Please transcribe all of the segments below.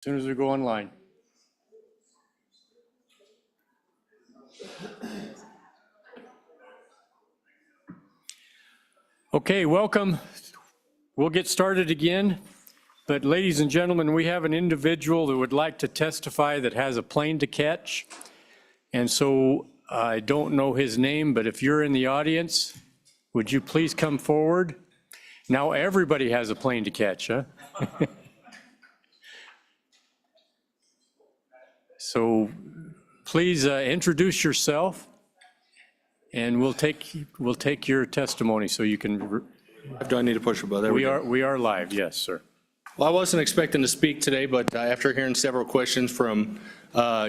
As soon as we go online. Okay, welcome. We'll get started again. But ladies and gentlemen, we have an individual that would like to testify that has a plane to catch. And so I don't know his name, but if you're in the audience, would you please come forward? Now everybody has a plane to catch, huh? So please introduce yourself, and we'll take your testimony so you can. Do I need to push a button? We are live, yes, sir. Well, I wasn't expecting to speak today, but after hearing several questions from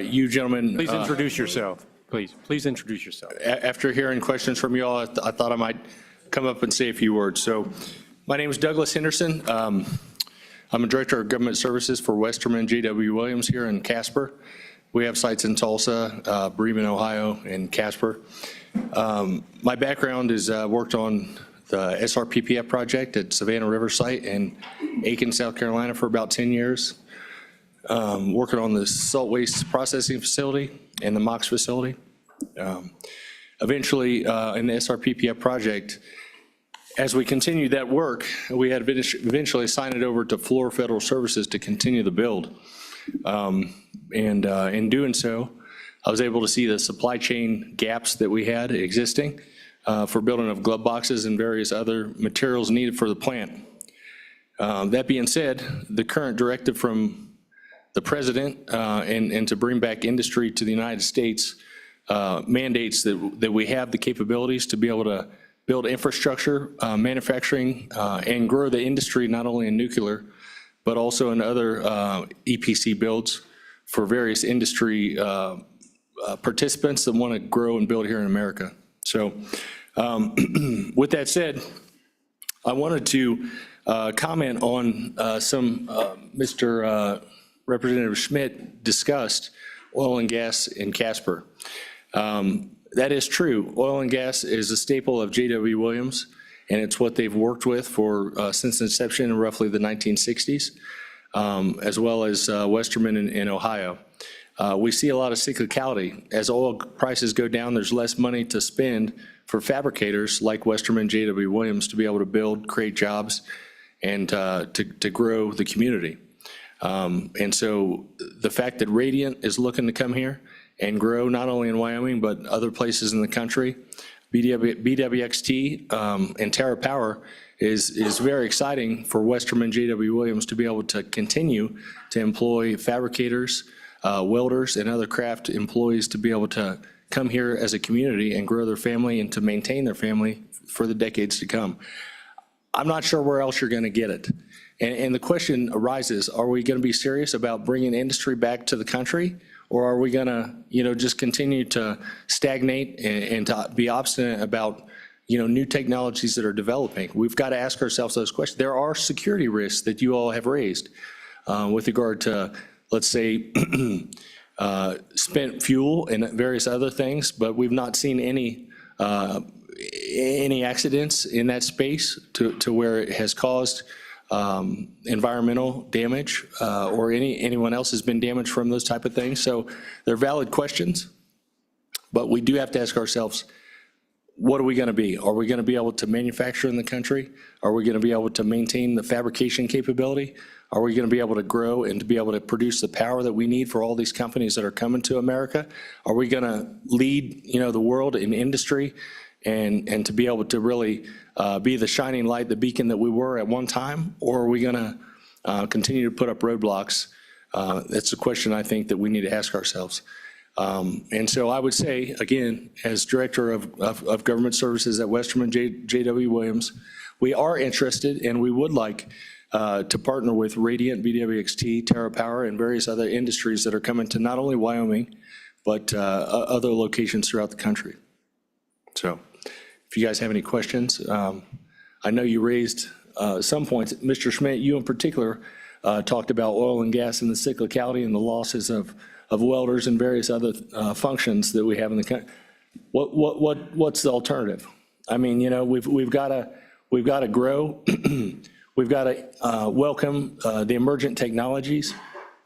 you gentlemen. Please introduce yourself. Please introduce yourself. After hearing questions from you all, I thought I might come up and say a few words. So my name is Douglas Henderson. I'm a director of government services for Westerman J.W. Williams here in Casper. We have sites in Tulsa, Bremen, Ohio, and Casper. My background is worked on the SRPPF project at Savannah River site in Aiken, South Carolina for about 10 years. Working on the salt waste processing facility and the MOX facility. Eventually, in the SRPPF project, as we continued that work, we had eventually signed it over to Fluor Federal Services to continue the build. In doing so, I was able to see the supply chain gaps that we had existing for building of glove boxes and various other materials needed for the plant. That being said, the current directive from the president and to bring back industry to the United States mandates that we have the capabilities to be able to build infrastructure, manufacturing, and grow the industry not only in nuclear, but also in other EPC builds for various industry participants that want to grow and build here in America. So with that said, I wanted to comment on some Mr. Representative Schmidt discussed oil and gas in Casper. That is true. Oil and gas is a staple of J.W. Williams, and it's what they've worked with for since inception in roughly the 1960s, as well as Westerman in Ohio. We see a lot of cyclicality. As oil prices go down, there's less money to spend for fabricators like Westerman J.W. Williams to be able to build, create jobs, and to grow the community. And so the fact that Radiant is looking to come here and grow not only in Wyoming, but other places in the country, BWXT and TerraPower is very exciting for Westerman J.W. Williams to be able to continue to employ fabricators, welders, and other craft employees to be able to come here as a community and grow their family and to maintain their family for the decades to come. I'm not sure where else you're going to get it. And the question arises, are we going to be serious about bringing industry back to the country? Or are we going to, just continue to stagnate and to be obstinate about, new technologies that are developing? We've got to ask ourselves those questions. There are security risks that you all have raised with regard to, let's say, spent fuel and various other things, but we've not seen any accidents in that space to where it has caused environmental damage or anyone else has been damaged from those type of things. So they're valid questions, but we do have to ask ourselves, what are we going to be? Are we going to be able to manufacture in the country? Are we going to be able to maintain the fabrication capability? Are we going to be able to grow and to be able to produce the power that we need for all these companies that are coming to America? Are we going to lead, the world in industry and to be able to really be the shining light, the beacon that we were at one time? Or are we going to continue to put up roadblocks? That's a question I think that we need to ask ourselves. And so I would say, again, as Director of Government Services at Westerman J.W. Williams, we are interested and we would like to partner with Radiant, BWXT, TerraPower, and various other industries that are coming to not only Wyoming, but other locations throughout the country. So if you guys have any questions, I know you raised some points. Mr. Schmidt, you in particular talked about oil and gas and the cyclicality and the losses of welders and various other functions that we have in the country. What's the alternative? I mean, we've got to grow. We've got to welcome the emergent technologies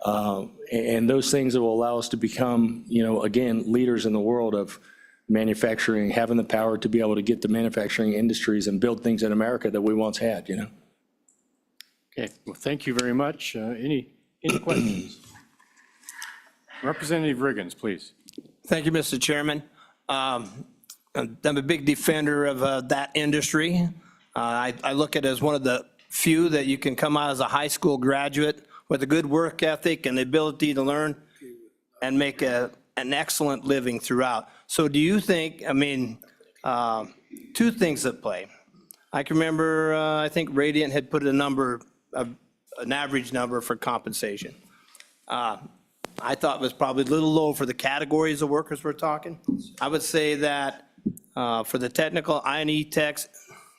And those things that will allow us to become, again, leaders in the world of manufacturing, having the power to be able to get the manufacturing industries and build things in America that we once had. Okay, well, thank you very much. Any questions? Representative Riggins, please. Thank you, Mr. Chairman. I'm a big defender of that industry. I look at it as one of the few that you can come out as a high school graduate with a good work ethic and the ability to learn and make an excellent living throughout. So do you think, two things at play. I can remember, I think Radiant had put a number, an average number for compensation. I thought it was probably a little low for the categories of workers we're talking. I would say that for the technical, I&E techs,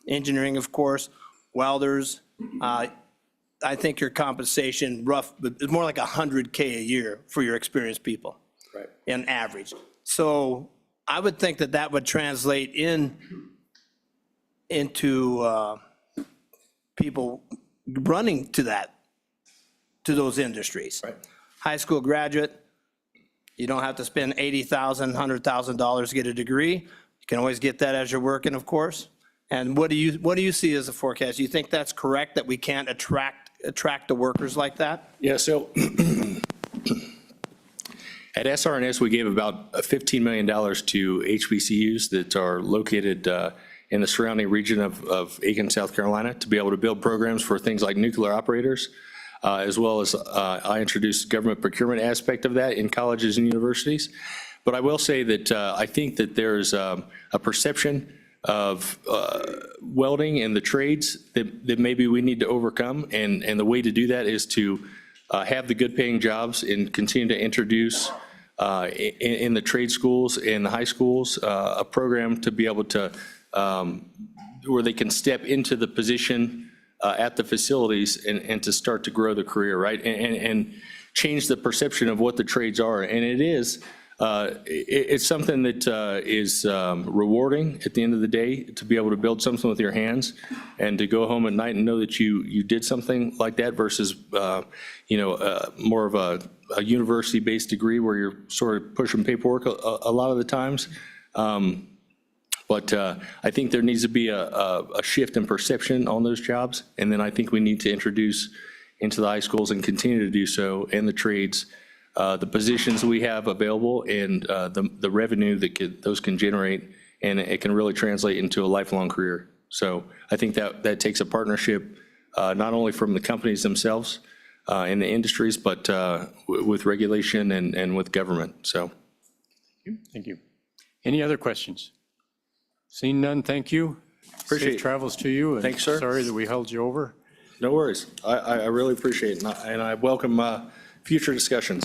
engineering, of course, welders, I think your compensation rough is more like $100K a year for your experienced people. Right. In average. So I would think that that would translate into people running to those industries. Right. High school graduate, you don't have to spend $80,000, $100,000 to get a degree. You can always get that as you're working, of course. And what do you see as a forecast? Do you think that's correct, that we can't attract the workers like that? Yeah, so at SR&S, we gave about $15 million to HBCUs that are located in the surrounding region of Aiken, South Carolina, to be able to build programs for things like nuclear operators, as well as I introduced government procurement aspect of that in colleges and universities. But I will say that I think that there's a perception of welding and the trades that maybe we need to overcome. And the way to do that is to have the good paying jobs and continue to introduce in the trade schools and the high schools a program to be able to, where they can step into the position at the facilities and to start to grow the career, right? And change the perception of what the trades are. And it is, it's something that is rewarding at the end of the day, to be able to build something with your hands and to go home at night and know that you did something like that versus, more of a university-based degree where you're sort of pushing paperwork a lot of the times. But I think there needs to be a shift in perception on those jobs. And then I think we need to introduce into the high schools and continue to do so, and the trades, the positions we have available and the revenue that those can generate, and it can really translate into a lifelong career. So I think that takes a partnership, not only from the companies themselves in the industries, but with regulation and with government, so. Thank you. Any other questions? Seeing none, thank you. Appreciate Safe it. travels to you. And Thanks, sir. Sorry that we held you over. No worries. I really appreciate it, and I welcome future discussions.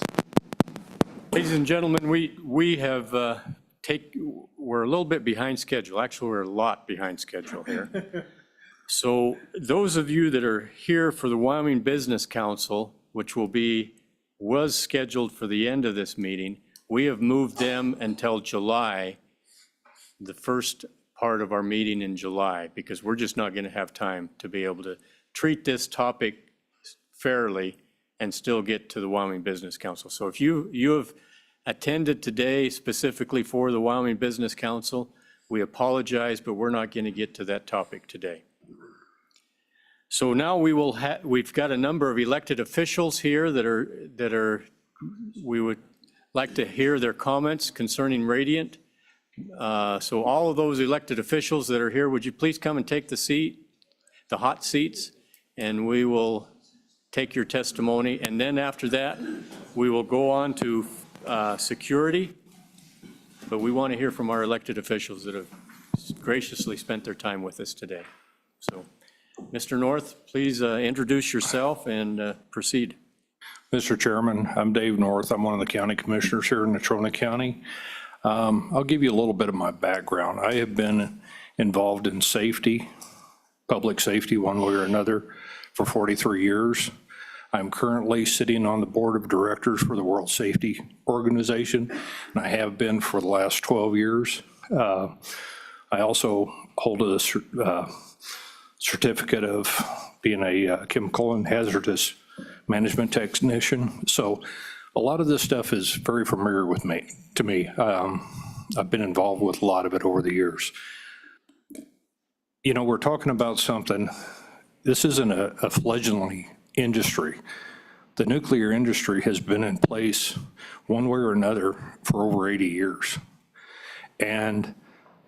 Ladies and gentlemen, we have we're a little bit behind schedule. Actually, we're a lot behind schedule here. So those of you that are here for the Wyoming Business Council, which was scheduled for the end of this meeting, we have moved them until July, the first part of our meeting in July, because we're just not going to have time to be able to treat this topic fairly and still get to the Wyoming Business Council. So if you have attended today specifically for the Wyoming Business Council, we apologize, but we're not going to get to that topic today. So now we've got a number of elected officials here that we would like to hear their comments concerning Radiant. So all of those elected officials that are here, would you please come and take the hot seats, and we will take your testimony. And then after that, we will go on to security. But we want to hear from our elected officials that have graciously spent their time with us today. So, Mr. North, please introduce yourself and proceed. Mr. Chairman, I'm Dave North. I'm one of the county commissioners here in Natrona County. I'll give you a little bit of my background. I have been involved in safety, public safety one way or another, for 43 years. I'm currently sitting on the board of directors for the World Safety Organization, and I have been for the last 12 years. I also hold a certificate of being a chemical and hazardous management technician. So a lot of this stuff is very familiar to me. I've been involved with a lot of it over the years. You know, we're talking about something, this isn't a fledgling industry. The nuclear industry has been in place one way or another for over 80 years. And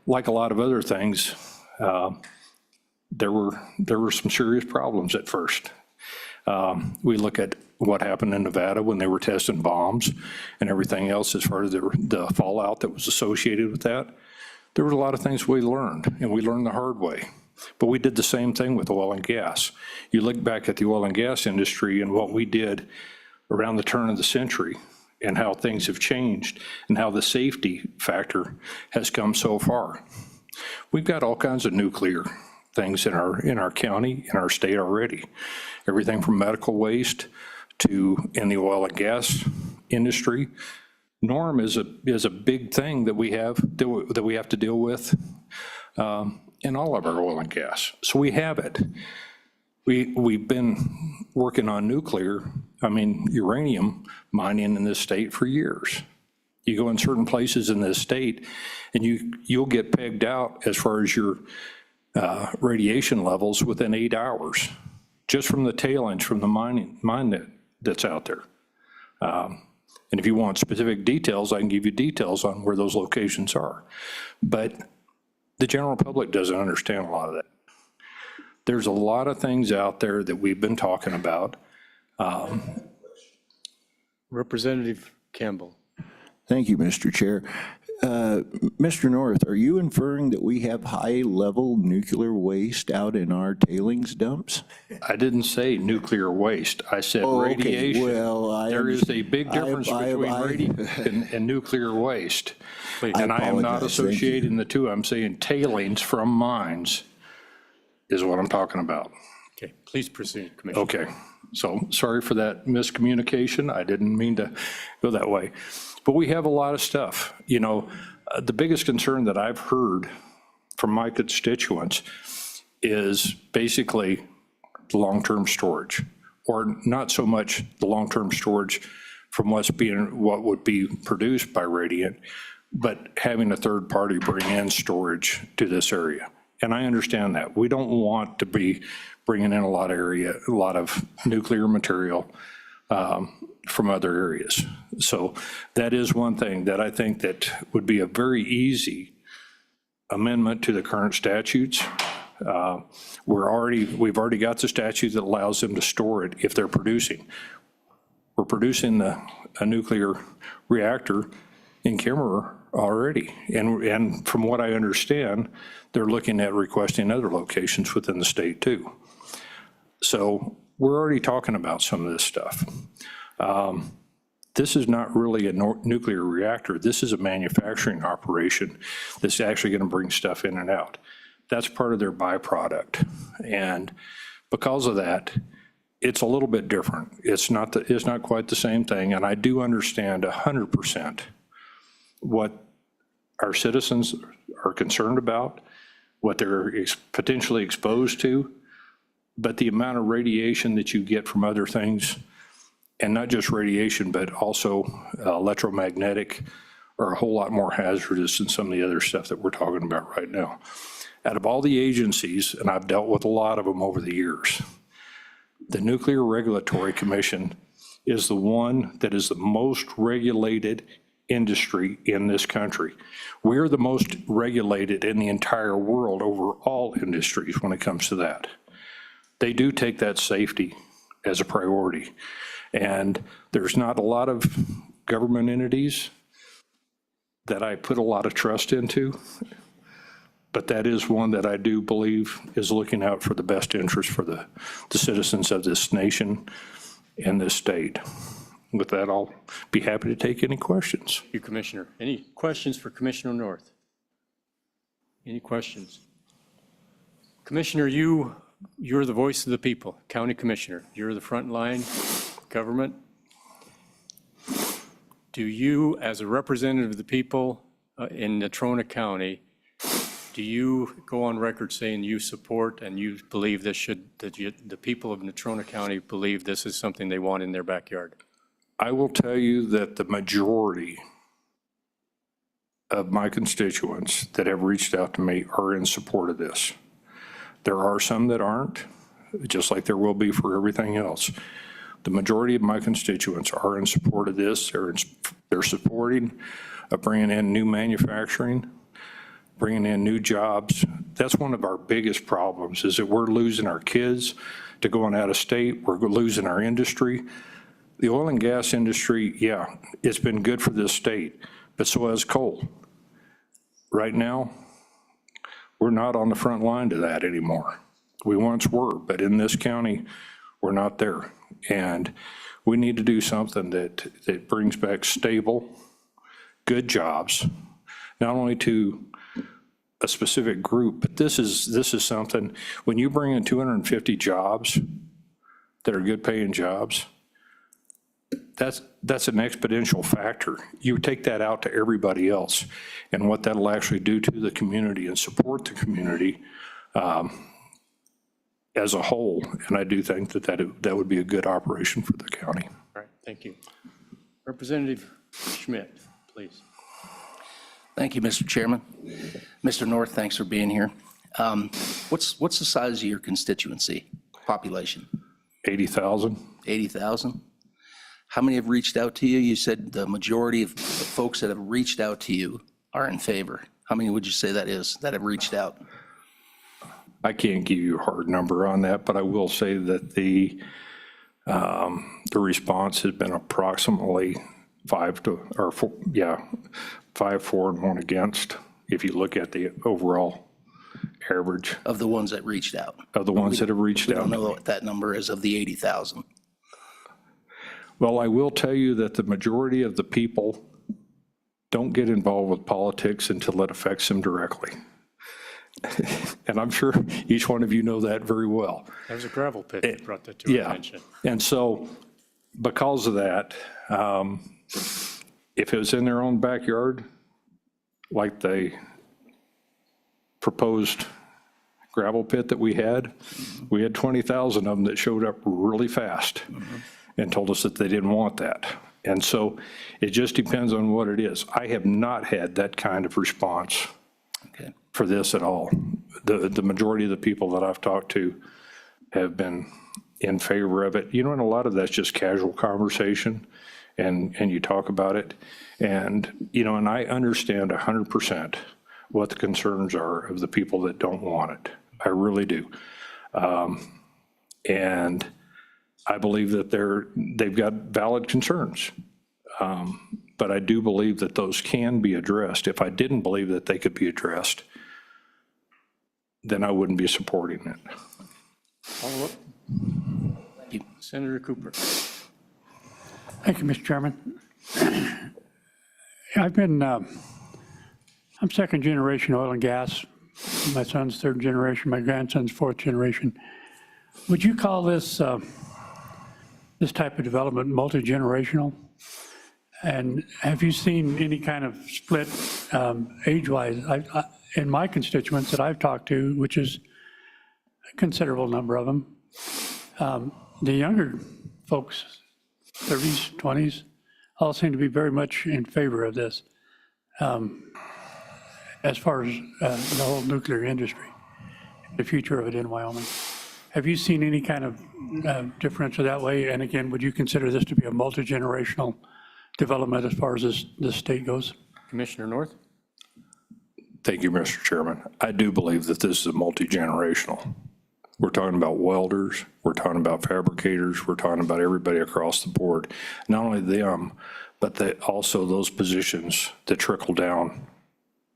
like a lot of other things, there were some serious problems at first. We look at what happened in Nevada when they were testing bombs and everything else as far as the fallout that was associated with that. There was a lot of things we learned, and we learned the hard way. But we did the same thing with oil and gas. You look back at the oil and gas industry and what we did around the turn of the century and how things have changed and how the safety factor has come so far. We've got all kinds of nuclear things in our county, in our state already. Everything from medical waste to in the oil and gas industry. NORM is a big thing that we have to deal with in all of our oil and gas. So we have it. We've been working on uranium mining in this state for years. You go in certain places in this state and you'll get pegged out as far as your radiation levels within 8 hours, just from the tailings from the mine that's out there. And if you want specific details, I can give you details on where those locations are. But the general public doesn't understand a lot of that. There's a lot of things out there that we've been talking about. Representative Campbell. Thank you, Mr. Chair. Mr. North, are you inferring that we have high-level nuclear waste out in our tailings dumps? I didn't say nuclear waste. I said Oh, okay. radiation. Well, There is a big difference between radiation and nuclear waste. And I am not apologize. Thank you. associating the two. I'm saying tailings from mines is what I'm talking about. Okay, please proceed, Commissioner. Okay, so sorry for that miscommunication. I didn't mean to go that way. But we have a lot of stuff. You know, the biggest concern that I've heard from my constituents is basically the long-term storage, or not so much the long-term storage from what would be produced by Radiant, but having a third party bring in storage to this area. And I understand that. We don't want to be bringing in a lot of nuclear material from other areas. So that is one thing that I think that would be a very easy amendment to the current statutes. We've already got the statute that allows them to store it if they're producing. We're producing a nuclear reactor in Kimmerer already. And from what I understand, they're looking at requesting other locations within the state too. So we're already talking about some of this stuff. This is not really a nuclear reactor. This is a manufacturing operation that's actually going to bring stuff in and out. That's part of their byproduct. And because of that, it's a little bit different. It's not quite the same thing. And I do understand 100% what our citizens are concerned about, what they're potentially exposed to, but the amount of radiation that you get from other things, and not just radiation, but also electromagnetic, are a whole lot more hazardous than some of the other stuff that we're talking about right now. Out of all the agencies, and I've dealt with a lot of them over the years, the Nuclear Regulatory Commission is the one that is the most regulated industry in this country. We're the most regulated in the entire world over all industries when it comes to that. They do take that safety as a priority. And there's not a lot of government entities that I put a lot of trust into, but that is one that I do believe is looking out for the best interest for the citizens of this nation and this state. With that, I'll be happy to take any questions. Thank you, Commissioner. Any questions for Commissioner North? Any questions? Commissioner, you're the voice of the people, County Commissioner. You're the front line government. Do you, as a representative of the people in Natrona County, do you go on record saying you support and you believe this should, that the people of Natrona County believe this is something they want in their backyard? I will tell you that the majority of my constituents that have reached out to me are in support of this. There are some that aren't, just like there will be for everything else. The majority of my constituents are in support of this. They're supporting of bringing in new manufacturing, bringing in new jobs. That's one of our biggest problems, is that we're losing our kids to going out of state. We're losing our industry. The oil and gas industry, yeah, it's been good for this state, but so has coal. Right now, we're not on the front line to that anymore. We once were, but in this county, we're not there. And we need to do something that brings back stable, good jobs, not only to a specific group, but this is something, when you bring in 250 that are good paying jobs, that's an exponential factor. You take that out to everybody else, and what that'll actually do to the community and support the community as a whole. And I do think that would be a good operation for the county. All right, thank you. Representative Schmidt, please. Thank you, Mr. Chairman. Mr. North, thanks for being here. What's the size of your constituency, population? 80,000? 80,000? How many have reached out to you? You said the majority of the folks that have reached out to you are in favor. How many would you say that is, that have reached out? I can't give you a hard number on that, but I will say that the response has been approximately 5 for, and 1 against, if you look at the overall average Of the ones that reached out? of the ones that have reached We don't out. know what that number is of the 80,000. Well, I will tell you that the majority of the people don't get involved with politics until it affects them directly. And I'm sure each one of you know that very well. That was a gravel pit that brought that to our Yeah, attention. and so because of that, if it was in their own backyard, like the proposed gravel pit that we had 20,000 of them that showed up really fast and told us that they didn't want that. And so it just depends on what it is. I have not had that kind of response Okay. for this at all. The majority of the people that I've talked to have been in favor of it. You know, and a lot of that's just casual conversation, and you talk about it. And, you know, and I understand 100% what the concerns are of the people that don't want it. I really do. And I believe that they've got valid concerns. But I do believe that those can be addressed. If I didn't believe that they could be addressed, then I wouldn't be supporting it. Follow up? Thank you. Senator Cooper. Thank you, Mr. Chairman. I'm second generation oil and gas. My son's third generation, my grandson's fourth generation. Would you call this type of development multi-generational? And have you seen any kind of split age-wise? In my constituents that I've talked to, which is a considerable number of them, the younger folks, 30s, 20s, all seem to be very much in favor of this as far as the whole nuclear industry, the future of it in Wyoming. Have you seen any kind of differential that way? And again, would you consider this to be a multi-generational development as far as this state goes? Commissioner North? Thank you, Mr. Chairman. I do believe that this is a multi-generational. We're talking about welders, we're talking about fabricators, we're talking about everybody across the board. Not only them, but also those positions that trickle down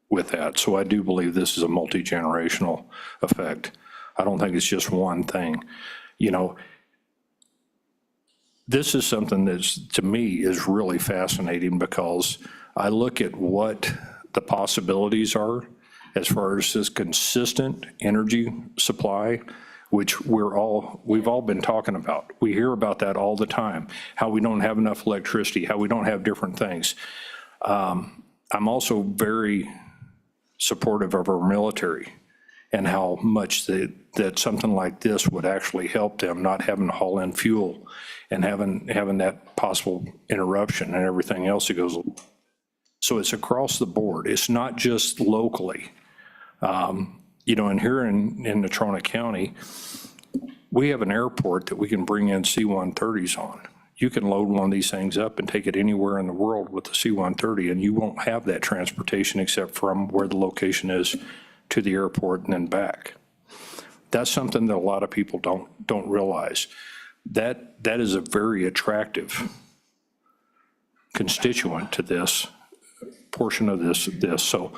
with that. So I do believe this is a multi-generational effect. I don't think it's just one thing. You know, this is something that's, to me, is really fascinating because I look at what the possibilities are as far as this consistent energy supply, which we've all been talking about. We hear about that all the time, how we don't have enough electricity, how we don't have different things. I'm also very supportive of our military and how much that something like this would actually help them, not having to haul in fuel and having that possible interruption and everything else that goes. So it's across the board. It's not just locally. You know, and here in Natrona County, we have an airport that we can bring in C-130s on. You can load one of these things up and take it anywhere in the world with the C-130, and you won't have that transportation except from where the location is to the airport and then back. That's something that a lot of people don't realize. That is a very attractive constituent to this portion of this. So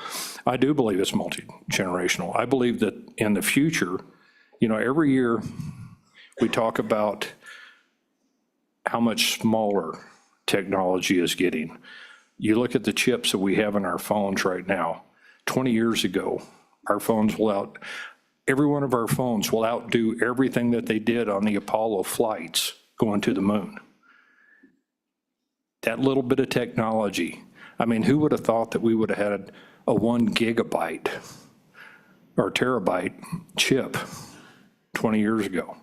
I do believe it's multi-generational. I believe that in the future, you know, every year we talk about how much smaller technology is getting. You look at the chips that we have in our phones right now. 20 years ago, every one of our phones will outdo everything that they did on the Apollo flights going to the moon. That little bit of technology, I mean, who would have thought that we would have had a 1 gigabyte or terabyte chip 20 years ago,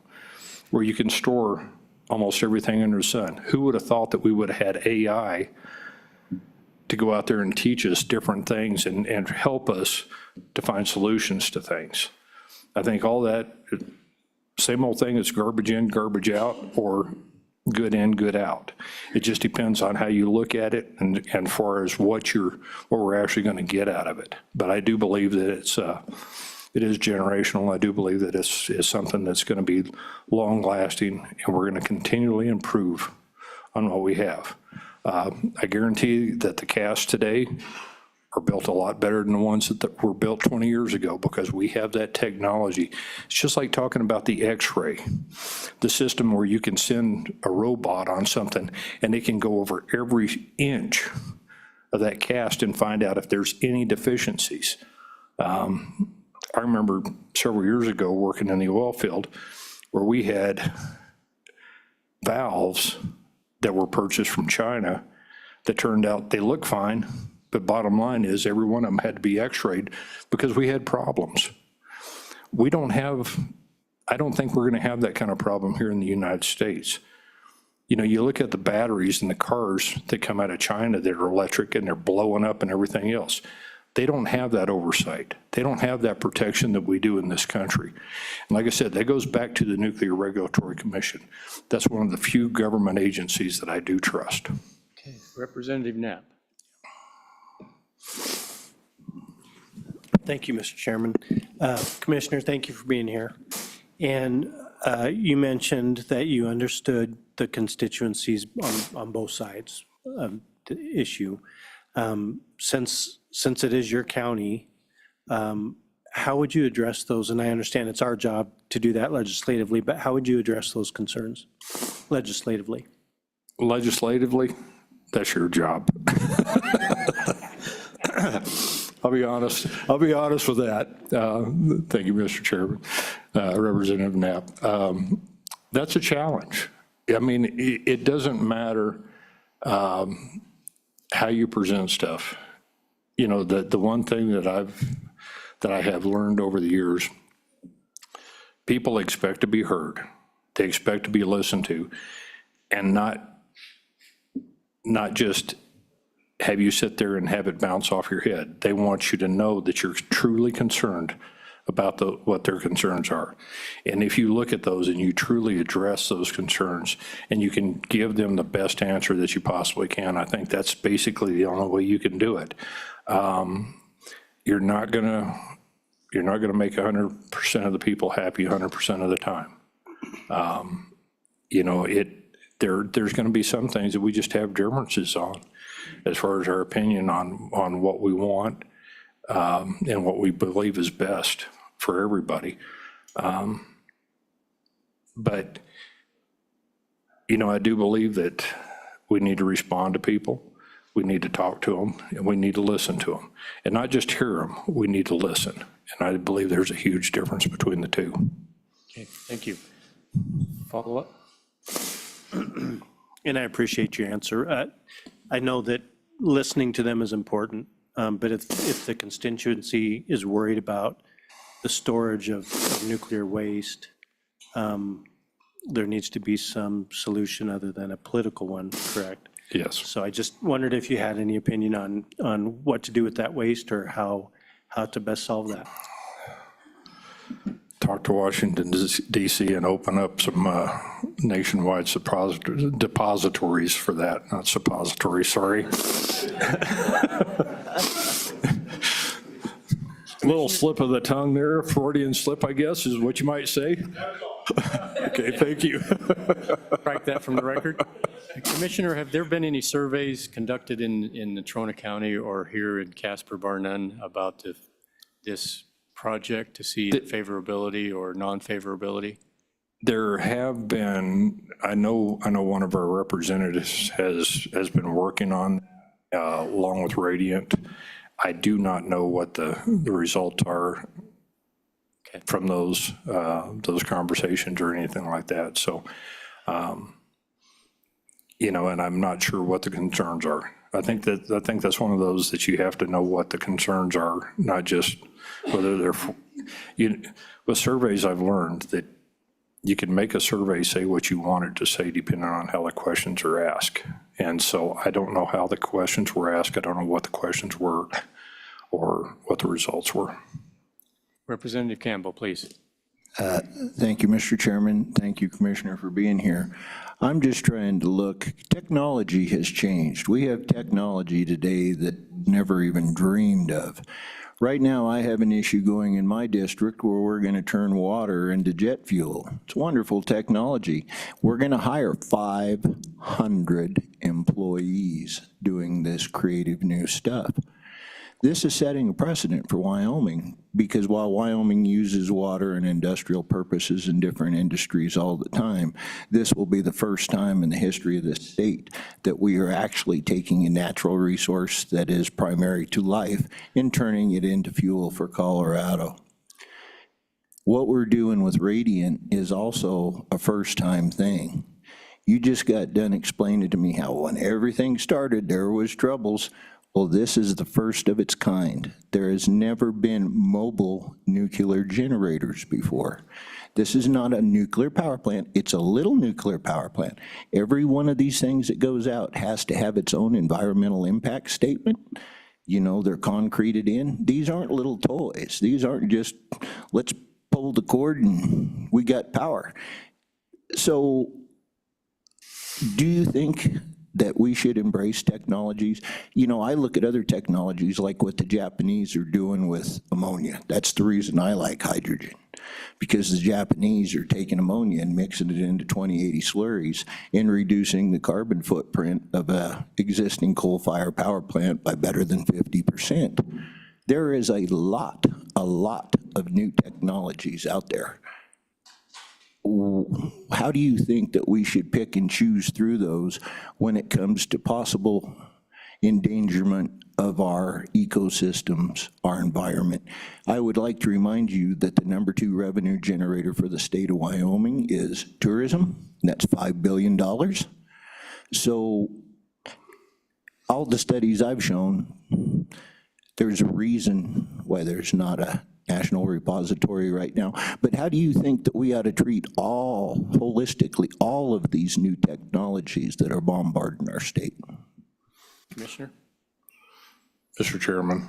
where you can store almost everything under the sun? Who would have thought that we would have had AI to go out there and teach us different things and help us to find solutions to things? I think all that, same old thing as garbage in, garbage out, or good in, good out. It just depends on how you look at it and far as what we're actually going to get out of it. But I do believe that it is generational. I do believe that it's something that's going to be long lasting, and we're going to continually improve on what we have. I guarantee that the casts today are built a lot better than the ones that were built 20 years ago, because we have that technology. It's just like talking about the X-ray, the system where you can send a robot on something and it can go over every inch of that cast and find out if there's any deficiencies. I remember several years ago working in the oil field where we had valves that were purchased from China that turned out they look fine, but bottom line is every one of them had to be X-rayed because we had problems. I don't think we're going to have that kind of problem here in the United States. You know, you look at the batteries in the cars that come out of China that are electric and they're blowing up and everything else. They don't have that oversight. They don't have that protection that we do in this country. And like I said, that goes back to the Nuclear Regulatory Commission. That's one of the few government agencies that I do trust. Okay, Representative Knapp. Thank you, Mr. Chairman. Commissioner, thank you for being here. And you mentioned that you understood the constituencies on both sides of the issue. Since it is your county, how would you address those? And I understand it's our job to do that legislatively, but how would you address those concerns legislatively? Legislatively, that's your job. I'll be honest with that. Thank you, Mr. Chairman, Representative Knapp. That's a challenge. I mean, it doesn't matter how you present stuff. You know, the one thing that I have learned over the years, people expect to be heard. They expect to be listened to, and not just have you sit there and have it bounce off your head. They want you to know that you're truly concerned about what their concerns are. And if you look at those and you truly address those concerns and you can give them the best answer that you possibly can, I think that's basically the only way you can do it. You're not gonna make 100% of the people happy 100% of the time. You know, there's gonna be some things that we just have differences on as far as our opinion on what we want and what we believe is best for everybody. But, you know, I do believe that we need to respond to people. We need to talk to them, and we need to listen to them. And not just hear them, we need to listen. And I believe there's a huge difference between the two. Okay, thank you. Follow up? And I appreciate your answer. I know that listening to them is important. But if the constituency is worried about the storage of nuclear waste, there needs to be some solution other than a political one, correct? Yes. So I just wondered if you had any opinion on what to do with that waste or how to best solve that. Talk to Washington DC and open up some nationwide depositories for that, not suppositories, sorry. Little slip of the tongue there, Freudian slip, I guess, is what you might say. Okay, thank you. Strike that from the record. Commissioner, have there been any surveys conducted in Natrona County or here in Casper, bar none, about this project to see the favorability or non-favorability? There have been, I know one of our representatives has been working on, along with Radiant. I do not know what the results are from those conversations or anything like that. So, and I'm not sure what the concerns are. I think that's one of those that you have to know what the concerns are, not just whether they're, with surveys I've learned that you can make a survey say what you want it to say depending on how the questions are asked. And so I don't know how the questions were asked. I don't know what the questions were or what the results were. Representative Campbell, please. Thank you, Mr. Chairman. Thank you, Commissioner, for being here. I'm just trying to look, technology has changed. We have technology today that never even dreamed of. Right now, I have an issue going in my district where we're going to turn water into jet fuel. It's wonderful technology. We're going to hire 500 employees doing this creative new stuff. This is setting a precedent for Wyoming, because while Wyoming uses water in industrial purposes in different industries all the time, this will be the first time in the history of the state that we are actually taking a natural resource that is primary to life and turning it into fuel for Colorado. What we're doing with Radiant is also a first-time thing. You just got done explaining to me how when everything started, there was troubles. Well, this is the first of its kind. There has never been mobile nuclear generators before. This is not a nuclear power plant. It's a little nuclear power plant. Every one of these things that goes out has to have its own environmental impact statement. You know, they're concreted in. These aren't little toys. These aren't just, let's pull the cord and we got power. So do you think that we should embrace technologies? You know, I look at other technologies like what the Japanese are doing with ammonia. That's the reason I like hydrogen, because the Japanese are taking ammonia and mixing it into 2080 slurries and reducing the carbon footprint of a existing coal-fired power plant by better than 50%. There is a lot of new technologies out there. How do you think that we should pick and choose through those when it comes to possible endangerment of our ecosystems, our environment? I would like to remind you that the #2 revenue generator for the state of Wyoming is tourism, and that's $5 billion. So all the studies I've shown, there's a reason why there's not a national repository right now. But how do you think that we ought to treat holistically, all of these new technologies that are bombarding our state? Commissioner? Mr. Chairman,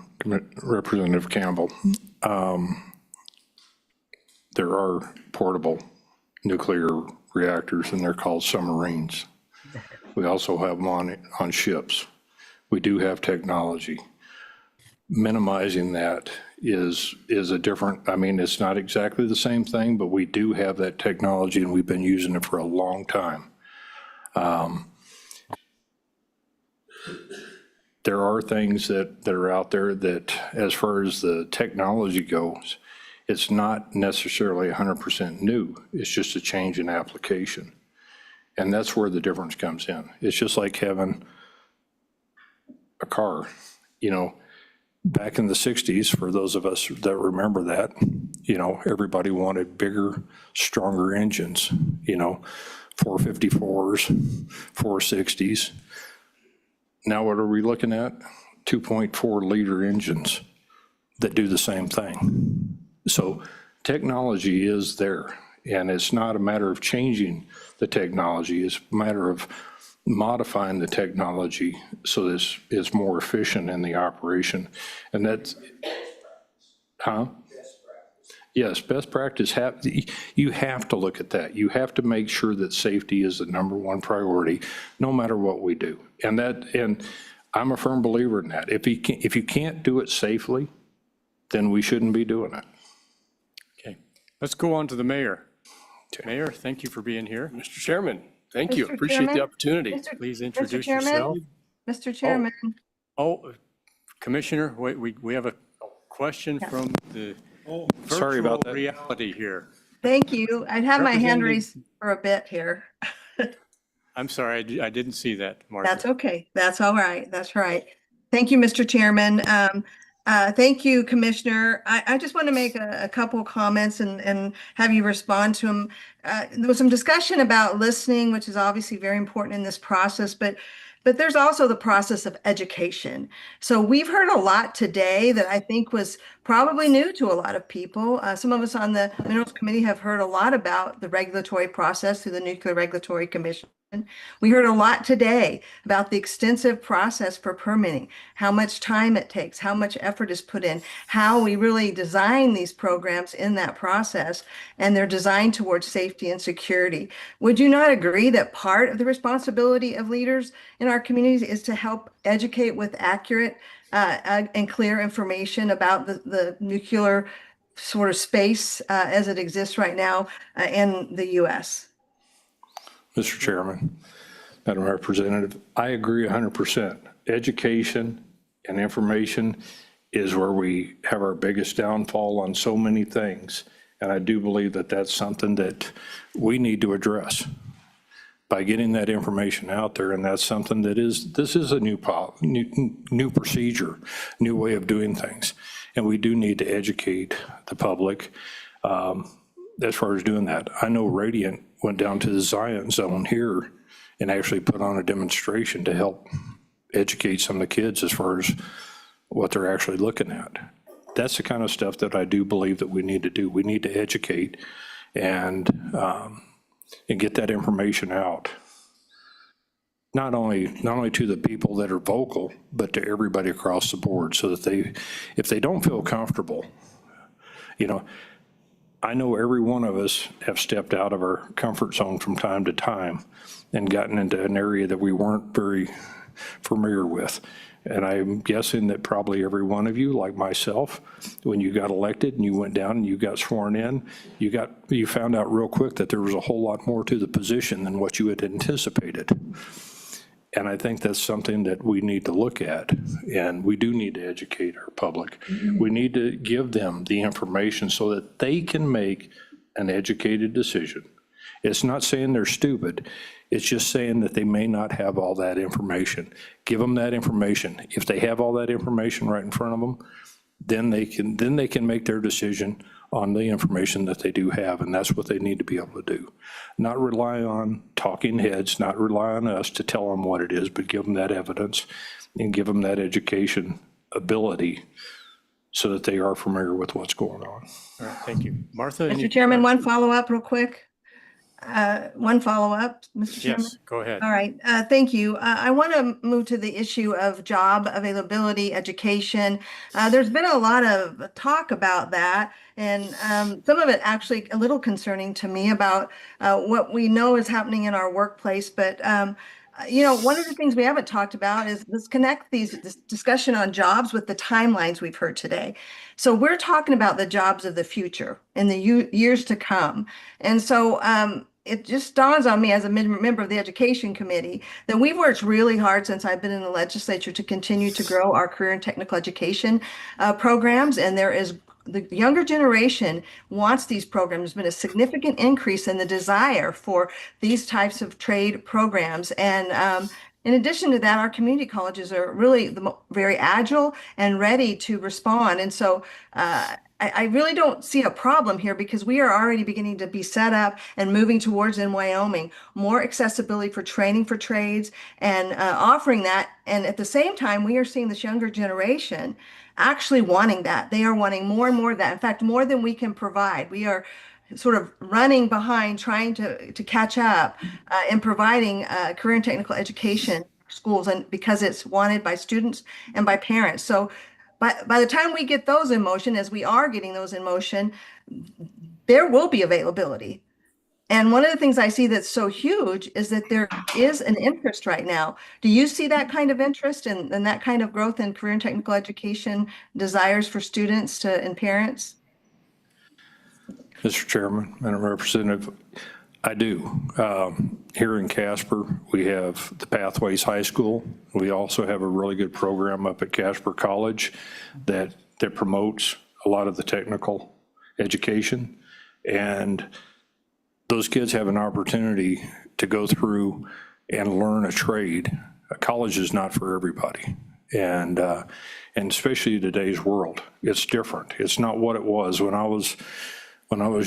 Representative Campbell, there are portable nuclear reactors, and they're called submarines. We also have them on ships. We do have technology. Minimizing that is a different, I mean, it's not exactly the same thing, but we do have that technology and we've been using it for a long time. There are things that are out there that, as far as the technology goes, it's not necessarily 100% new. It's just a change in application. And that's where the difference comes in. It's just like having a car, you know. Back in the 60s, for those of us that remember that, you know, everybody wanted bigger, stronger engines, you know, 454s, 460s. Now what are we looking at? 2.4 liter engines that do the same thing. So technology is there, and it's not a matter of changing the technology, it's a matter of modifying the technology so this is more efficient in the operation. And that's, Yes, best practice, you have to look at that. You have to make sure that safety is the number one priority, no matter what we do. And I'm a firm believer in that. If you can't do it safely, then we shouldn't be doing it. Okay, let's go on to the mayor. Mayor, thank you for being here. Mr. Chairman, thank you. Mr. Appreciate Chairman? the opportunity. Please Mr. introduce Chairman? yourself. Mr. Chairman, Oh, Commissioner, wait, we have a question from the Sorry about virtual that. reality here. thank you. I'd have my hand Representative- raised for a bit here. I'm sorry, I didn't see that, Martha. That's okay. That's all right. That's right. Thank you, Mr. Chairman. Thank you, Commissioner. I just want to make a couple comments and have you respond to them. There was some discussion about listening, which is obviously very important in this process, but there's also the process of education. So we've heard a lot today that I think was probably new to a lot of people. Some of us on the Minerals Committee have heard a lot about the regulatory process through the Nuclear Regulatory Commission. We heard a lot today about the extensive process for permitting, how much time it takes, how much effort is put in, how we really design these programs in that process, and they're designed towards safety and security. Would you not agree that part of the responsibility of leaders in our communities is to help educate with accurate and clear information about the nuclear sort of space as it exists right now in the U.S.? Mr. Chairman, Madam Representative, I agree 100%. Education and information is where we have our biggest downfall on so many things. And I do believe that that's something that we need to address by getting that information out there. And that's something that this is a new procedure, new way of doing things. And we do need to educate the public as far as doing that. I know Radiant went down to the Zion Zone here and actually put on a demonstration to help educate some of the kids as far as what they're actually looking at. That's the kind of stuff that I do believe that we need to do. We need to educate and get that information out. Not only to the people that are vocal, but to everybody across the board so that if they don't feel comfortable, I know every one of us have stepped out of our comfort zone from time to time and gotten into an area that we weren't very familiar with. And I'm guessing that probably every one of you, like myself, when you got elected and you went down and you got sworn in, you found out real quick that there was a whole lot more to the position than what you had anticipated. And I think that's something that we need to look at, and we do need to educate our public. We need to give them the information so that they can make an educated decision. It's not saying they're stupid, it's just saying that they may not have all that information. Give them that information. If they have all that information right in front of them, then they can make their decision on the information that they do have, and that's what they need to be able to do. Not rely on talking heads, not rely on us to tell them what it is, but give them that evidence and give them that education ability so that they are familiar with what's going on. All right, thank you. Martha? Mr. Chairman, one follow-up real quick. One follow-up, Mr. Chairman. Yes, go ahead. All right, thank you. I want to move to the issue of job availability, education. There's been a lot of talk about that, and some of it actually a little concerning to me about what we know is happening in our workplace. But one of the things we haven't talked about is let's connect this discussion on jobs with the timelines we've heard today. So we're talking about the jobs of the future in the years to come. And so it just dawns on me as a member of the Education Committee that we've worked really hard since I've been in the legislature to continue to grow our career and technical education programs. And the younger generation wants these programs. There's been a significant increase in the desire for these types of trade programs. And In addition to that, our community colleges are really very agile and ready to respond. And so I really don't see a problem here because we are already beginning to be set up and moving towards in Wyoming more accessibility for training for trades and offering that. And at the same time, we are seeing this younger generation actually wanting that. They are wanting more and more of that. In fact, more than we can provide. We are sort of running behind, trying to catch up in providing career and technical education schools, and because it's wanted by students and by parents. So by the time we get those in motion, as we are getting those in motion, there will be availability. And one of the things I see that's so huge is that there is an interest right now. Do you see that kind of interest and that kind of growth in career and technical education desires for students and parents? Mr. Chairman, Madam Representative, I do. Here in Casper, we have the Pathways High School. We also have a really good program up at Casper College that promotes a lot of the technical education. And those kids have an opportunity to go through and learn a trade. College is not for everybody. And especially today's world, it's different. It's not what it was when I was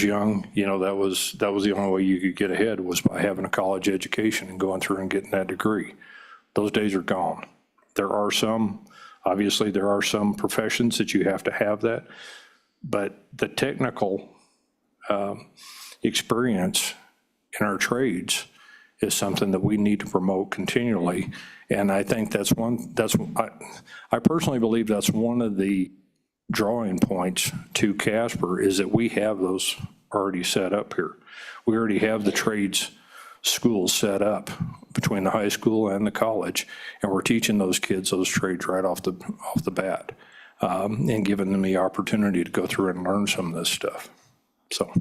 young. You know, that was the only way you could get ahead was by having a college education and going through and getting that degree. Those days are gone. Obviously there are some professions that you have to have that, but the technical experience in our trades is something that we need to promote continually. And I think I personally believe that's one of the drawing points to Casper is that we have those already set up here. We already have the trades schools set up between the high school and the college, and we're teaching those kids those trades right off the bat, and giving them the opportunity to go through and learn some of this stuff. So,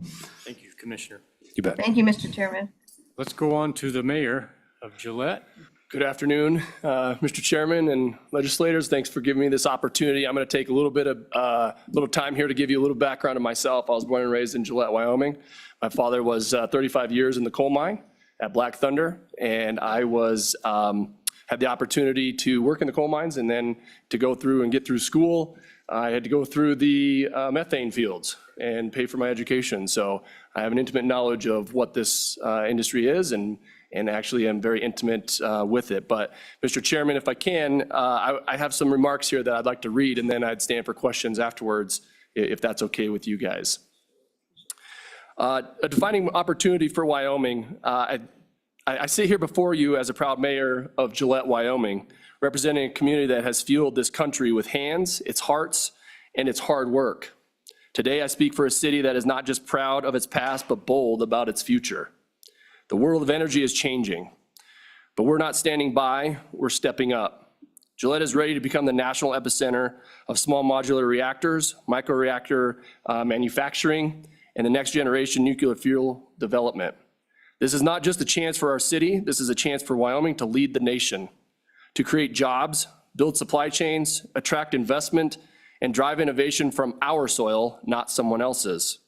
Thank you, Commissioner. you bet. Thank you, Mr. Chairman. Let's go on to the mayor of Gillette. Good afternoon, Mr. Chairman and legislators. Thanks for giving me this opportunity. I'm going to take a little bit of time here to give you a little background of myself. I was born and raised in Gillette, Wyoming. My father was 35 years in the coal mine at Black Thunder, and I had the opportunity to work in the coal mines and then to go through and get through school. I had to go through the methane fields and pay for my education. So I have an intimate knowledge of what this industry is, and actually I'm very intimate with it. But Mr. Chairman, if I can, I have some remarks here that I'd like to read, and then I'd stand for questions afterwards, if that's okay with you guys. A defining opportunity for Wyoming. I sit here before you as a proud mayor of Gillette, Wyoming, representing a community that has fueled this country with hands, its hearts, and its hard work. Today, I speak for a city that is not just proud of its past, but bold about its future. The world of energy is changing, but we're not standing by, we're stepping up. Gillette is ready to become the national epicenter of small modular reactors, microreactor manufacturing, and the next generation nuclear fuel development. This is not just a chance for our city, this is a chance for Wyoming to lead the nation, to create jobs, build supply chains, attract investment, and drive innovation from our soil, not someone else's.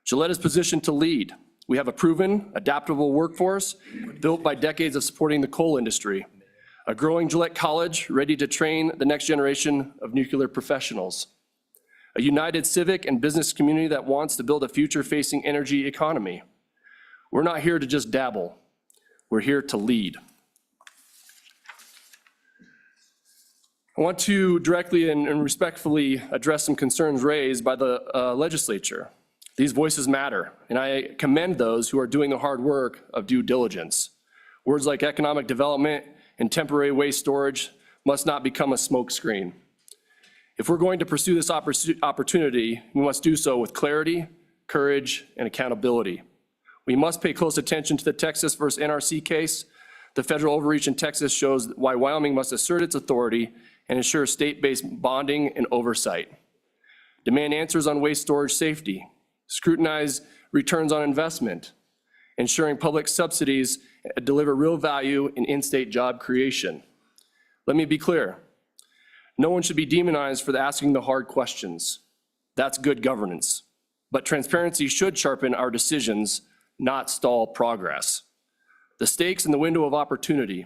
Gillette is positioned to lead. We have a proven, adaptable workforce built by decades of supporting the coal industry, a growing Gillette College ready to train the next generation of nuclear professionals, a united civic and business community that wants to build a future-facing energy economy. We're not here to just dabble. We're here to lead. I want to directly and respectfully address some concerns raised by the legislature. These voices matter, and I commend those who are doing the hard work of due diligence. Words like economic development and temporary waste storage must not become a smokescreen. If we're going to pursue this opportunity, we must do so with clarity, courage, and accountability. We must pay close attention to the Texas versus NRC case. The federal overreach in Texas shows why Wyoming must assert its authority and ensure state-based bonding and oversight. Demand answers on waste storage safety. Scrutinize returns on investment, ensuring public subsidies deliver real value in in-state job creation. Let me be clear. No one should be demonized for asking the hard questions. That's good governance. But transparency should sharpen our decisions, not stall progress. The stakes in the window of opportunity.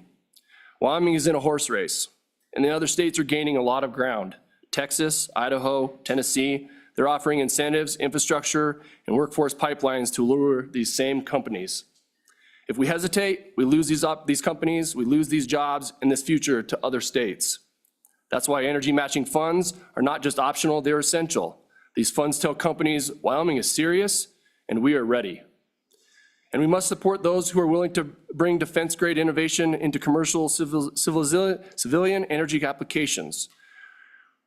Wyoming is in a horse race, and the other states are gaining a lot of ground. Texas, Idaho, Tennessee, they're offering incentives, infrastructure, and workforce pipelines to lure these same companies. If we hesitate, we lose these companies, we lose these jobs and this future to other states. That's why energy matching funds are not just optional, they're essential. These funds tell companies Wyoming is serious and we are ready. And we must support those who are willing to bring defense-grade innovation into commercial civilian energy applications,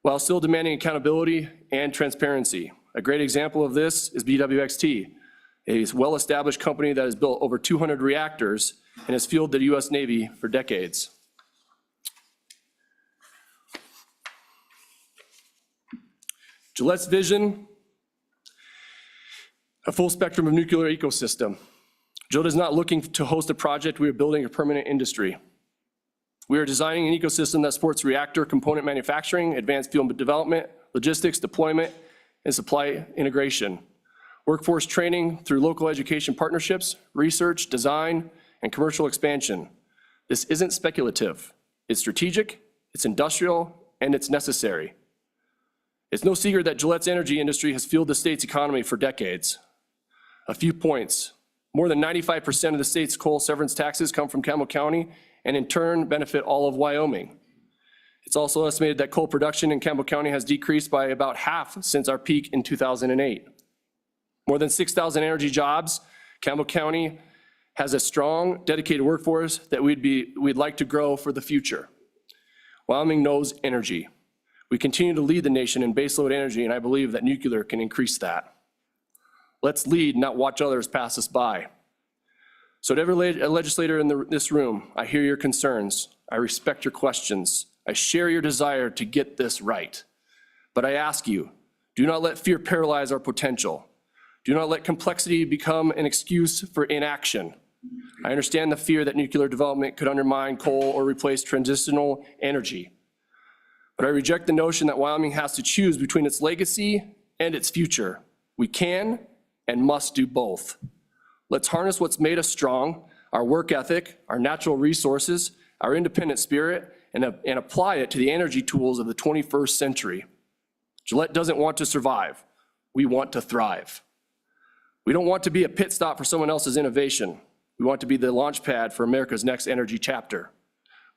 while still demanding accountability and transparency. A great example of this is BWXT, a well-established company that has built over 200 reactors and has fueled the US Navy for decades. Gillette's vision, a full spectrum of nuclear ecosystem. Gillette is not looking to host a project, we are building a permanent industry. We are designing an ecosystem that supports reactor component manufacturing, advanced fuel development, logistics, deployment, and supply integration. Workforce training through local education partnerships, research, design, and commercial expansion. This isn't speculative. It's strategic, it's industrial, and it's necessary. It's no secret that Gillette's energy industry has fueled the state's economy for decades. A few points. More than 95% of the state's coal severance taxes come from Campbell County and in turn benefit all of Wyoming. It's also estimated that coal production in Campbell County has decreased by about half since our peak in 2008. More than 6,000 energy jobs. Campbell County has a strong, dedicated workforce that we'd like to grow for the future. Wyoming knows energy. We continue to lead the nation in baseload energy, and I believe that nuclear can increase that. Let's lead, not watch others pass us by. So to every legislator in this room, I hear your concerns. I respect your questions. I share your desire to get this right. But I ask you, do not let fear paralyze our potential. Do not let complexity become an excuse for inaction. I understand the fear that nuclear development could undermine coal or replace transitional energy. But I reject the notion that Wyoming has to choose between its legacy and its future. We can and must do both. Let's harness what's made us strong, our work ethic, our natural resources, our independent spirit, and apply it to the energy tools of the 21st century. Gillette doesn't want to survive. We want to thrive. We don't want to be a pit stop for someone else's innovation. We want to be the launch pad for America's next energy chapter.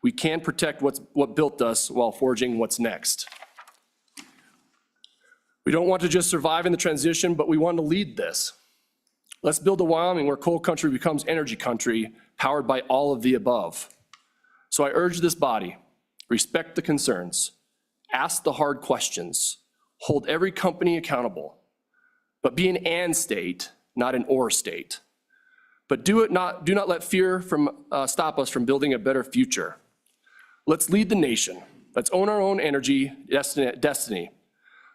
We can protect what built us while forging what's next. We don't want to just survive in the transition, but we want to lead this. Let's build a Wyoming where coal country becomes energy country, powered by all of the above. So I urge this body, respect the concerns, ask the hard questions, hold every company accountable, but be an and state, not an or state. But do not let fear stop us from building a better future. Let's lead the nation. Let's own our own energy destiny.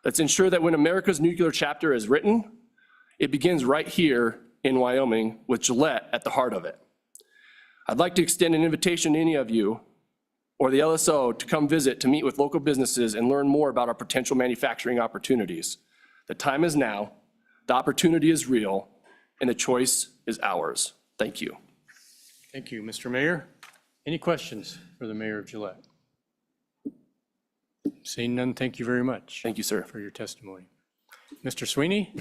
Let's ensure that when America's nuclear chapter is written, it begins right here in Wyoming with Gillette at the heart of it. I'd like to extend an invitation to any of you or the LSO to come visit, to meet with local businesses and learn more about our potential manufacturing opportunities. The time is now, the opportunity is real, and the choice is ours. Thank you. Thank you, Mr. Mayor. Any questions for the Mayor of Gillette? Seeing none, thank you very much. Thank you, sir. For your testimony. Mr. Sweeney?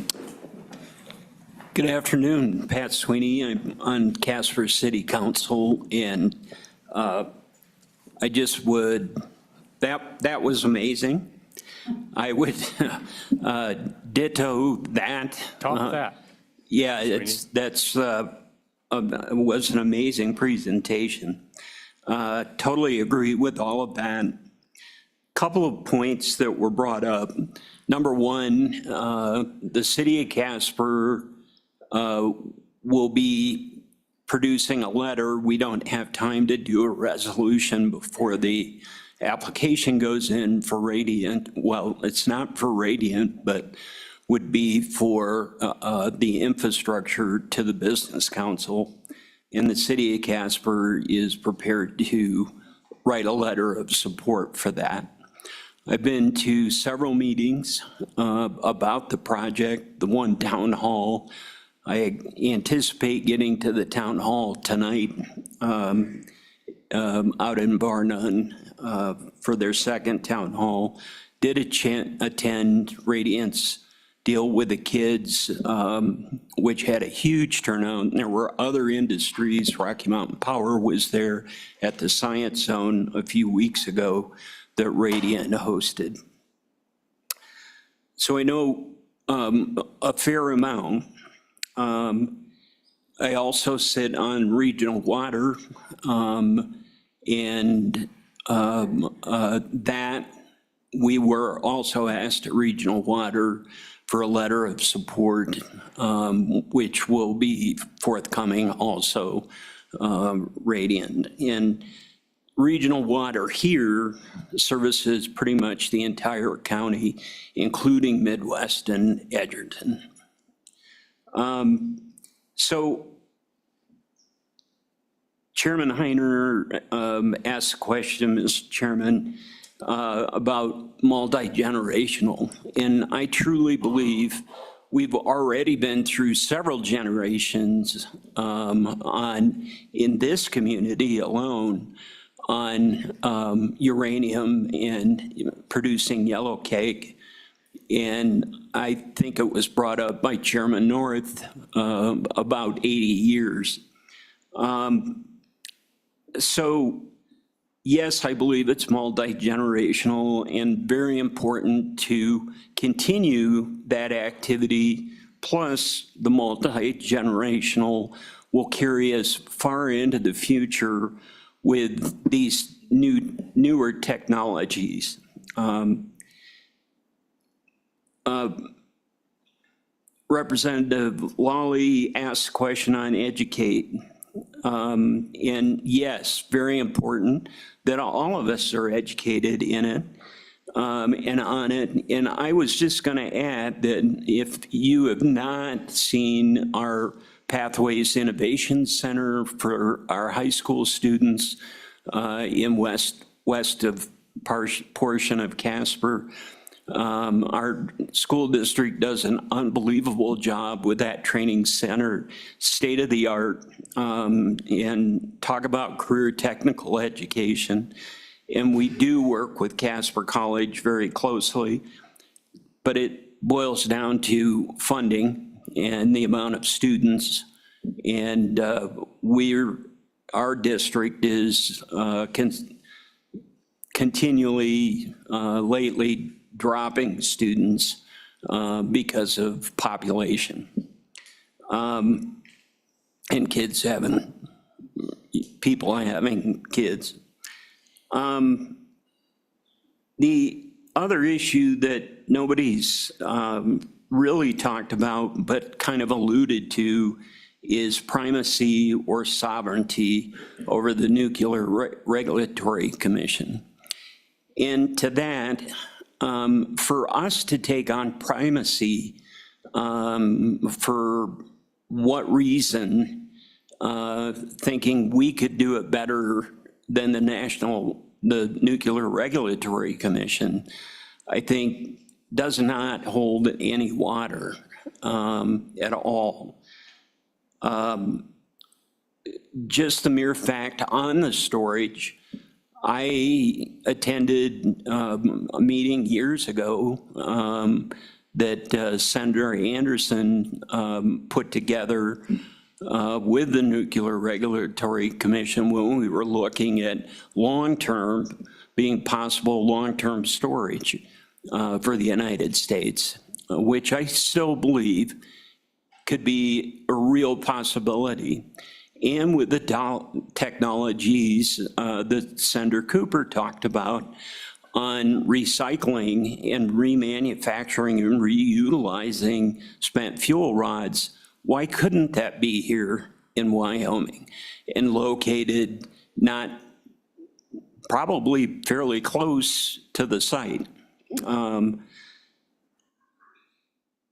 Good afternoon, Pat Sweeney. I'm on Casper City Council, and I just would, that was amazing. I would ditto that. Top that. Yeah, was an amazing presentation. Totally agree with all of that. Couple of points that were brought up. Number one, the city of Casper will be producing a letter. We don't have time to do a resolution before the application goes in for Radiant. Well, it's not for Radiant, but would be for the infrastructure to the Business Council. And the city of Casper is prepared to write a letter of support for that. I've been to several meetings about the project, the one town hall. I anticipate getting to the town hall tonight. out in Varnum for their second town hall did attend Radiant's Deal with the Kids, which had a huge turnout. And there were other industries. Rocky Mountain Power was there at the Science Zone a few weeks ago that Radiant hosted. So I know a fair amount. I also sit on Regional Water, and that we were also asked at Regional Water for a letter of support, which will be forthcoming also, Radiant. And Regional Water here services pretty much the entire county, including Midwest and Edgerton. So Chairman Heiner asked a question, Mr. Chairman, about multi-generational. And I truly believe we've already been through several generations in this community alone on uranium and producing yellow cake. And I think it was brought up by Chairman North about 80 years. So yes, I believe it's multi-generational and very important to continue that activity. Plus, the multi-generational will carry us far into the future with these newer technologies. Representative Lawley asked a question on educate. And yes, very important that all of us are educated in it and on it. And I was just going to add that if you have not seen our Pathways Innovation Center for our high school students in west of portion of Casper, our school district does an unbelievable job with that training center, state of the art, and talk about career technical education. And we do work with Casper College very closely, but it boils down to funding and the amount of students. And our district is continually lately dropping students because of population and people having kids. The other issue that nobody's really talked about but kind of alluded to is primacy or sovereignty over the Nuclear Regulatory Commission. And to that, for us to take on primacy, for what reason, thinking we could do it better than the Nuclear Regulatory Commission, I think does not hold any water at all. Just the mere fact on the storage, I attended a meeting years ago that Senator Anderson put together with the Nuclear Regulatory Commission when we were looking at being possible long-term storage for the United States, which I still believe could be a real possibility. And with the technologies that Senator Cooper talked about on recycling and remanufacturing and reutilizing spent fuel rods, why couldn't that be here in Wyoming and located probably fairly close to the site?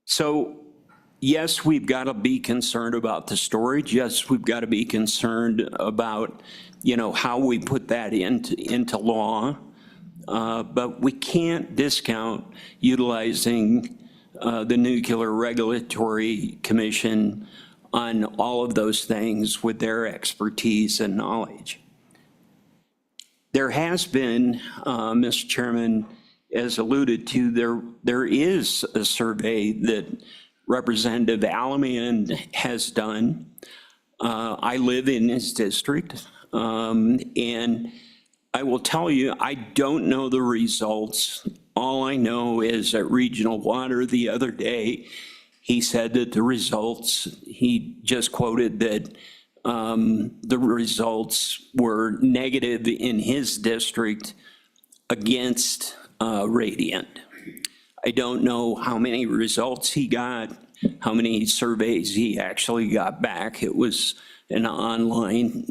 So yes, we've got to be concerned about the storage. Yes, we've got to be concerned about, how we put that into law. But we can't discount utilizing the Nuclear Regulatory Commission on all of those things with their expertise and knowledge. There has been, Mr. Chairman, as alluded to, there is a survey that Representative Alaman has done. I live in his district, and I will tell you, I don't know the results. All I know is at Regional Water the other day, he said that the results, he just quoted that the results were negative in his district against Radiant. I don't know how many results he got, how many surveys he actually got back. It was an online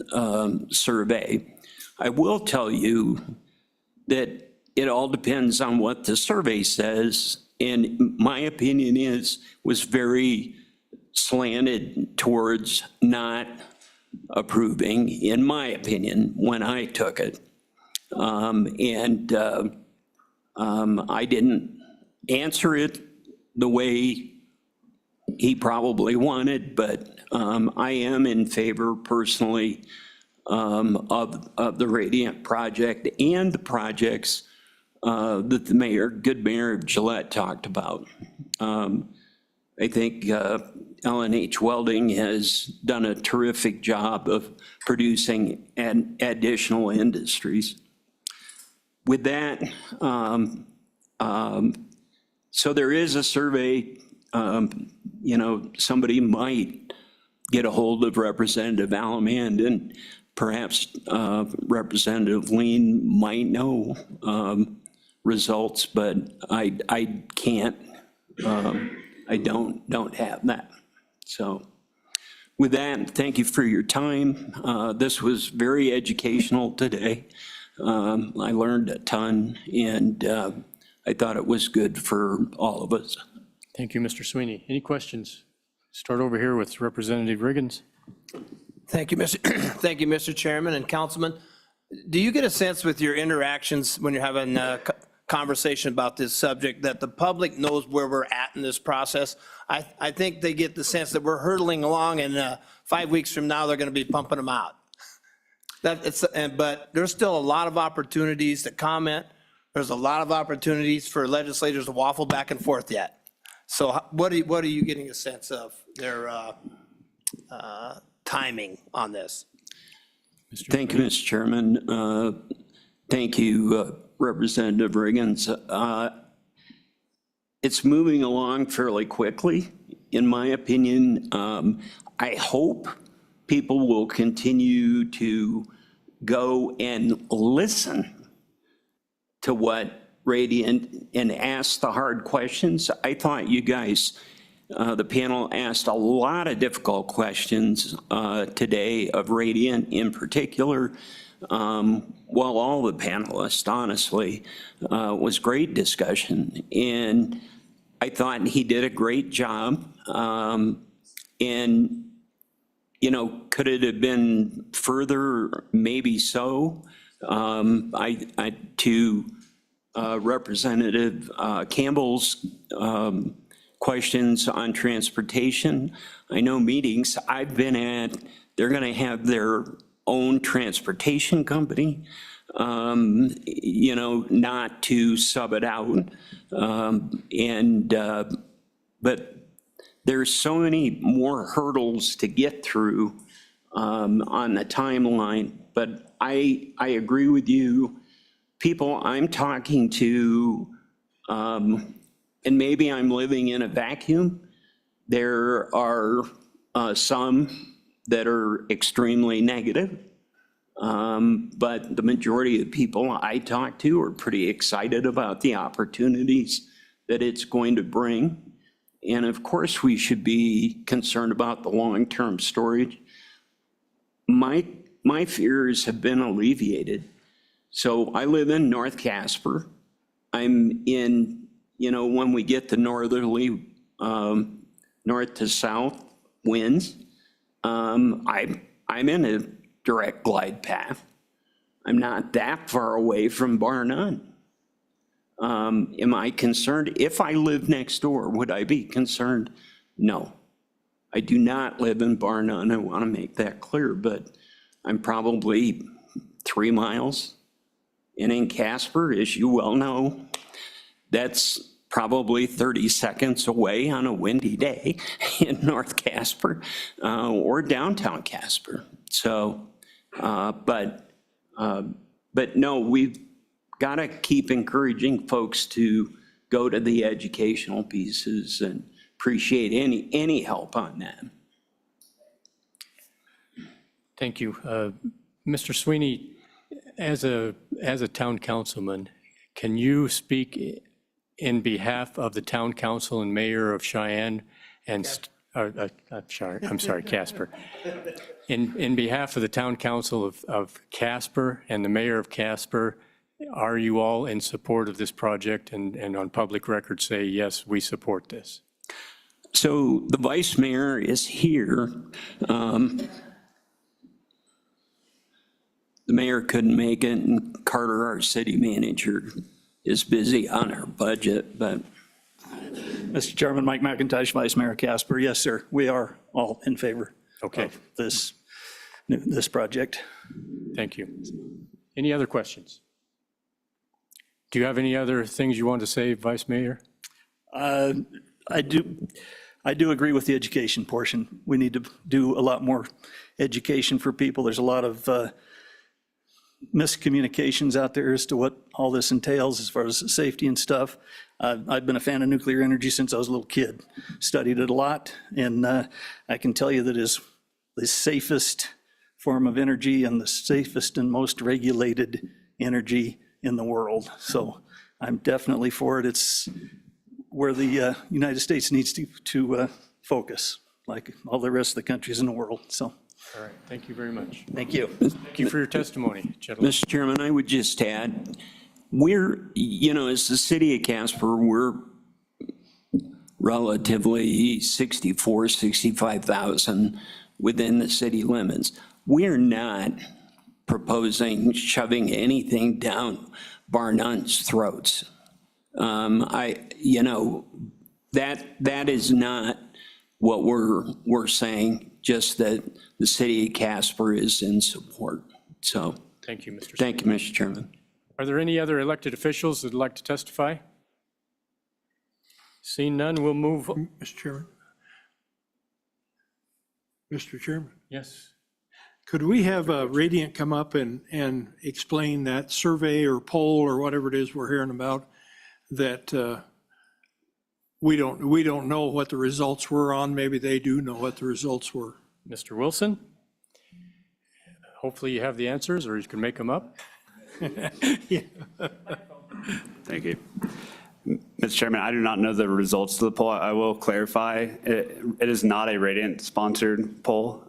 survey. I will tell you that it all depends on what the survey says, and my opinion was very slanted towards not approving, in my opinion, when I took it. I didn't answer it the way he probably wanted, but I am in favor personally of the Radiant project and the projects that the good mayor of Gillette talked about. I think L&H Welding has done a terrific job of producing additional industries. With that, so there is a survey, somebody might get a hold of Representative Alaman, and perhaps Representative Lean might know results, but I can't, I don't have that. So with that, thank you for your time. This was very educational today. I learned a ton, and I thought it was good for all of us. Thank you, Mr. Sweeney. Any questions? Start over here with Representative Riggins. Thank you, thank you, Mr. Chairman and Councilman. Do you get a sense with your interactions when you're having a conversation about this subject that the public knows where we're at in this process? I think they get the sense that we're hurtling along, and 5 weeks from now, they're going to be pumping them out. But there's still a lot of opportunities to comment. There's a lot of opportunities for legislators to waffle back and forth yet. So what are you getting a sense of their timing on this? Thank you, Mr. Chairman. Thank you, Representative Riggins. It's moving along fairly quickly, in my opinion. I hope people will continue to go and listen to what Radiant and ask the hard questions. I thought you guys, the panel, asked a lot of difficult questions today of Radiant in particular. Well, all the panelists, honestly, was great discussion. And I thought he did a great job. And could it have been further? Maybe so. To Representative Campbell's questions on transportation, I know meetings I've been at, they're going to have their own transportation company, not to sub it out. But there's so many more hurdles to get through on the timeline. But I agree with you. People I'm talking to, and maybe I'm living in a vacuum, there are some that are extremely negative. But the majority of people I talk to are pretty excited about the opportunities that it's going to bring. And of course, we should be concerned about the long-term storage. My fears have been alleviated. So I live in North Casper. I'm in, when we get the northerly, north to south winds, I'm in a direct glide path. I'm not that far away from Bar None. Am I concerned? If I lived next door, would I be concerned? No. I do not live in Bar None. I want to make that clear, but I'm probably 3 miles And in Casper, as you well know, that's probably 30 seconds away on a windy day in North Casper or downtown Casper. So, but no, we've got to keep encouraging folks to go to the educational pieces and appreciate any help on that. Thank you. Mr. Sweeney, as a town councilman, can you speak in behalf of the town council and mayor of Cheyenne and, I'm sorry, Casper. In behalf of the town council of Casper and the mayor of Casper, are you all in support of this project and on public record say, yes, we support this? So the vice mayor is here. The mayor couldn't make it, and Carter, our city manager, is busy on our budget, but Mr. Chairman, Mike McIntosh, Vice Mayor Casper. Yes, sir, we are all in favor Okay, of this project. thank you. Any other questions? Do you have any other things you want to say, Vice Mayor? I do agree with the education portion. We need to do a lot more education for people. There's a lot of miscommunications out there as to what all this entails as far as safety and stuff. I've been a fan of nuclear energy since I was a little kid, studied it a lot, and I can tell you that it is the safest form of energy and the safest and most regulated energy in the world. So I'm definitely for it. It's where the United States needs to focus, like all the rest of the countries in the world. So All right, thank you very much. thank you. Thank you for your testimony, gentlemen. Mr. Chairman, I would just add, we're, as the city of Casper, we're relatively 65,000 within the city limits. We're not proposing shoving anything down bar none's throats. That is not what we're saying, just that the city of Casper is in support. So, Thank you, Mr. thank you, Mr. Chairman. Are there any other elected officials that'd like to testify? Seeing none, we'll move. Mr. Chairman. Mr. Chairman, Yes. could we have Radiant come up and explain that survey or poll or whatever it is we're hearing about that we don't know what the results were on? Maybe they do know what the results were. Mr. Wilson? Hopefully you have the answers, or you can make them up. Thank you. Mr. Chairman, I do not know the results of the poll. I will clarify, it is not a Radiant-sponsored poll.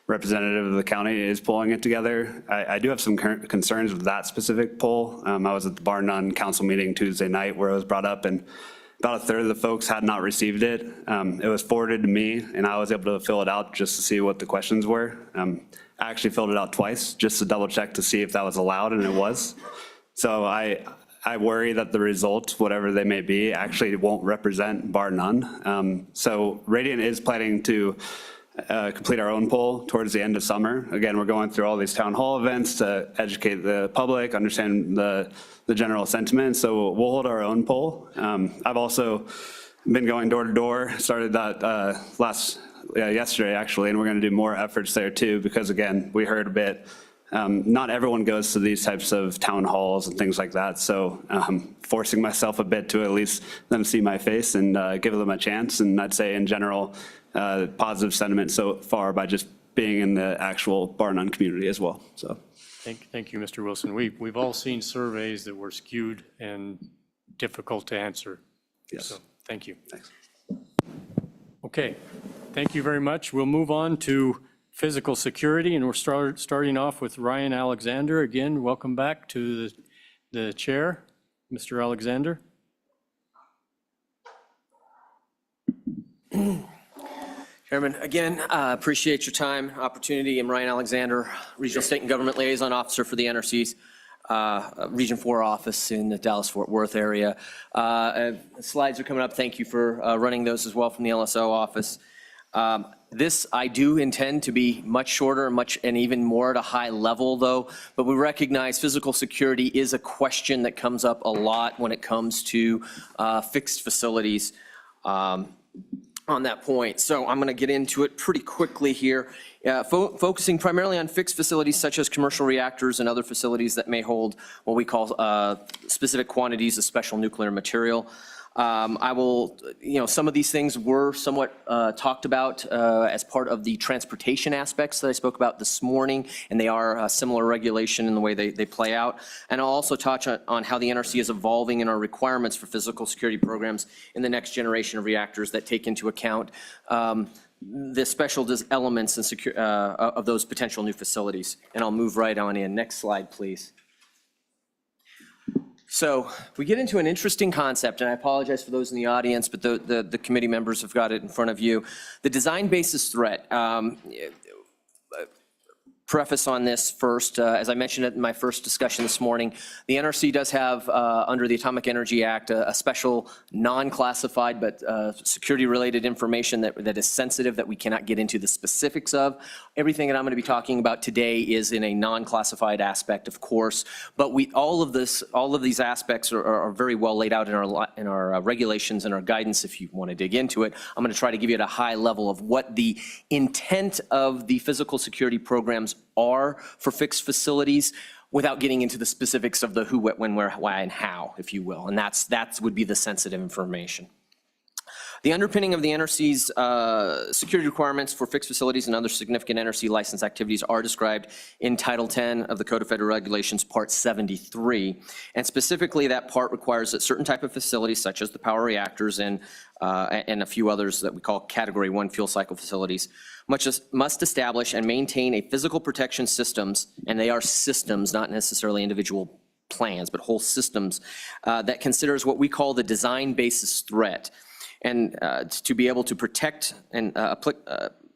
Representative of the county is pulling it together. I do have some concerns with that specific poll. I was at the Bar None council meeting Tuesday night where it was brought up, and about a third of the folks had not received it. It was forwarded to me, and I was able to fill it out just to see what the questions were. I actually filled it out twice just to double check to see if that was allowed, and it was. So I worry that the results, whatever they may be, actually won't represent Bar None. So Radiant is planning to complete our own poll towards the end of summer. Again, we're going through all these town hall events to educate the public, understand the general sentiment. So we'll hold our own poll. I've also been going door to door, started that yesterday actually, and we're going to do more efforts there too, because again, we heard a bit, not everyone goes to these types of town halls and things like that. So forcing myself a bit to at least them see my face and give them a chance. And I'd say in general, positive sentiment so far by just being in the actual Bar None community as well. So Thank you, Mr. Wilson. We've all seen surveys that were skewed and difficult to answer. yes. So, thank you. Thanks. Okay, thank you very much. We'll move on to physical security, and we're starting off with Ryan Alexander. Again, welcome back to the chair, Mr. Alexander. Chairman, again, appreciate your time, opportunity. I'm Ryan Alexander, Regional State and Government Liaison Officer for the NRC's Region 4 office in the Dallas-Fort Worth area. Slides are coming up. Thank you for running those as well from the LSO office. This, I do intend to be much shorter, and even more at a high level, though, but we recognize physical security is a question that comes up a lot when it comes to fixed facilities on that point. So I'm going to get into it pretty quickly here, focusing primarily on fixed facilities such as commercial reactors and other facilities that may hold what we call specific quantities of special nuclear material. I will, some of these things were somewhat talked about as part of the transportation aspects that I spoke about this morning, and they are a similar regulation in the way they play out. And I'll also touch on how the NRC is evolving in our requirements for physical security programs in the next generation of reactors that take into account the special elements and of those potential new facilities. And I'll move right on in. Next slide, please. So we get into an interesting concept, and I apologize for those in the audience, but the committee members have got it in front of you. The design basis threat. Preface on this first, as I mentioned in my first discussion this morning, the NRC does have, under the Atomic Energy Act, a special non-classified but security-related information that is sensitive that we cannot get into the specifics of. Everything that I'm going to be talking about today is in a non-classified aspect, of course, but all of these aspects are very well laid out in our regulations and our guidance. If you want to dig into it, I'm going to try to give you at a high level of what the intent of the physical security programs are for fixed facilities without getting into the specifics of the who, what, when, where, why, and how, if you will. And that would be the sensitive information. The underpinning of the NRC's security requirements for fixed facilities and other significant NRC license activities are described in Title 10 of the Code of Federal Regulations, Part 73. And specifically, that part requires that certain type of facilities, such as the power reactors and a few others that we call Category 1 fuel cycle facilities, must establish and maintain a physical protection systems, and they are systems, not necessarily individual plans, but whole systems, that considers what we call the design basis threat, and to be able to protect and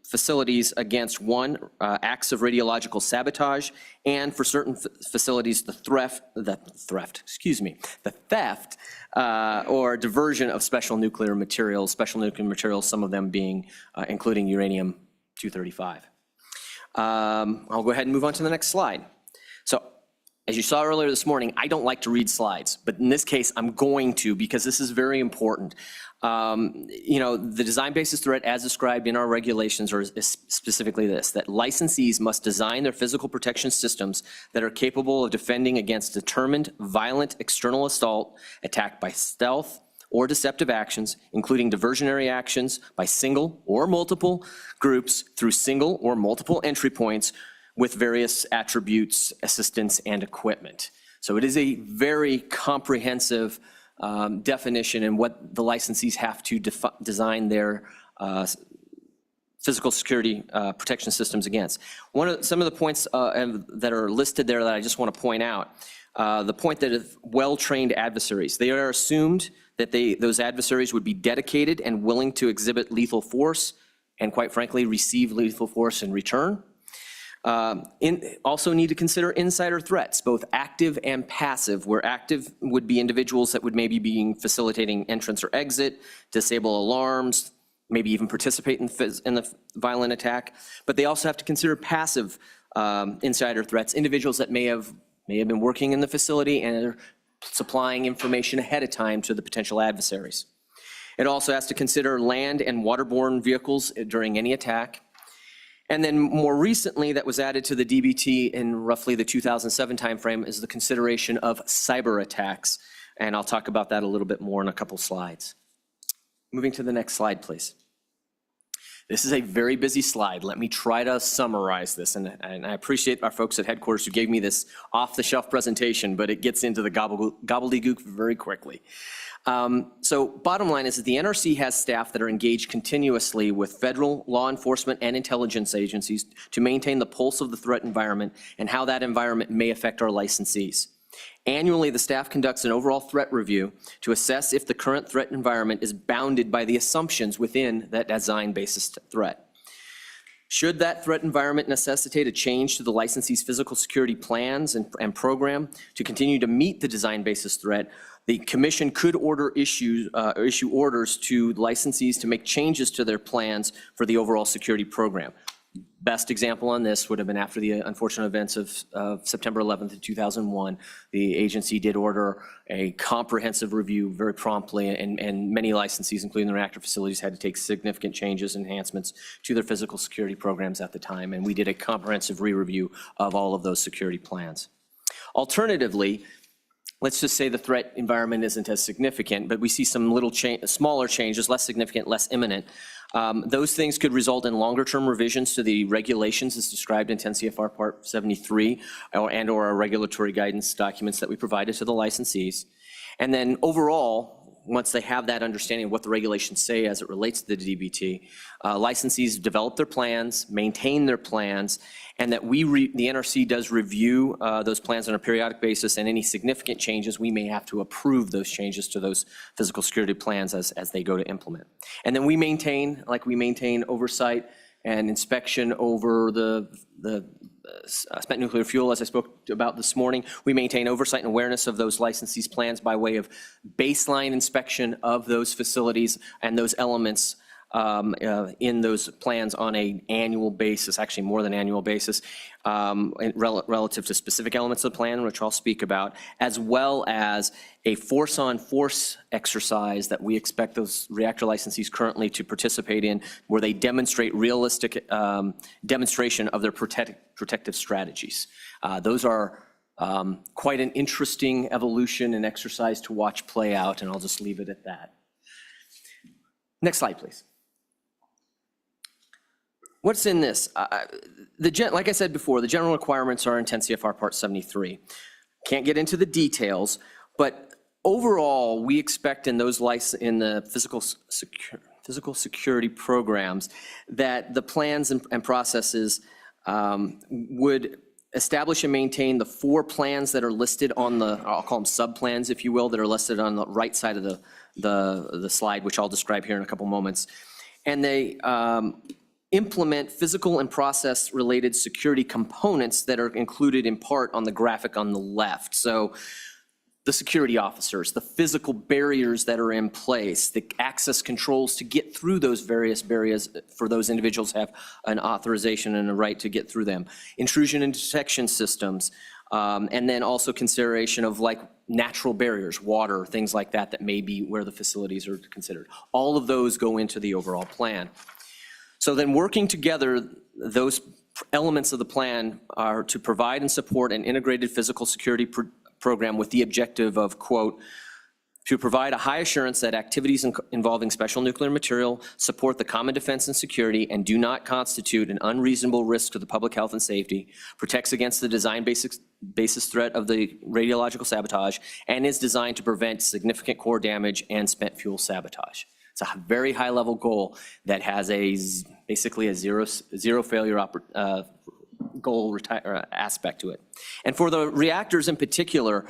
facilities against, one, acts of radiological sabotage, and for certain facilities, the theft or diversion of special nuclear materials, some of them being including uranium-235. I'll go ahead and move on to the next slide. So, as you saw earlier this morning, I don't like to read slides, but in this case, I'm going to, because this is very important. The design basis threat as described in our regulations is specifically this, that licensees must design their physical protection systems that are capable of defending against determined violent external assault, attack by stealth or deceptive actions, including diversionary actions by single or multiple groups through single or multiple entry points with various attributes, assistance, and equipment. So it is a very comprehensive definition and what the licensees have to design their physical security protection systems against. Some of the points that are listed there that I just want to point out, the point that is well-trained adversaries. They are assumed that those adversaries would be dedicated and willing to exhibit lethal force and, quite frankly, receive lethal force in return. Also need to consider insider threats, both active and passive, where active would be individuals that would maybe be facilitating entrance or exit, disable alarms, maybe even participate in the violent attack. But they also have to consider passive insider threats, individuals that may have been working in the facility and are supplying information ahead of time to the potential adversaries. It also has to consider land and waterborne vehicles during any attack. And then more recently, that was added to the DBT in roughly the 2007 timeframe, is the consideration of cyber attacks. And I'll talk about that a little bit more in a couple slides. Moving to the next slide, please. This is a very busy slide. Let me try to summarize this. And I appreciate our folks at headquarters who gave me this off-the-shelf presentation, but it gets into the gobbledygook very quickly. So bottom line is that the NRC has staff that are engaged continuously with federal law enforcement and intelligence agencies to maintain the pulse of the threat environment and how that environment may affect our licensees. Annually, the staff conducts an overall threat review to assess if the current threat environment is bounded by the assumptions within that design basis threat. Should that threat environment necessitate a change to the licensee's physical security plans and program to continue to meet the design basis threat, the commission could issue orders to licensees to make changes to their plans for the overall security program. Best example on this would have been after the unfortunate events of September 11th of 2001. The agency did order a comprehensive review very promptly, and many licensees, including the reactor facilities, had to take significant changes, enhancements to their physical security programs at the time, and we did a comprehensive re-review of all of those security plans. Alternatively, let's just say the threat environment isn't as significant, but we see some smaller changes, less significant, less imminent. Those things could result in longer-term revisions to the regulations as described in 10 CFR Part 73 and/or our regulatory guidance documents that we provided to the licensees. And then overall, once they have that understanding of what the regulations say as it relates to the DBT, licensees develop their plans, maintain their plans, and that the NRC does review those plans on a periodic basis, and any significant changes, we may have to approve those changes to those physical security plans as they go to implement. And then we maintain oversight and inspection over the spent nuclear fuel, as I spoke about this morning. We maintain oversight and awareness of those licensees' plans by way of baseline inspection of those facilities and those elements in those plans on an annual basis, actually more than annual basis, relative to specific elements of the plan, which I'll speak about, as well as a force-on-force exercise that we expect those reactor licensees currently to participate in, where they demonstrate realistic demonstration of their protective strategies. Those are quite an interesting evolution and exercise to watch play out, and I'll just leave it at that. Next slide, please. What's in this? Like I said before, the general requirements are in 10 CFR Part 73. Can't get into the details, but overall, we expect in those in the physical security programs that the plans and processes would establish and maintain the 4 plans that are listed on the, I'll call them sub-plans, if you will, that are listed on the right side of the slide, which I'll describe here in a couple moments. And they implement physical and process-related security components that are included in part on the graphic on the left. So the security officers, the physical barriers that are in place, the access controls to get through those various barriers for those individuals have an authorization and a right to get through them. Intrusion and detection systems, and then also consideration of like natural barriers, water, things like that, that may be where the facilities are considered. All of those go into the overall plan. So then working together, those elements of the plan are to provide and support an integrated physical security program with the objective of, quote, to provide a high assurance that activities involving special nuclear material support the common defense and security and do not constitute an unreasonable risk to the public health and safety, protects against the design basis threat of the radiological sabotage, and is designed to prevent significant core damage and spent fuel sabotage. It's a very high-level goal that has basically a zero failure goal aspect to it. And for the reactors in particular,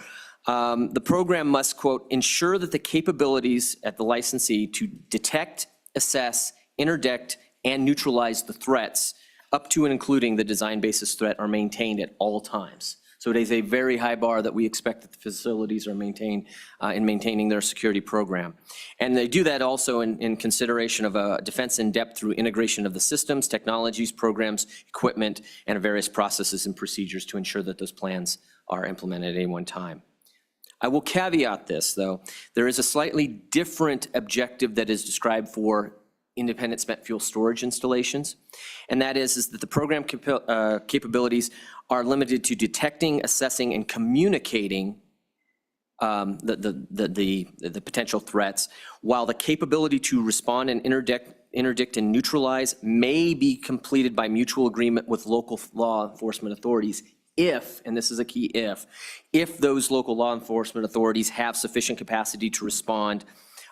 the program must, quote, ensure that the capabilities at the licensee to detect, assess, interdict, and neutralize the threats up to and including the design basis threat are maintained at all times. So it is a very high bar that we expect that the facilities are maintained in maintaining their security program. And they do that also in consideration of a defense in depth through integration of the systems, technologies, programs, equipment, and various processes and procedures to ensure that those plans are implemented at any one time. I will caveat this, though. There is a slightly different objective that is described for independent spent fuel storage installations, and that is that the program capabilities are limited to detecting, assessing, and communicating the potential threats, while the capability to respond and interdict and neutralize may be completed by mutual agreement with local law enforcement authorities if, and this is a key if those local law enforcement authorities have sufficient capacity to respond.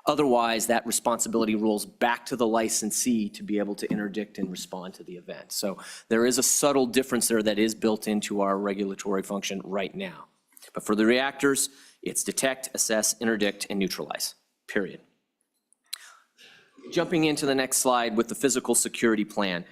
Otherwise, that responsibility rolls back to the licensee to be able to interdict and respond to the event. So there is a subtle difference there that is built into our regulatory function right now. But for the reactors, it's detect, assess, interdict, and neutralize, period. Jumping into the next slide with the physical security plan.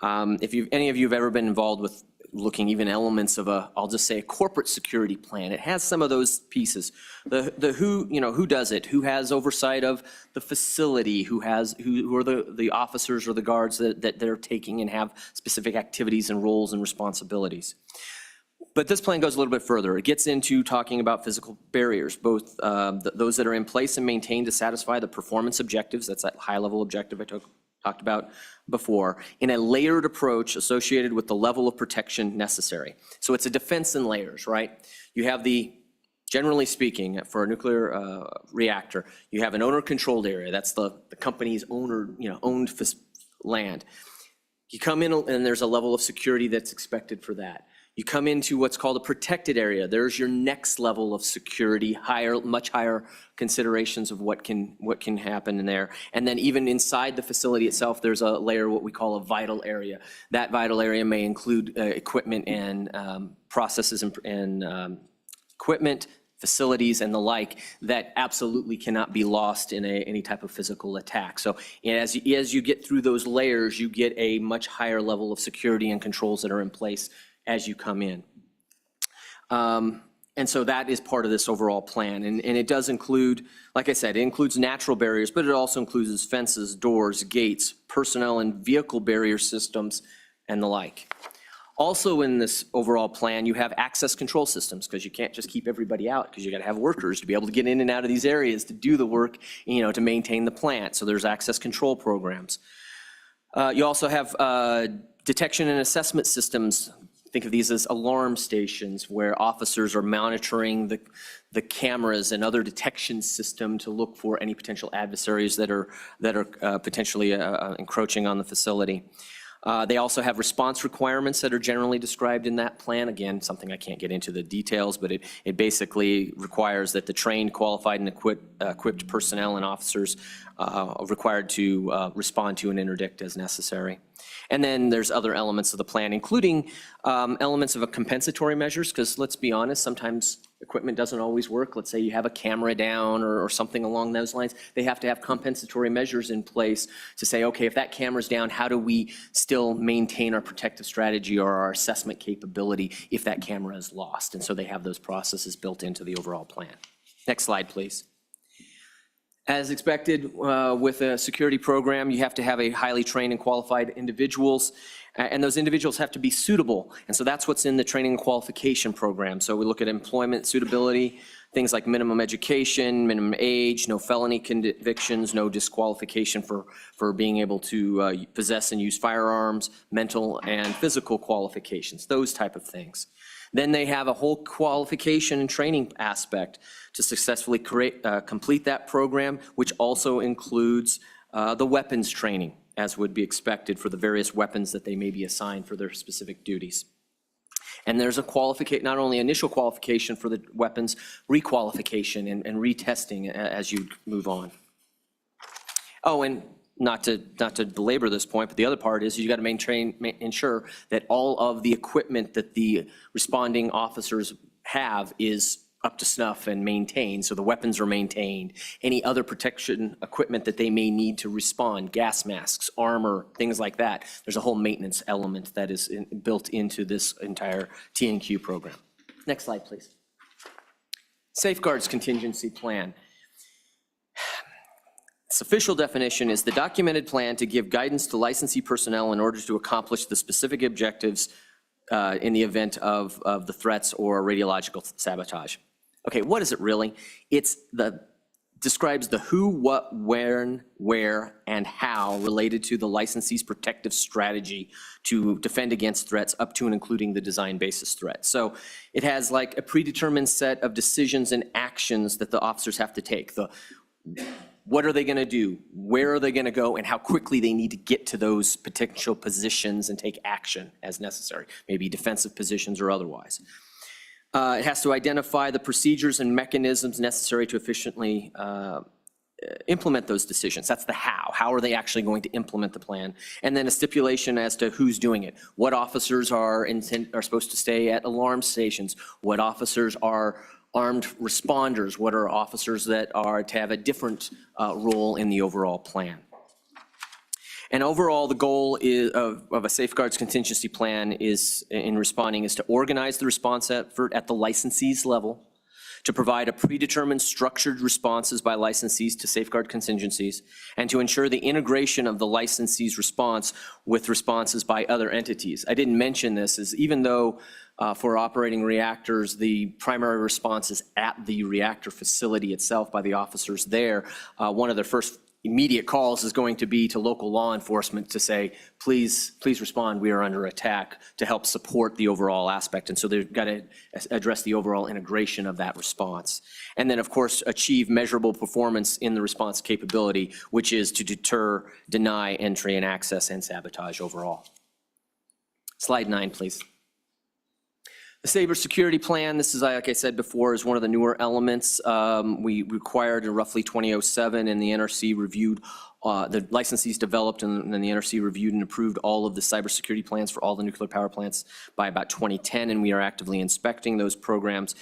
If any of you have ever been involved with looking even elements of I'll just say a corporate security plan, it has some of those pieces. The who does it, who has oversight of the facility, who are the officers or the guards that they're taking and have specific activities and roles and responsibilities. But this plan goes a little bit further. It gets into talking about physical barriers, both those that are in place and maintained to satisfy the performance objectives, that's that high-level objective I talked about before, in a layered approach associated with the level of protection necessary. So it's a defense in layers, right? You have generally speaking, for a nuclear reactor, you have an owner-controlled area. That's the company's owned land. You come in and there's a level of security that's expected for that. You come into what's called a protected area. There's your next level of security, much higher considerations of what can happen in there. And then even inside the facility itself, there's a layer, what we call a vital area. That vital area may include equipment and processes and equipment, facilities and the like that absolutely cannot be lost in any type of physical attack. So as you get through those layers, you get a much higher level of security and controls that are in place as you come in. And so that is part of this overall plan. And it does include, like I said, it includes natural barriers, but it also includes fences, doors, gates, personnel and vehicle barrier systems, and the like. Also in this overall plan, you have access control systems, because you can't just keep everybody out, because you got to have workers to be able to get in and out of these areas to do the work, to maintain the plant. So there's access control programs. You also have detection and assessment systems. Think of these as alarm stations where officers are monitoring the cameras and other detection system to look for any potential adversaries that are potentially encroaching on the facility. They also have response requirements that are generally described in that plan. Again, something I can't get into the details, but it basically requires that the trained, qualified, and equipped personnel and officers are required to respond to an interdict as necessary. And then there's other elements of the plan, including elements of compensatory measures, because let's be honest, sometimes equipment doesn't always work. Let's say you have a camera down or something along those lines. They have to have compensatory measures in place to say, okay, if that camera's down, how do we still maintain our protective strategy or our assessment capability if that camera is lost? And so they have those processes built into the overall plan. Next slide, please. As expected, with a security program, you have to have a highly trained and qualified individuals, and those individuals have to be suitable. And so that's what's in the training and qualification program. So we look at employment suitability, things like minimum education, minimum age, no felony convictions, no disqualification for being able to possess and use firearms, mental and physical qualifications, those type of things. Then they have a whole qualification and training aspect to successfully complete that program, which also includes the weapons training, as would be expected for the various weapons that they may be assigned for their specific duties. And there's a not only initial qualification for the weapons, requalification and retesting as you move on. Oh, and not to belabor this point, but the other part is you got to ensure that all of the equipment that the responding officers have is up to snuff and maintained, so the weapons are maintained. Any other protection equipment that they may need to respond, gas masks, armor, things like that, there's a whole maintenance element that is built into this entire TNQ program. Next slide, please. Safeguards contingency plan. Its official definition is the documented plan to give guidance to licensee personnel in order to accomplish the specific objectives in the event of the threats or radiological sabotage. Okay, what is it really? Describes the who, what, when, where, and how related to the licensee's protective strategy to defend against threats up to and including the design basis threat. So it has like a predetermined set of decisions and actions that the officers have to take. What are they going to do? Where are they going to go? And how quickly they need to get to those potential positions and take action as necessary, maybe defensive positions or otherwise. It has to identify the procedures and mechanisms necessary to efficiently implement those decisions. That's the how. How are they actually going to implement the plan? And then a stipulation as to who's doing it. What officers are supposed to stay at alarm stations? What officers are armed responders? What are officers that are to have a different role in the overall plan? And overall, the goal of a safeguards contingency plan is, in responding, is to organize the response effort at the licensees level, to provide a predetermined structured responses by licensees to safeguard contingencies, and to ensure the integration of the licensee's response with responses by other entities. I didn't mention this, is even though for operating reactors, the primary response is at the reactor facility itself by the officers there, one of their first immediate calls is going to be to local law enforcement to say, please respond, we are under attack, to help support the overall aspect. And so they've got to address the overall integration of that response. And then, of course, achieve measurable performance in the response capability, which is to deter, deny entry and access and sabotage overall. Slide 9, please. The cybersecurity plan, this is, like I said before, is one of the newer elements. We required in roughly 2007, and the NRC reviewed, the licensees developed, and then the NRC reviewed and approved all of the cybersecurity plans for all the nuclear power plants by about 2010, and we are actively inspecting those programs.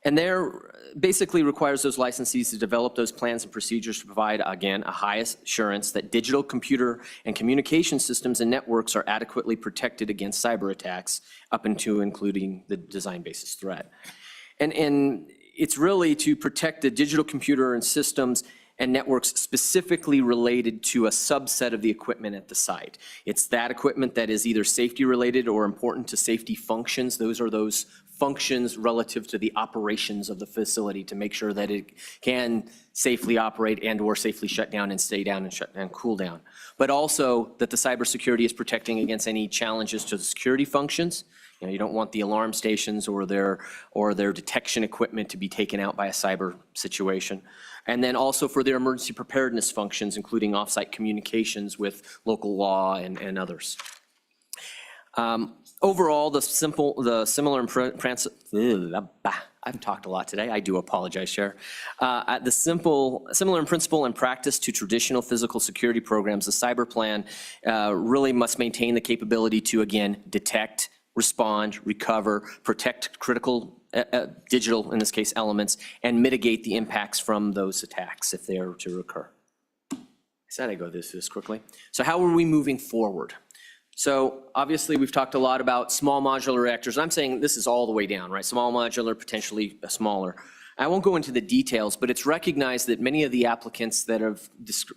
And there basically requires those licensees to develop those plans and procedures to provide, again, a high assurance that digital, computer, and communication systems and networks are adequately protected against cyber attacks, up into including the design basis threat. And it's really to protect the digital, computer, and systems and networks specifically related to a subset of the equipment at the site. It's that equipment that is either safety related or important to safety functions. Those are those functions relative to the operations of the facility to make sure that it can safely operate and or safely shut down and stay down and shut and cool down. But also that the cybersecurity is protecting against any challenges to the security functions. You know, you don't want the alarm stations or their detection equipment to be taken out by a cyber situation. And then also for their emergency preparedness functions, including offsite communications with local law and others. Overall, similar in principle, I've talked a lot today. I do apologize, Chair. Similar in principle and practice to traditional physical security programs, the cyber plan really must maintain the capability to, again, detect, respond, recover, protect critical digital, in this case, elements, and mitigate the impacts from those attacks if they are to occur. I said I'd go this quickly. So how are we moving forward? So obviously, we've talked a lot about small modular reactors. I'm saying this is all the way down, right? Small modular, potentially smaller. I won't go into the details, but it's recognized that many of the applicants that have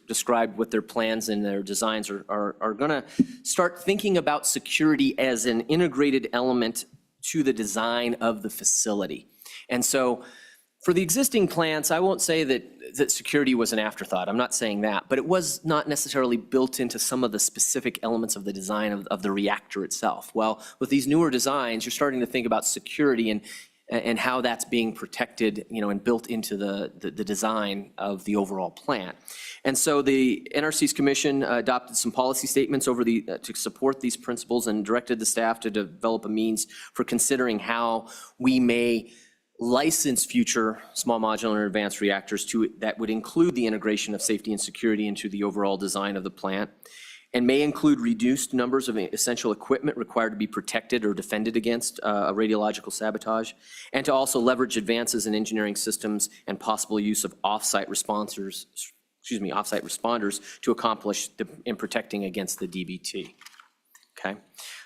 described what their plans and their designs are going to start thinking about security as an integrated element to the design of the facility. And so for the existing plants, I won't say that security was an afterthought. I'm not saying that, but it was not necessarily built into some of the specific elements of the design of the reactor itself. Well, with these newer designs, you're starting to think about security and how that's being protected, you know, and built into the design of the overall plant. And so the NRC's commission adopted some policy statements to support these principles and directed the staff to develop a means for considering how we may license future small modular and advanced reactors that would include the integration of safety and security into the overall design of the plant, and may include reduced numbers of essential equipment required to be protected or defended against radiological sabotage, and to also leverage advances in engineering systems and possible use of offsite responders to accomplish in protecting against the DBT. Okay,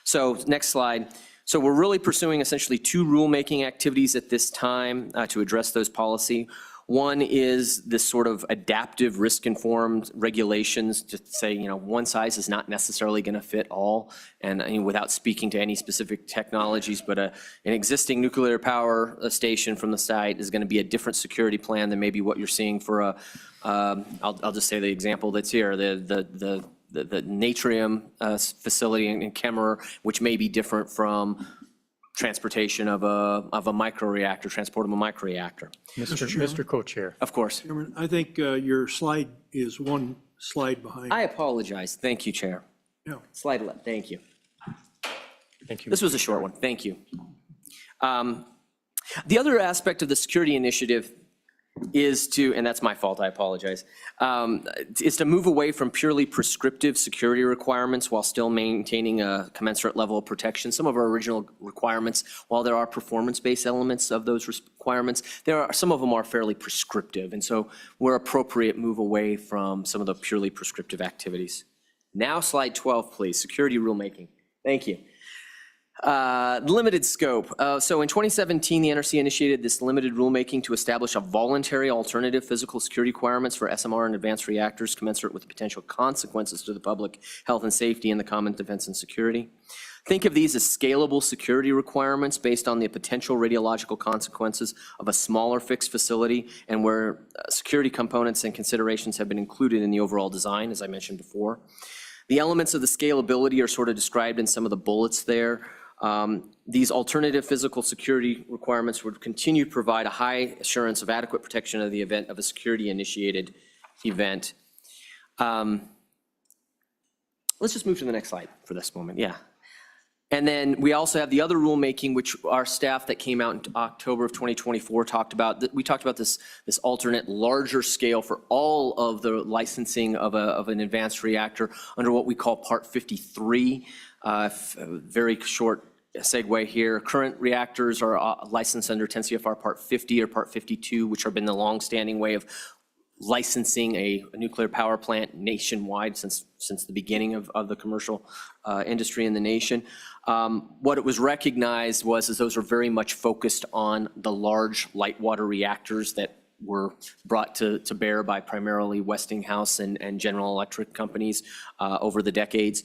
so next slide. So we're really pursuing essentially two rulemaking activities at this time to address those policy. One is this sort of adaptive risk-informed regulations to say, you know, one size is not necessarily going to fit all, and without speaking to any specific technologies, but an existing nuclear power station from the site is going to be a different security plan than maybe what you're seeing for I'll just say the example that's here, the Natrium facility in Kemmerer, which may be different from transportation of a microreactor, transportable microreactor. Mr. Co-Chair. Of course. Chairman, I think your slide is one slide behind. I apologize. Thank you, Chair. Yeah. Slide left. Thank you. Thank you. This was a short one. Thank you. The other aspect of the security initiative is to, and that's my fault, I apologize, is to move away from purely prescriptive security requirements while still maintaining a commensurate level of protection. Some of our original requirements, while there are performance-based elements of those requirements, some of them are fairly prescriptive. And so where appropriate, move away from some of the purely prescriptive activities. Now slide 12, please, security rulemaking. Thank you. Limited scope. So in 2017, the NRC initiated this limited rulemaking to establish a voluntary alternative physical security requirements for SMR and advanced reactors commensurate with the potential consequences to the public health and safety and the common defense and security. Think of these as scalable security requirements based on the potential radiological consequences of a smaller fixed facility and where security components and considerations have been included in the overall design, as I mentioned before. The elements of the scalability are sort of described in some of the bullets there. These alternative physical security requirements would continue to provide a high assurance of adequate protection of the event of a security-initiated event. Let's just move to the next slide for this moment, yeah. And then we also have the other rulemaking, which our staff that came out in October of 2024 talked about. We talked about this alternate larger scale for all of the licensing of an advanced reactor under what we call Part 53. Very short segue here. Current reactors are licensed under 10 CFR Part 50 or Part 52, which have been the longstanding way of licensing a nuclear power plant nationwide since the beginning of the commercial industry in the nation. What it was recognized was is those are very much focused on the large light water reactors that were brought to bear by primarily Westinghouse and General Electric companies over the decades.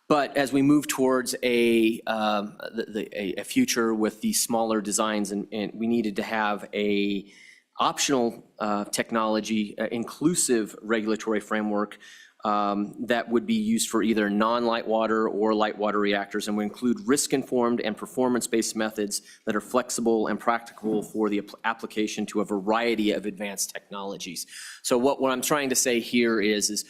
But as we move towards a future with these smaller designs, and we needed to have a optional technology inclusive regulatory framework that would be used for either non-light water or light water reactors, and would include risk-informed and performance-based methods that are flexible and practicable for the application to a variety of advanced technologies. So what I'm trying to say here is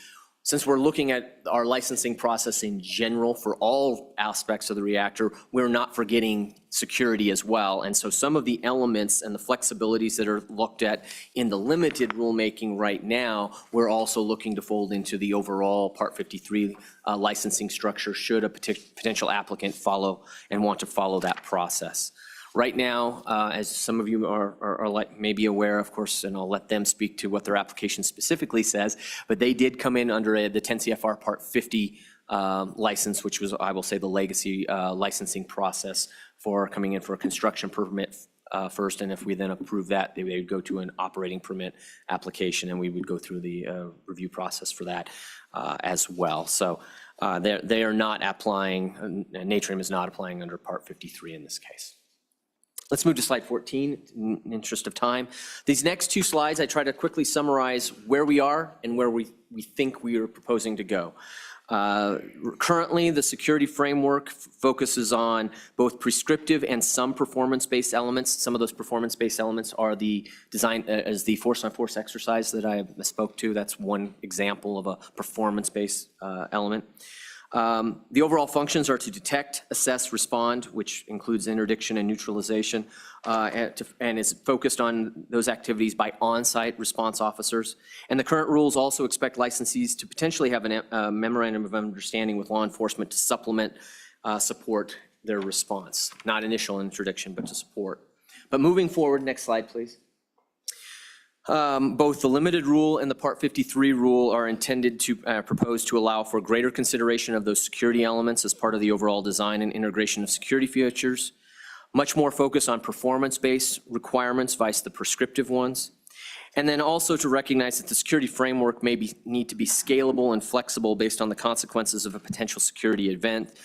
since we're looking at our licensing process in general for all aspects of the reactor, we're not forgetting security as well. And so some of the elements and the flexibilities that are looked at in the limited rulemaking right now, we're also looking to fold into the overall Part 53 licensing structure should a potential applicant follow and want to follow that process. Right now, as some of you are maybe aware, of course, and I'll let them speak to what their application specifically says, but they did come in under the 10 CFR Part 50 license, which was, I will say, the legacy licensing process for coming in for a construction permit first, and if we then approve that, they would go to an operating permit application, and we would go through the review process for that as well. So they are not applying, Natrium is not applying under Part 53 in this case. Let's move to slide 14 in the interest of time. These next two slides, I try to quickly summarize where we are and where we think we are proposing to go. Currently, the security framework focuses on both prescriptive and some performance-based elements. Some of those performance-based elements are the design as the force-on-force exercise that I spoke to. That's one example of a performance-based element. The overall functions are to detect, assess, respond, which includes interdiction and neutralization, and is focused on those activities by on-site response officers. And the current rules also expect licensees to potentially have a memorandum of understanding with law enforcement to supplement, support their response. Not initial interdiction, but to support. But moving forward, next slide, please. Both the limited rule and the Part 53 rule are intended to propose to allow for greater consideration of those security elements as part of the overall design and integration of security features, much more focus on performance-based requirements vice the prescriptive ones, and then also to recognize that the security framework may need to be scalable and flexible based on the consequences of a potential security event.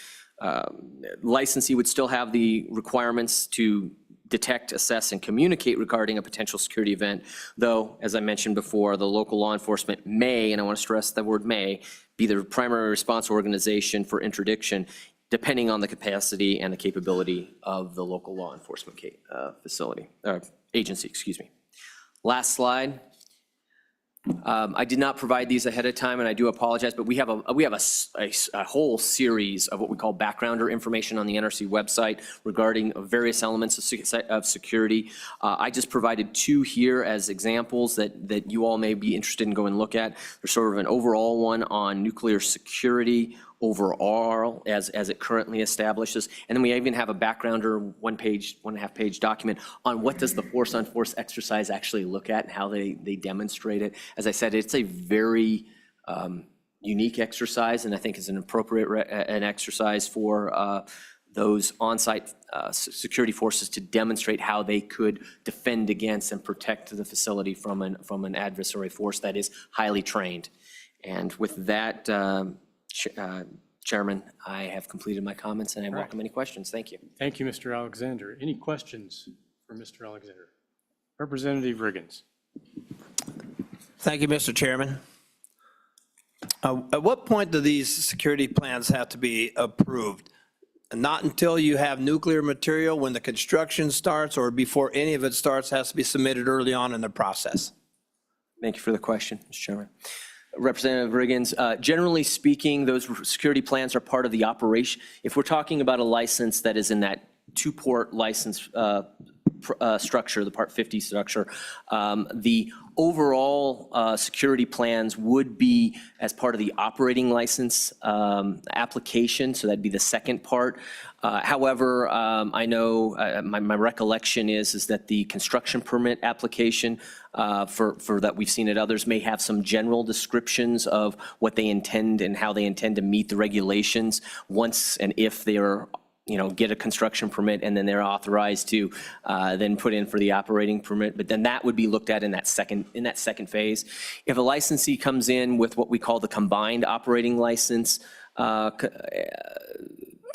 Licensee would still have the requirements to detect, assess, and communicate regarding a potential security event, though, as I mentioned before, the local law enforcement may, and I want to stress the word may, be the primary response organization for interdiction, depending on the capacity and the capability of the local law enforcement agency, excuse me. Last slide. I did not provide these ahead of time, and I do apologize, but we have a whole series of what we call backgrounder information on the NRC website regarding various elements of security. I just provided two here as examples that you all may be interested in going and look at. There's sort of an overall one on nuclear security overall as it currently establishes. And then we even have a backgrounder, 1.5 page document on what does the force-on-force exercise actually look at and how they demonstrate it. As I said, it's a very unique exercise, and I think is an appropriate an exercise for those on-site security forces to demonstrate how they could defend against and protect the facility from an adversary force that is highly trained. And with that, Chairman, I have completed my comments, and I welcome any questions. Thank you. Thank you, Mr. Alexander. Any questions for Mr. Alexander? Representative Riggins. Thank you, Mr. Chairman. At what point do these security plans have to be approved? Not until you have nuclear material when the construction starts, or before any of it starts, has to be submitted early on in the process? Thank you for the question, Mr. Chairman. Representative Riggins, generally speaking, those security plans are part of the operation. If we're talking about a license that is in that two-port license structure, the Part 50 structure, the overall security plans would be as part of the operating license application, so that'd be the second part. However, I know my recollection is that the construction permit application for that we've seen at others may have some general descriptions of what they intend and how they intend to meet the regulations once and if they are, get a construction permit, and then they're authorized to then put in for the operating permit. But then that would be looked at in that second phase. If a licensee comes in with what we call the combined operating license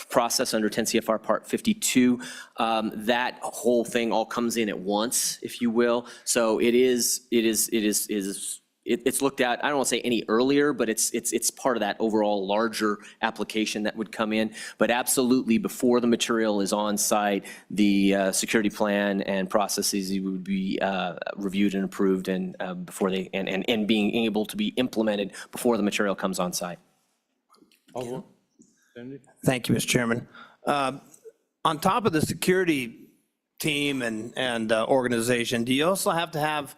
process under 10 CFR Part 52, that whole thing all comes in at once, if you will. So it's looked at, I don't want to say any earlier, but it's part of that overall larger application that would come in. But absolutely, before the material is on site, the security plan and processes would be reviewed and approved, and before they and being able to be implemented before the material comes on site. Thank you, Mr. Chairman. On top of the security team and organization, do you also have to have,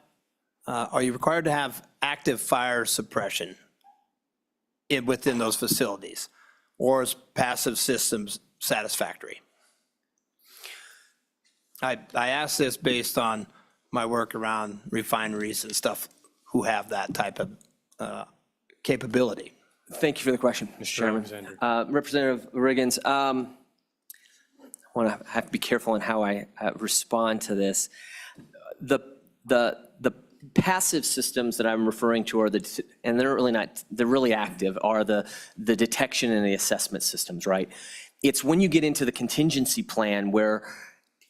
are you required to have active fire suppression within those facilities? Or is passive systems satisfactory? I ask this based on my work around refineries and stuff who have that type of capability. Thank you for the question, Mr. Chairman. Representative Riggins, I have to be careful in how I respond to this. The passive systems that I'm referring to are and they're really not, they're really active, are the detection and the assessment systems, right? It's when you get into the contingency plan where,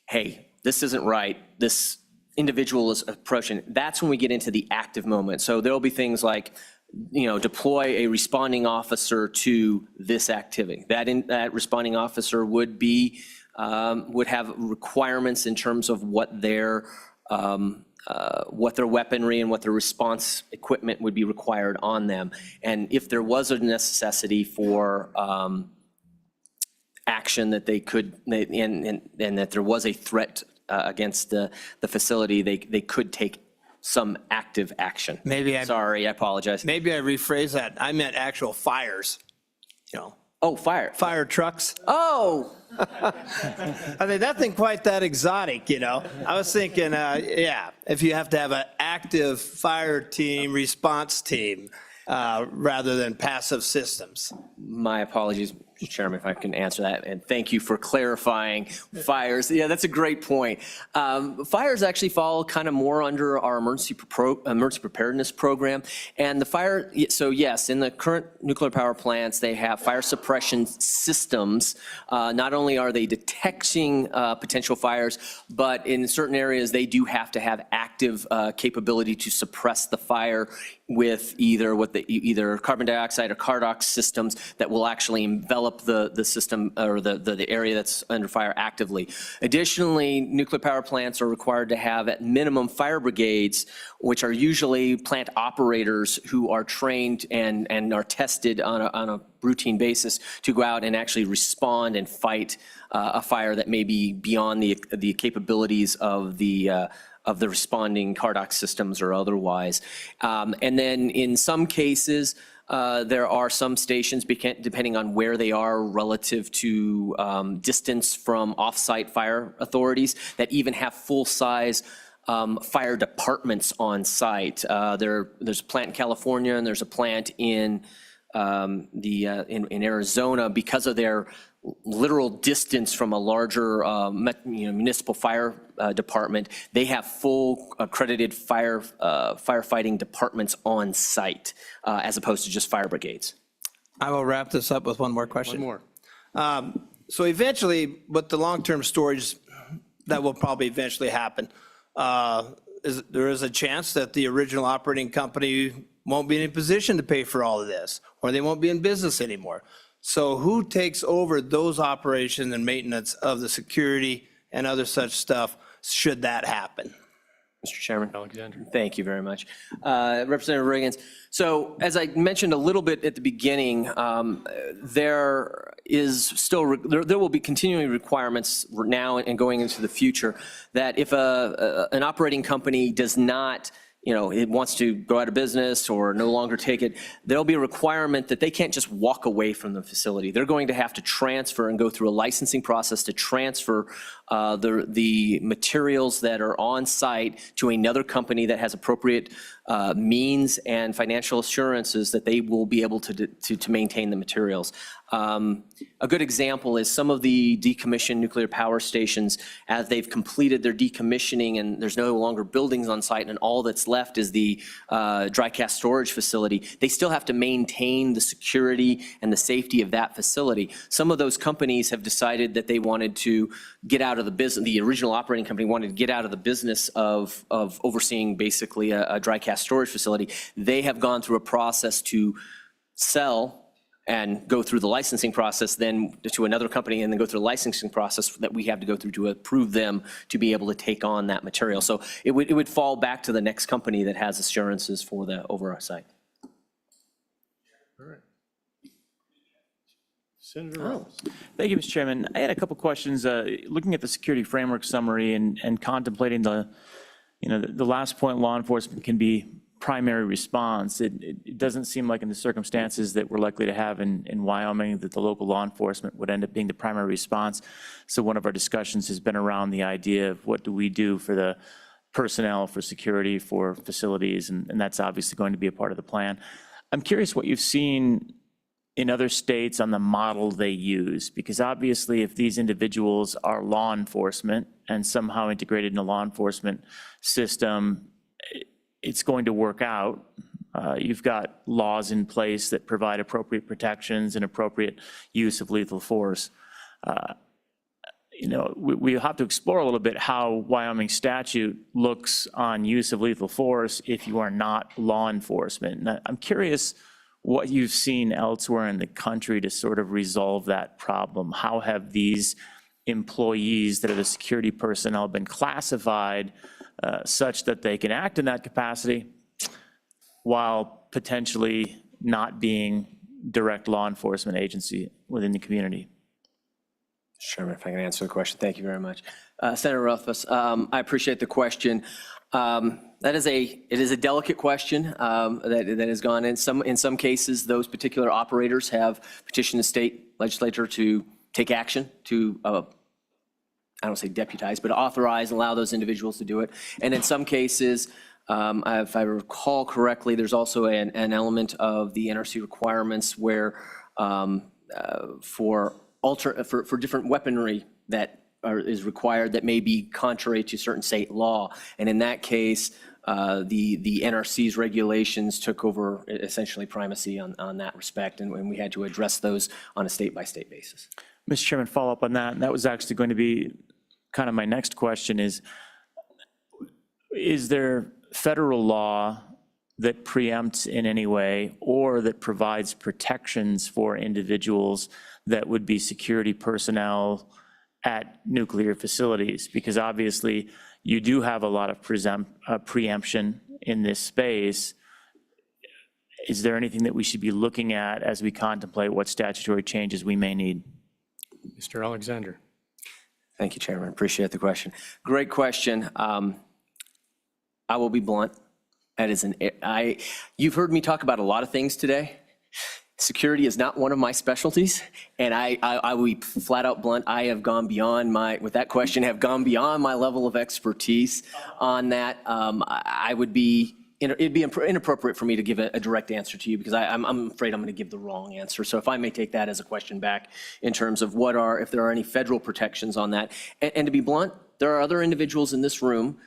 hey, this isn't right, this individual is approaching, that's when we get into the active moment. So there'll be things like, deploy a responding officer to this activity. That responding officer would have requirements in terms of what their weaponry and what their response equipment would be required on them. And if there was a necessity for action that they could, and that there was a threat against the facility, they could take some active action. Sorry, I apologize. Maybe I rephrase that. I meant actual fires, Oh, fire. fire trucks. Oh, I mean, that thing quite that exotic, I was thinking, if you have to have an active fire team, response team, rather than passive systems. my apologies, Mr. Chairman, if I can answer that, and thank you for clarifying fires. Yeah, that's a great point. Fires actually fall kind of more under our emergency preparedness program, and the fire, so yes, in the current nuclear power plants, they have fire suppression systems. Not only are they detecting potential fires, but in certain areas, they do have to have active capability to suppress the fire with either carbon dioxide or Cardox systems that will actually envelop the system or the area that's under fire actively. Additionally, nuclear power plants are required to have at minimum fire brigades, which are usually plant operators who are trained and are tested on a routine basis to go out and actually respond and fight a fire that may be beyond the capabilities of the responding Cardox systems or otherwise. And then in some cases, there are some stations, depending on where they are relative to distance from off-site fire authorities, that even have full-size fire departments on site. There's a plant in California and there's a plant in in Arizona, because of their literal distance from a larger municipal fire department, they have full accredited firefighting departments on site as opposed to just fire brigades. I will wrap this up with one more question. One more. So eventually, with the long-term storage, that will probably eventually happen. There is a chance that the original operating company won't be in a position to pay for all of this, or they won't be in business anymore. So who takes over those operations and maintenance of the security and other such stuff should that happen? Mr. Chairman. Alexander. Thank you very much. Representative Riggins. So as I mentioned a little bit at the beginning, there will be continuing requirements now and going into the future that if an operating company does not, it wants to go out of business or no longer take it, there'll be a requirement that they can't just walk away from the facility. They're going to have to transfer and go through a licensing process to transfer the materials that are on site to another company that has appropriate means and financial assurances that they will be able to maintain the materials. A good example is some of the decommissioned nuclear power stations, as they've completed their decommissioning and there's no longer buildings on site and all that's left is the dry cast storage facility, they still have to maintain the security and the safety of that facility. Some of those companies have decided that they wanted to get out of the business, the original operating company wanted to get out of the business of overseeing basically a dry cast storage facility. They have gone through a process to sell and go through the licensing process then to another company and then go through the licensing process that we have to go through to approve them to be able to take on that material. So it would fall back to the next company that has assurances for the oversight. All right. Senator Ross. Thank you, Mr. Chairman. I had a couple questions. Looking at the security framework summary and contemplating the last point, law enforcement can be primary response. It doesn't seem like in the circumstances that we're likely to have in Wyoming that the local law enforcement would end up being the primary response. So one of our discussions has been around the idea of what do we do for the personnel, for security, for facilities, and that's obviously going to be a part of the plan. I'm curious what you've seen in other states on the model they use, because obviously if these individuals are law enforcement and somehow integrated in a law enforcement system, it's going to work out. You've got laws in place that provide appropriate protections and appropriate use of lethal force. We have to explore a little bit how Wyoming statute looks on use of lethal force if you are not law enforcement. And I'm curious what you've seen elsewhere in the country to sort of resolve that problem. How have these employees that are the security personnel been classified such that they can act in that capacity while potentially not being direct law enforcement agency within the community? Chairman, if I can answer the question, thank you very much. Senator Rothfuss, I appreciate the question. It is a delicate question that has gone in some cases. Those particular operators have petitioned the state legislature to take action to I don't say deputize, but authorize and allow those individuals to do it. And in some cases, if I recall correctly, there's also an element of the NRC requirements where for different weaponry that is required that may be contrary to certain state law. And in that case, the NRC's regulations took over essentially primacy on that respect, and we had to address those on a state-by-state basis. Mr. Chairman, follow up on that. And that was actually going to be kind of my next question is there federal law that preempts in any way or that provides protections for individuals that would be security personnel at nuclear facilities? Because obviously you do have a lot of preemption in this space. Is there anything that we should be looking at as we contemplate what statutory changes we may need? Mr. Alexander. Thank you, Chairman. Appreciate the question. Great question. I will be blunt. You've heard me talk about a lot of things today. Security is not one of my specialties, and I will be flat out blunt. I have gone beyond with that question, have gone beyond my level of expertise on that. I would be it'd be inappropriate for me to give a direct answer to you because I'm afraid I'm going to give the wrong answer. So if I may take that as a question back in terms of if there are any federal protections on that. And to be blunt, there are other individuals in this room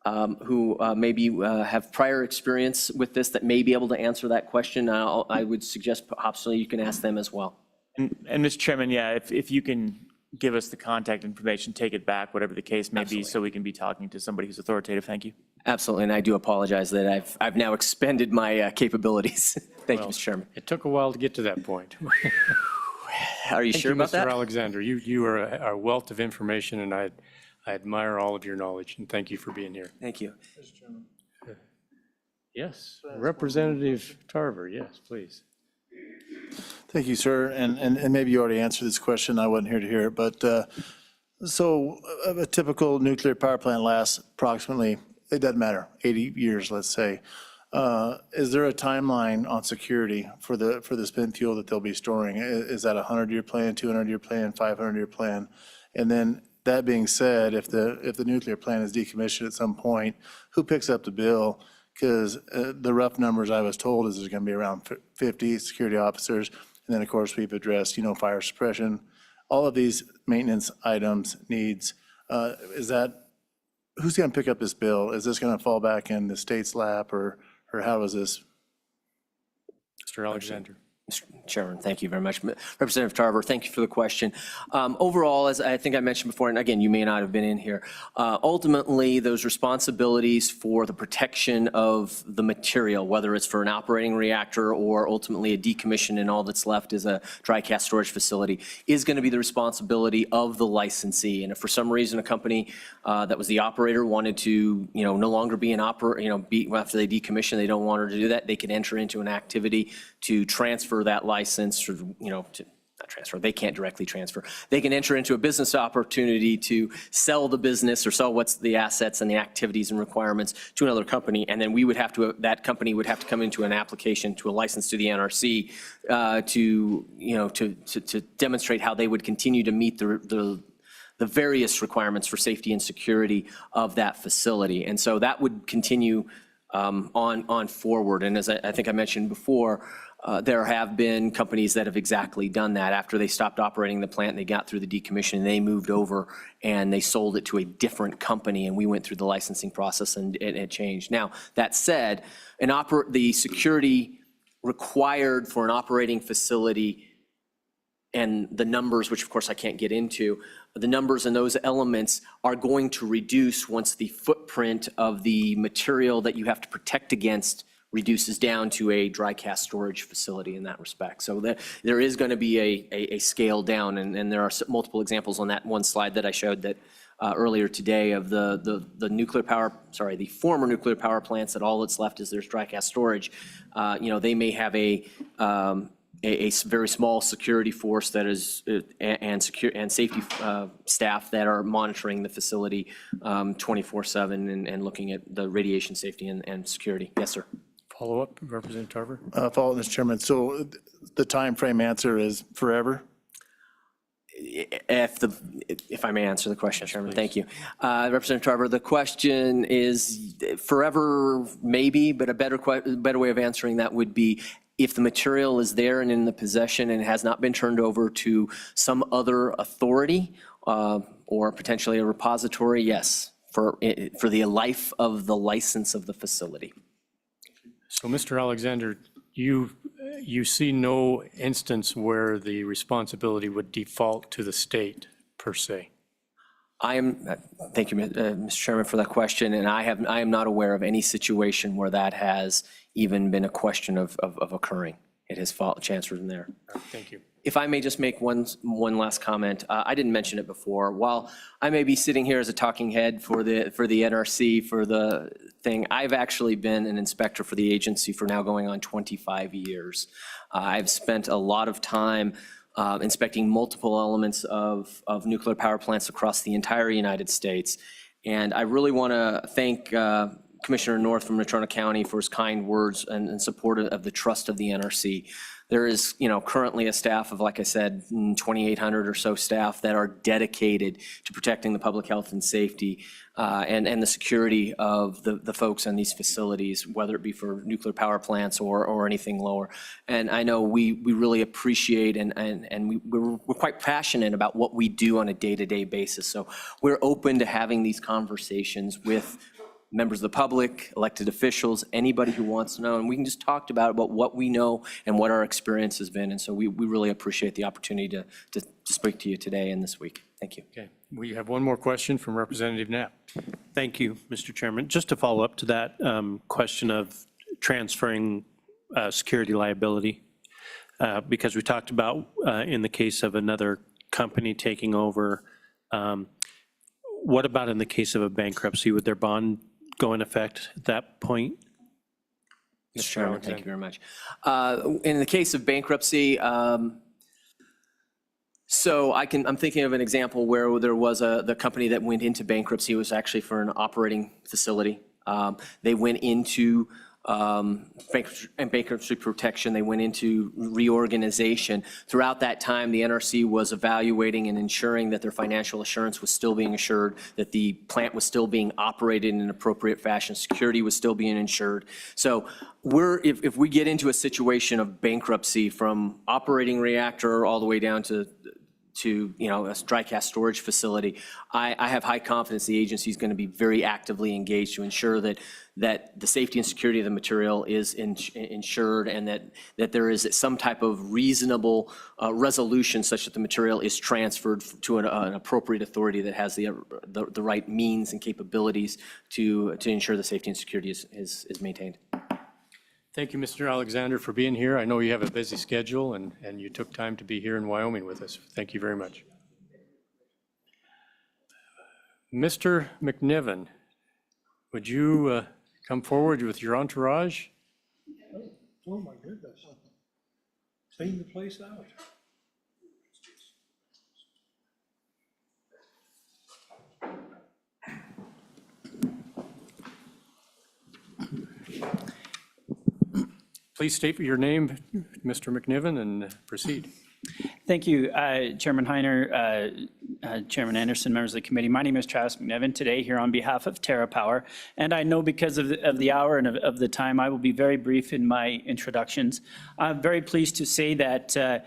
who maybe have prior experience with this that may be able to answer that question. I would suggest possibly you can ask them as well. And Mr. Chairman, yeah, if you can give us the contact information, take it back, whatever the case may be, so we can be talking to somebody who's authoritative. Thank you. Absolutely, and I do apologize that I've now expended my capabilities. Thank you, Mr. Chairman. It took a while to get to that point. Are you sure about that? Mr. Alexander, you are a wealth of information, and I admire all of your knowledge, and thank you for being here. Thank you. Yes, Representative Tarver, yes, please. Thank you, sir. And maybe you already answered this question. I wasn't here to hear it. But so a typical nuclear power plant lasts approximately, it doesn't matter, 80 years, let's say. Is there a timeline on security for the spent fuel that they'll be storing? Is that a 100-year plan, 200-year plan, 500-year plan? And then that being said, if the nuclear plant is decommissioned at some point, who picks up the bill? Because the rough numbers I was told is there's going to be around 50 security officers. And then, of course, we've addressed, fire suppression. All of these maintenance items, needs, who's going to pick up this bill? Is this going to fall back in the state's lap, or how is this? Mr. Alexander. Mr. Chairman, thank you very much. Representative Tarver, thank you for the question. Overall, as I think I mentioned before, and again, you may not have been in here, ultimately, those responsibilities for the protection of the material, whether it's for an operating reactor or ultimately a decommission and all that's left is a dry cast storage facility, is going to be the responsibility of the licensee. And if for some reason a company that was the operator wanted to, no longer be an operator, after they decommission, they don't want her to do that, they could enter into an activity to transfer that license, or, to not transfer, they can't directly transfer. They can enter into a business opportunity to sell the business or sell what's the assets and the activities and requirements to another company. And then that company would have to come into an application to a license to the NRC to demonstrate how they would continue to meet the various requirements for safety and security of that facility. And so that would continue on forward. And as I think I mentioned before, there have been companies that have exactly done that. After they stopped operating the plant, they got through the decommission, they moved over and they sold it to a different company, and we went through the licensing process and it changed. Now, that said, the security required for an operating facility and the numbers, which of course I can't get into, the numbers and those elements are going to reduce once the footprint of the material that you have to protect against reduces down to a dry cast storage facility in that respect. So there is going to be a scale down, and there are multiple examples on that one slide that I showed that earlier today of the former nuclear power plants that all that's left is there's dry cast storage. They may have a very small security force that is and safety staff that are monitoring the facility 24/7 and looking at the radiation safety and security. Yes, sir. Follow up, Representative Tarver. Follow, Mr. Chairman. So the time frame answer is forever? If I may answer the question, Chairman, thank you. Representative Tarver, the question is forever, maybe, but a better way of answering that would be if the material is there and in the possession and has not been turned over to some other authority or potentially a repository, yes, for the life of the license of the facility. So, Mr. Alexander, you see no instance where the responsibility would default to the state per se? Thank you, Mr. Chairman, for that question, and I am not aware of any situation where that has even been a question of occurring. It has transferred in there. Thank you. If I may just make one last comment, I didn't mention it before. While I may be sitting here as a talking head for the NRC for the thing, I've actually been an inspector for the agency for now going on 25 years. I've spent a lot of time inspecting multiple elements of nuclear power plants across the entire United States. And I really want to thank Commissioner North from Natrona County for his kind words and support of the trust of the NRC. There is, currently a staff of, like I said, 2,800 or so staff that are dedicated to protecting the public health and safety and the security of the folks in these facilities, whether it be for nuclear power plants or anything lower. And I know we really appreciate and we're quite passionate about what we do on a day-to-day basis. So we're open to having these conversations with members of the public, elected officials, anybody who wants to know, and we can just talk about what we know and what our experience has been. And so we really appreciate the opportunity to speak to you today and this week. Thank you. Okay, we have one more question from Representative Knapp. Thank you, Mr. Chairman. Just to follow up to that question of transferring security liability, because we talked about in the case of another company taking over, what about in the case of a bankruptcy? Would their bond go in effect at that point? Mr. Chairman, thank you very much. In the case of bankruptcy, so I'm thinking of an example where there was the company that went into bankruptcy was actually for an operating facility. They went into bankruptcy protection. They went into reorganization. Throughout that time, the NRC was evaluating and ensuring that their financial assurance was still being assured, that the plant was still being operated in an appropriate fashion, security was still being ensured. So if we get into a situation of bankruptcy from operating reactor all the way down to a dry cask storage facility, I have high confidence the agency is going to be very actively engaged to ensure that the safety and security of the material is ensured, and that there is some type of reasonable resolution such that the material is transferred to an appropriate authority that has the right means and capabilities to ensure the safety and security is maintained. Thank you, Mr. Alexander, for being here. I know you have a busy schedule, and you took time to be here in Wyoming with us. Thank you very much. Mr. McNiven, would you come forward with your entourage? Oh, my goodness. Clean the place out. Please state your name, Mr. McNiven, and proceed. Thank you, Chairman Heiner, Chairman Anderson, members of the committee. My name is Travis McNiven, today here on behalf of TerraPower. And I know because of the hour and of the time, I will be very brief in my introductions. I'm very pleased to say that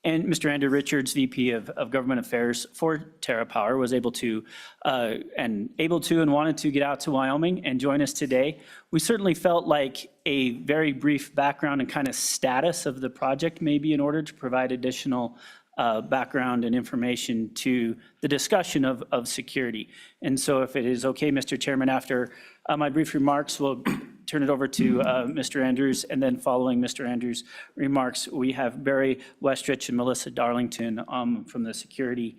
and Mr. Andrew Richards, VP of Government Affairs for TerraPower, was able to and wanted to get out to Wyoming and join us today. We certainly felt like a very brief background and kind of status of the project, maybe in order to provide additional background and information to the discussion of security. And so if it is okay, Mr. Chairman, after my brief remarks, we'll turn it over to Mr. Andrews, and then following Mr. Andrews' remarks, we have Barry Westrich and Melissa Darlington from the security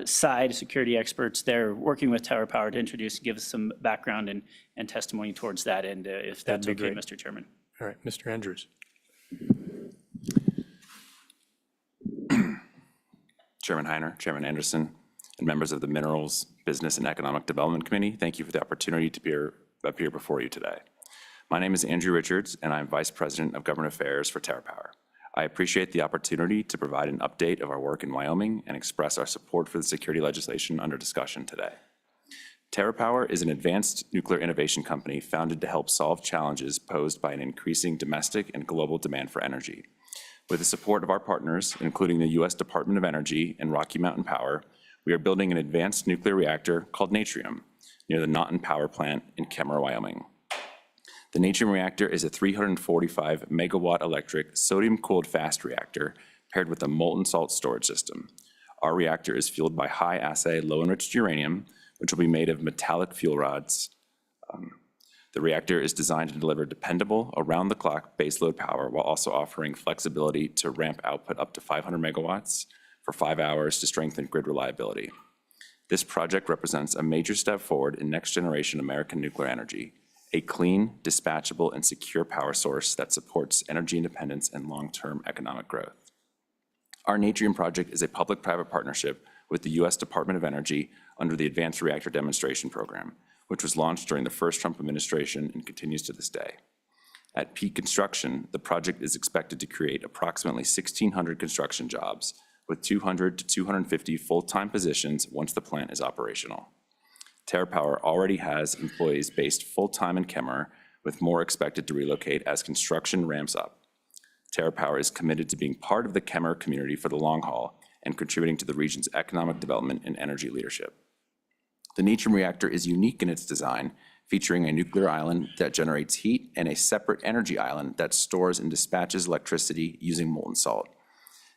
side, security experts there working with TerraPower to introduce and give us some background and testimony towards that end, if that's okay, Mr. Chairman. All right, Mr. Andrews. Chairman Heiner, Chairman Anderson, and members of the Minerals, Business, and Economic Development Committee, thank you for the opportunity to appear before you today. My name is Andrew Richards, and I'm Vice President of Government Affairs for TerraPower. I appreciate the opportunity to provide an update of our work in Wyoming and express our support for the security legislation under discussion today. TerraPower is an advanced nuclear innovation company founded to help solve challenges posed by an increasing domestic and global demand for energy. With the support of our partners, including the U.S. Department of Energy and Rocky Mountain Power, we are building an advanced nuclear reactor called Natrium near the Naughton Power Plant in Kemmerer, Wyoming. The Natrium reactor is a 345 megawatt electric sodium-cooled fast reactor paired with a molten salt storage system. Our reactor is fueled by high-assay, low-enriched uranium, which will be made of metallic fuel rods. The reactor is designed to deliver dependable, around-the-clock baseload power while also offering flexibility to ramp output up to 500 megawatts for 5 hours to strengthen grid reliability. This project represents a major step forward in next-generation American nuclear energy, a clean, dispatchable, and secure power source that supports energy independence and long-term economic growth. Our Natrium project is a public-private partnership with the U.S. Department of Energy under the Advanced Reactor Demonstration Program, which was launched during the first Trump administration and continues to this day. At peak construction, the project is expected to create approximately 1,600 construction jobs with 200 to 250 full-time positions once the plant is operational. TerraPower already has employees based full-time in Kemmerer, with more expected to relocate as construction ramps up. TerraPower is committed to being part of the Kemmerer community for the long haul and contributing to the region's economic development and energy leadership. The Neutron reactor is unique in its design, featuring a nuclear island that generates heat and a separate energy island that stores and dispatches electricity using molten salt.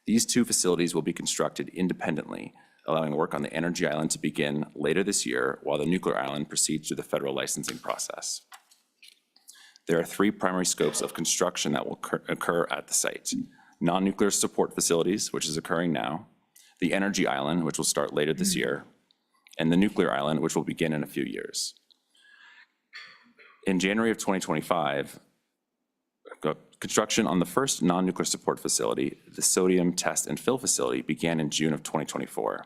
These two facilities will be constructed independently, allowing work on the energy island to begin later this year while the nuclear island proceeds through the federal licensing process. There are three primary scopes of construction that will occur at the site: non-nuclear support facilities, which is occurring now, the energy island, which will start later this year, and the nuclear island, which will begin in a few years. In January of 2025, construction on the first non-nuclear support facility, the sodium test and fill facility, began in June of 2024.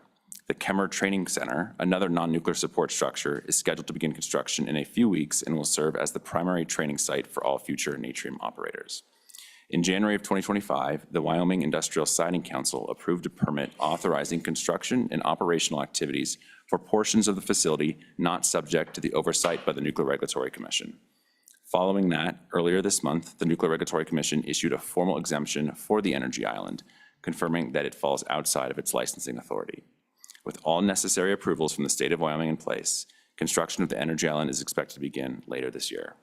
The Kemmerer Training Center, another non-nuclear support structure, is scheduled to begin construction in a few weeks and will serve as the primary training site for all future Natrium operators. In January of 2025, the Wyoming Industrial Siting Council approved a permit authorizing construction and operational activities for portions of the facility not subject to the oversight by the Nuclear Regulatory Commission. Following that, earlier this month, the Nuclear Regulatory Commission issued a formal exemption for the energy island, confirming that it falls outside of its licensing authority. With all necessary approvals from the state of Wyoming in place, construction of the energy island is expected to begin later this year.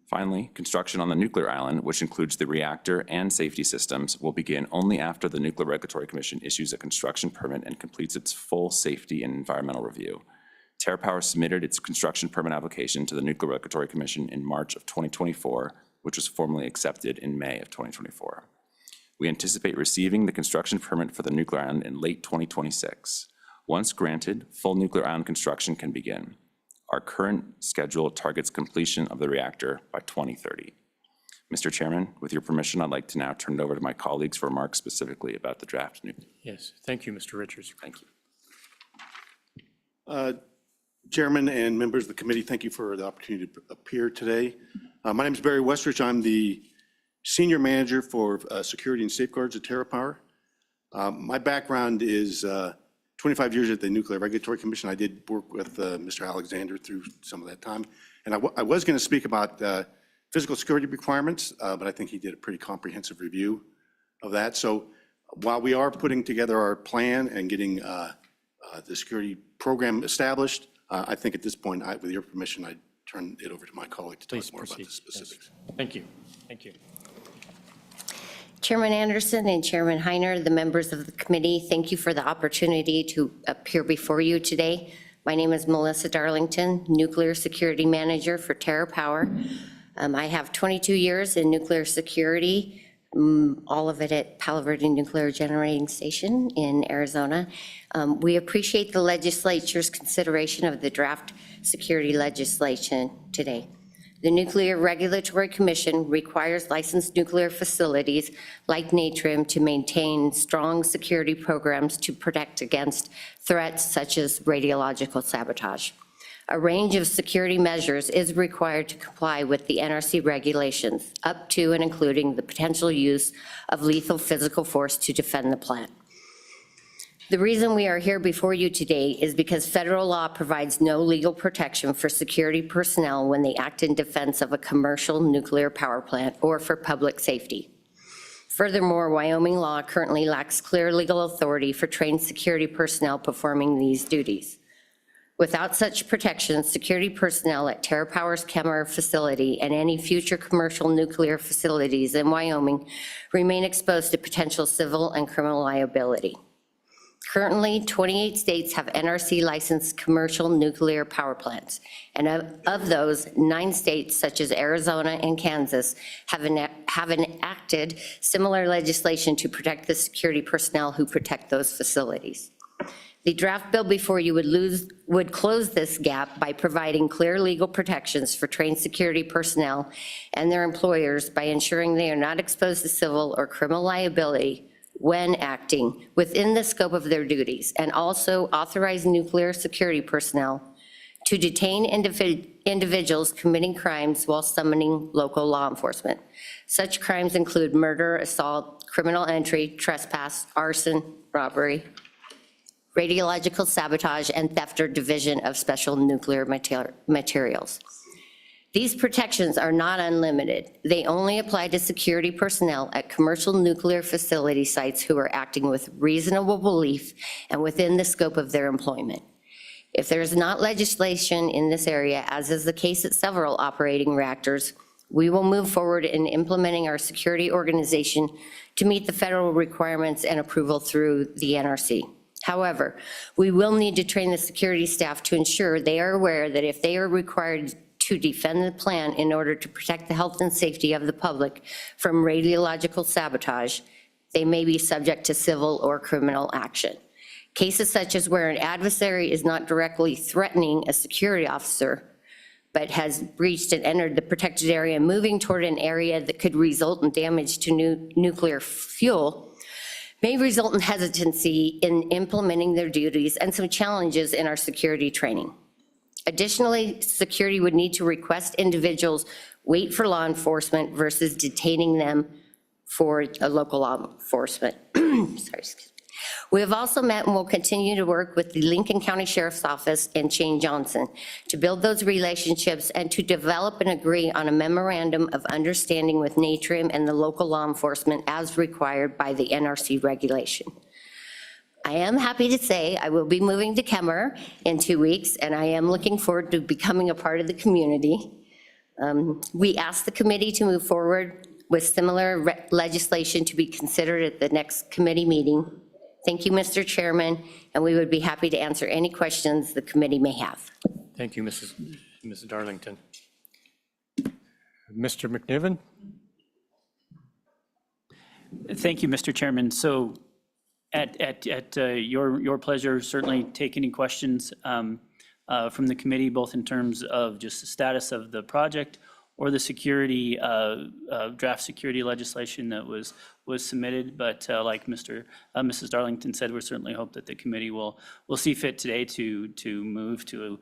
Finally, construction on the nuclear island, which includes the reactor and safety systems, will begin only after the Nuclear Regulatory Commission issues a construction permit and completes its full safety and environmental review. TerraPower submitted its construction permit application to the Nuclear Regulatory Commission in March of 2024, which was formally accepted in May of 2024. We anticipate receiving the construction permit for the nuclear island in late 2026. Once granted, full nuclear island construction can begin. Our current schedule targets completion of the reactor by 2030. Mr. Chairman, with your permission, I'd like to now turn it over to my colleagues for remarks specifically about the draft nuclear. Yes, thank you, Mr. Richards. Thank you. Chairman and members of the committee, thank you for the opportunity to appear today. My name is Barry Westrich. I'm the Senior Manager for Security and Safeguards at TerraPower. My background is 25 years at the Nuclear Regulatory Commission. I did work with Mr. Alexander through some of that time. And I was going to speak about physical security requirements, but I think he did a pretty comprehensive review of that. So while we are putting together our plan and getting the security program established, I think at this point, with your permission, I turn it over to my colleague to talk more about the specifics. Yes. Thank you. Thank you. Chairman Anderson and Chairman Heiner, the members of the committee, thank you for the opportunity to appear before you today. My name is Melissa Darlington, Nuclear Security Manager for TerraPower. I have 22 years in nuclear security, all of it at Palo Verde Nuclear Generating Station in Arizona. We appreciate the legislature's consideration of the draft security legislation today. The Nuclear Regulatory Commission requires licensed nuclear facilities like Natrium to maintain strong security programs to protect against threats such as radiological sabotage. A range of security measures is required to comply with the NRC regulations, up to and including the potential use of lethal physical force to defend the plant. The reason we are here before you today is because federal law provides no legal protection for security personnel when they act in defense of a commercial nuclear power plant or for public safety. Furthermore, Wyoming law currently lacks clear legal authority for trained security personnel performing these duties. Without such protection, security personnel at TerraPower's Kemmerer facility and any future commercial nuclear facilities in Wyoming remain exposed to potential civil and criminal liability. Currently, 28 states have NRC-licensed commercial nuclear power plants, and of those, 9 states, such as Arizona and Kansas, have enacted similar legislation to protect the security personnel who protect those facilities. The draft bill before you would close this gap by providing clear legal protections for trained security personnel and their employers by ensuring they are not exposed to civil or criminal liability when acting within the scope of their duties, and also authorize nuclear security personnel to detain individuals committing crimes while summoning local law enforcement. Such crimes include murder, assault, criminal entry, trespass, arson, robbery, radiological sabotage, and theft or division of special nuclear materials. These protections are not unlimited. They only apply to security personnel at commercial nuclear facility sites who are acting with reasonable belief and within the scope of their employment. If there is not legislation in this area, as is the case at several operating reactors, we will move forward in implementing our security organization to meet the federal requirements and approval through the NRC. However, we will need to train the security staff to ensure they are aware that if they are required to defend the plant in order to protect the health and safety of the public from radiological sabotage, they may be subject to civil or criminal action. Cases such as where an adversary is not directly threatening a security officer, but has breached and entered the protected area, moving toward an area that could result in damage to nuclear fuel, may result in hesitancy in implementing their duties and some challenges in our security training. Additionally, security would need to request individuals wait for law enforcement versus detaining them for a local law enforcement. Sorry, excuse me. We have also met and will continue to work with the Lincoln County Sheriff's Office and Shane Johnson to build those relationships and to develop and agree on a memorandum of understanding with NATRIM and the local law enforcement as required by the NRC regulation. I am happy to say I will be moving to Kemmer in 2 weeks, and I am looking forward to becoming a part of the community. We asked the committee to move forward with similar legislation to be considered at the next committee meeting. Thank you, Mr. Chairman, and we would be happy to answer any questions the committee may have. Thank you, Mrs. Darlington. Mr. McNiven? Thank you, Mr. Chairman. So at your pleasure, certainly take any questions from the committee, both in terms of just the status of the project or the security, draft security legislation that was submitted. But like Mrs. Darlington said, we certainly hope that the committee will see fit today to move to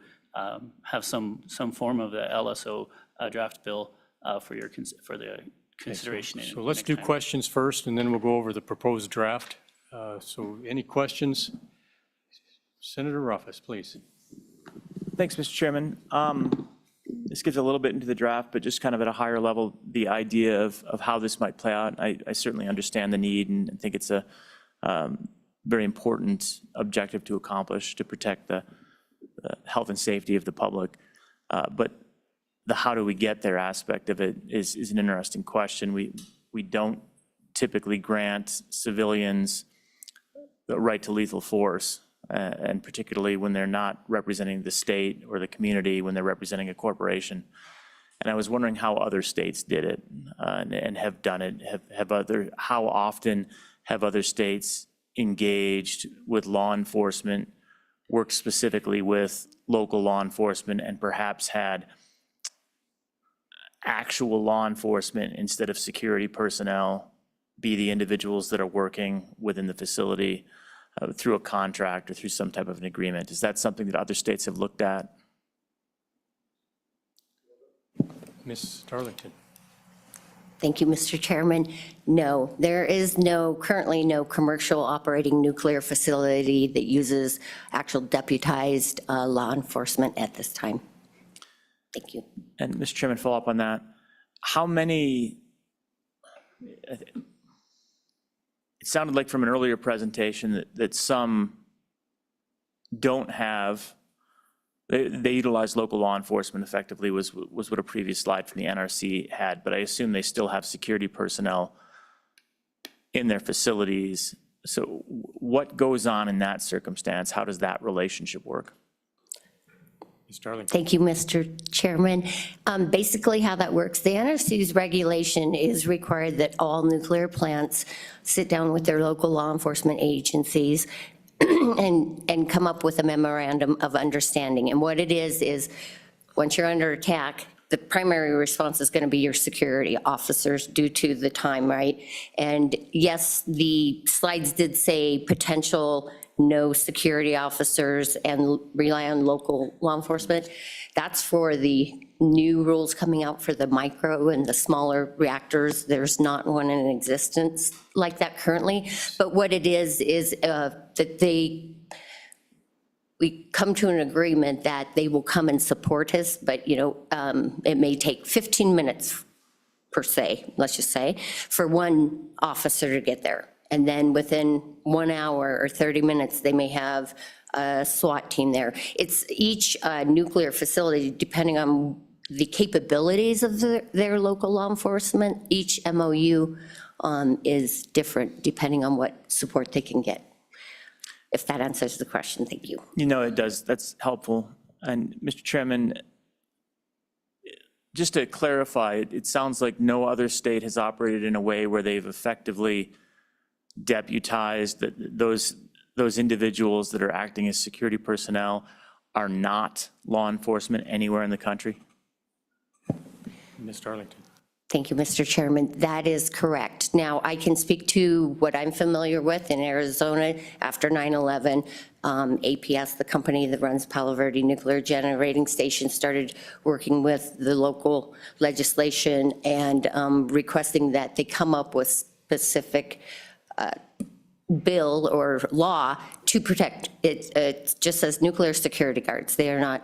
have some form of the LSO draft bill for the consideration. So let's do questions first, and then we'll go over the proposed draft. So any questions? Senator Ruffus, please. Thanks, Mr. Chairman. This gets a little bit into the draft, but just kind of at a higher level, the idea of how this might play out. I certainly understand the need and think it's a very important objective to accomplish, to protect the health and safety of the public. But the how do we get there aspect of it is an interesting question. We don't typically grant civilians the right to lethal force, and particularly when they're not representing the state or the community, when they're representing a corporation. And I was wondering how other states did it and have done it. How often have other states engaged with law enforcement, worked specifically with local law enforcement, and perhaps had actual law enforcement instead of security personnel be the individuals that are working within the facility through a contract or through some type of an agreement? Is that something that other states have looked at? Ms. Darlington. Thank you, Mr. Chairman. No, there is currently no commercial operating nuclear facility that uses actual deputized law enforcement at this time. Thank you. And Mr. Chairman, follow up on that. How many, it sounded like from an earlier presentation that some don't have, they utilize local law enforcement effectively was what a previous slide from the NRC had, but I assume they still have security personnel in their facilities. So what goes on in that circumstance? How does that relationship work? Ms. Darlington. Thank you, Mr. Chairman. Basically how that works, the NRC's regulation is required that all nuclear plants sit down with their local law enforcement agencies and come up with a memorandum of understanding. And what it is once you're under attack, the primary response is going to be your security officers due to the time, right? And yes, the slides did say potential no security officers, and rely on local law enforcement. That's for the new rules coming out for the micro and the smaller reactors. There's not one in existence like that currently. But what it is that we come to an agreement that they will come and support us, but, it may take 15 minutes per se, let's just say, for one officer to get there. And then within 1 hour or 30 minutes, they may have a SWAT team there. It's each nuclear facility, depending on the capabilities of their local law enforcement, each MOU is different depending on what support they can get. If that answers the question, thank you. It does. That's helpful. And Mr. Chairman, just to clarify, it sounds like no other state has operated in a way where they've effectively deputized those individuals that are acting as security personnel are not law enforcement anywhere in the country? Ms. Darlington. Thank you, Mr. Chairman. That is correct. Now, I can speak to what I'm familiar with in Arizona after 9/11. APS, the company that runs Palo Verde Nuclear Generating Station, started working with the local legislation and requesting that they come up with specific bill or law to protect it. It just says nuclear security guards. They are not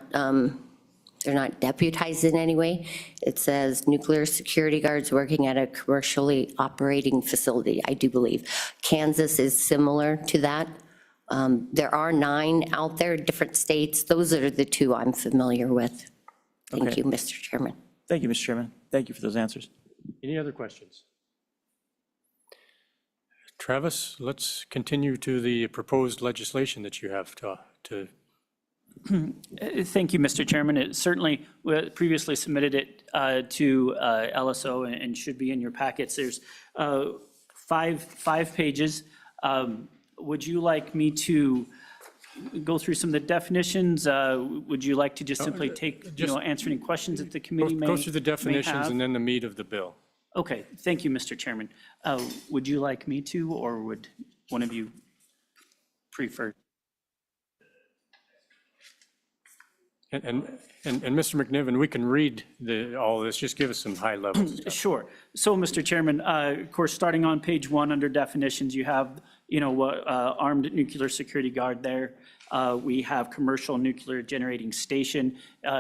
they're not deputized in any way. It says nuclear security guards working at a commercially operating facility, I do believe. Kansas is similar to that. There are 9 out there, different states. Those are the 2 I'm familiar with. Thank Okay. you, Mr. Chairman. Thank you, Mr. Chairman. Thank you for those answers. Any other questions? Travis, let's continue to the proposed legislation that you have to. Thank you, Mr. Chairman. It certainly, we previously submitted it to LSO and should be in your packets. There's 5 pages. Would you like me to go through some of the definitions? Would you like to just simply answer any questions that the committee may have? Go through the definitions and then the meat of the bill. Okay, thank you, Mr. Chairman. Would you like me to, or would one of you prefer? And Mr. McNiven, we can read all this, just give us some high levels. Sure. So, Mr. Chairman, of course, starting on page 1 under definitions, you have, armed nuclear security guard there. We have commercial nuclear generating station.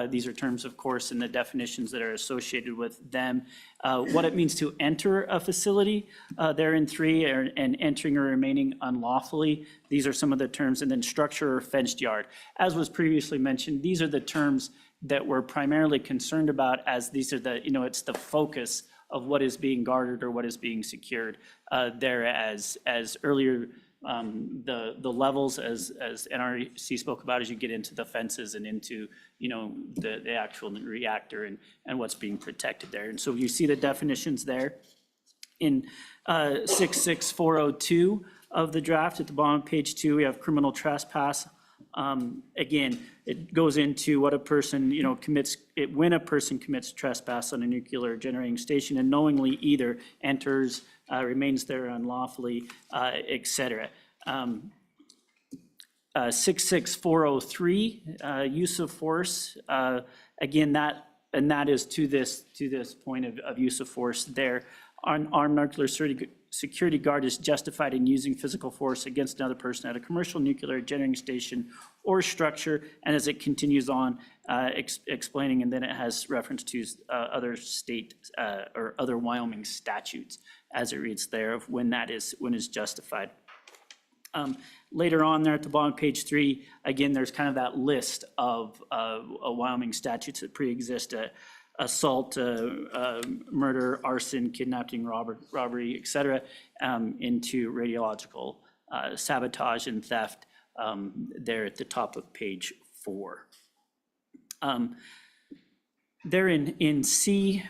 These are terms, of course, in the definitions that are associated with them. What it means to enter a facility, they're in 3, and entering or remaining unlawfully. These are some of the terms, and then structure or fenced yard. As was previously mentioned, these are the terms that we're primarily concerned about, as these are the, it's the focus of what is being guarded or what is being secured. There, as earlier, the levels, as NRC spoke about, as you get into the fences and into, the actual reactor and what's being protected there. And so you see the definitions there. In 66402 of the draft at the bottom of page 2, we have criminal trespass. Again, it goes into what a person, when a person commits trespass on a nuclear generating station and knowingly either enters, remains there unlawfully, et cetera. 66403, use of force. Again, that is to this point of use of force there. Armed nuclear security guard is justified in using physical force against another person at a commercial nuclear generating station or structure. And as it continues on explaining, and then it has reference to other state or other Wyoming statutes as it reads there of when is justified. Later on there at the bottom of page 3, again, there's kind of that list of Wyoming statutes that pre-exist. Assault, murder, arson, kidnapping, robbery, et cetera, into radiological sabotage and theft there at the top of page 4. There in C,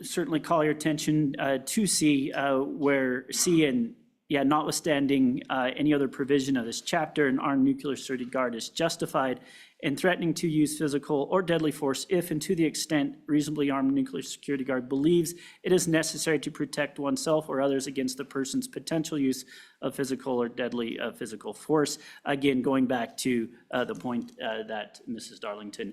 certainly call your attention to C, where C and notwithstanding any other provision of this chapter, an armed nuclear security guard is justified in threatening to use physical or deadly force if and to the extent reasonably armed nuclear security guard believes it is necessary to protect oneself or others against the person's potential use of physical or deadly physical force. Again, going back to the point that Mrs. Darlington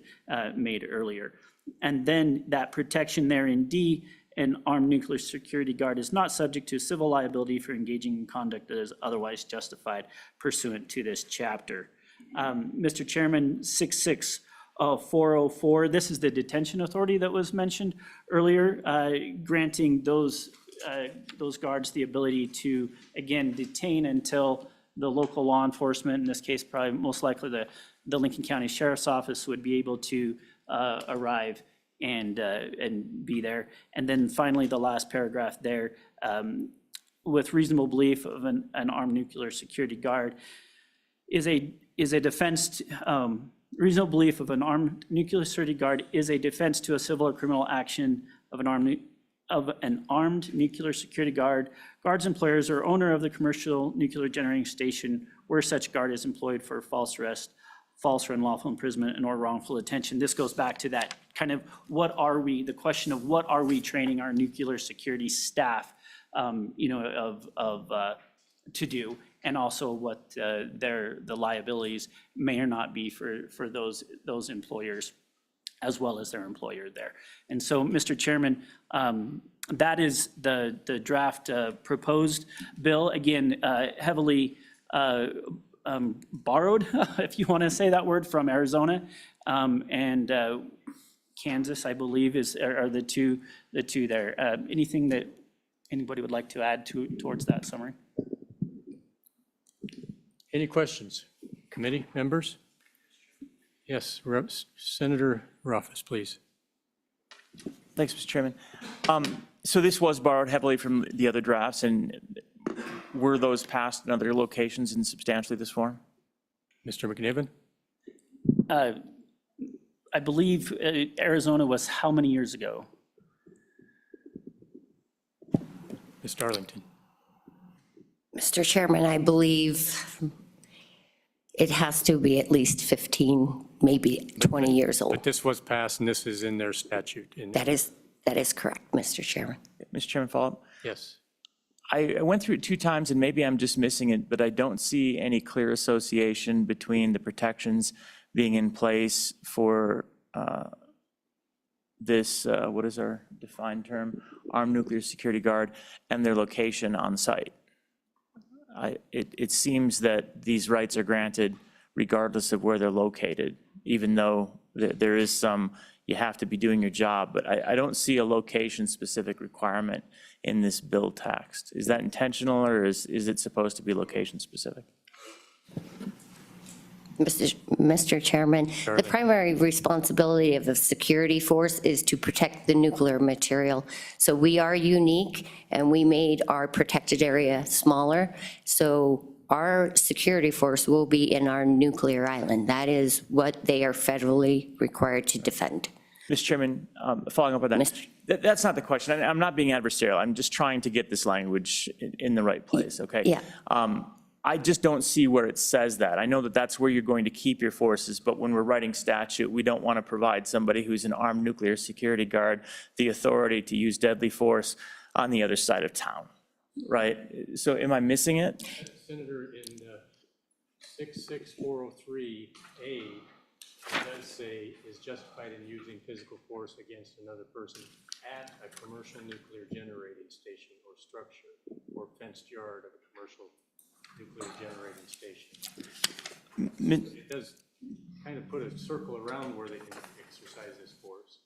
made earlier. And then that protection there in D, an armed nuclear security guard is not subject to civil liability for engaging in conduct that is otherwise justified pursuant to this chapter. Mr. Chairman, 66404, this is the detention authority that was mentioned earlier, granting those guards the ability to, again, detain until the local law enforcement, in this case, probably most likely the Lincoln County Sheriff's Office, would be able to arrive and be there. And then finally, the last paragraph there, with reasonable belief of an armed nuclear security guard is a defense, reasonable belief of an armed nuclear security guard is a defense to a civil or criminal action of an armed nuclear security guard, guard's employers, or owner of the commercial nuclear generating station where such guard is employed for false arrest, false or unlawful imprisonment, and or wrongful detention. This goes back to that kind of the question of what are we training our nuclear security staff, to do, and also what the liabilities may or not be for those employers, as well as their employer there. And so, Mr. Chairman, that is the draft proposed bill, again, heavily borrowed, if you want to say that word, from Arizona, and Kansas, I believe, are the two there. Anything that anybody would like to add towards that summary? Any questions? Committee members? Yes, Senator Ruffus, please. Thanks, Mr. Chairman. So this was borrowed heavily from the other drafts, and were those passed in other locations in substantially this form? Mr. McNiven? I believe Arizona was how many years ago? Ms. Darlington? Mr. Chairman, I believe it has to be at least 15, maybe 20 years old. But this was passed and this is in their statute. That is correct, Mr. Chairman. Mr. Chairman, follow-up? Yes. I went through it 2 times, and maybe I'm just missing it, but I don't see any clear association between the protections being in place for this, what is our defined term, armed nuclear security guard, and their location on site. It seems that these rights are granted regardless of where they're located, even though there is some, you have to be doing your job, but I don't see a location-specific requirement in this bill text. Is that intentional, or is it supposed to be location-specific? Mr. Chairman, the primary responsibility of the security force is to protect the nuclear material. So we are unique, and we made our protected area smaller. So our security force will be in our nuclear island. That is what they are federally required to defend. Mr. Chairman, following up on that, that's not the question. I'm not being adversarial. I'm just trying to get this language in the right place, okay? Yeah. I just don't see where it says that. I know that that's where you're going to keep your forces, but when we're writing statute, we don't want to provide somebody who's an armed nuclear security guard the authority to use deadly force on the other side of town, right? So am I missing it? Senator, in 66403A, it does say is justified in using physical force against another person at a commercial nuclear generating station or structure or fenced yard of a commercial nuclear generating station. It does kind of put a circle around where they can exercise this force.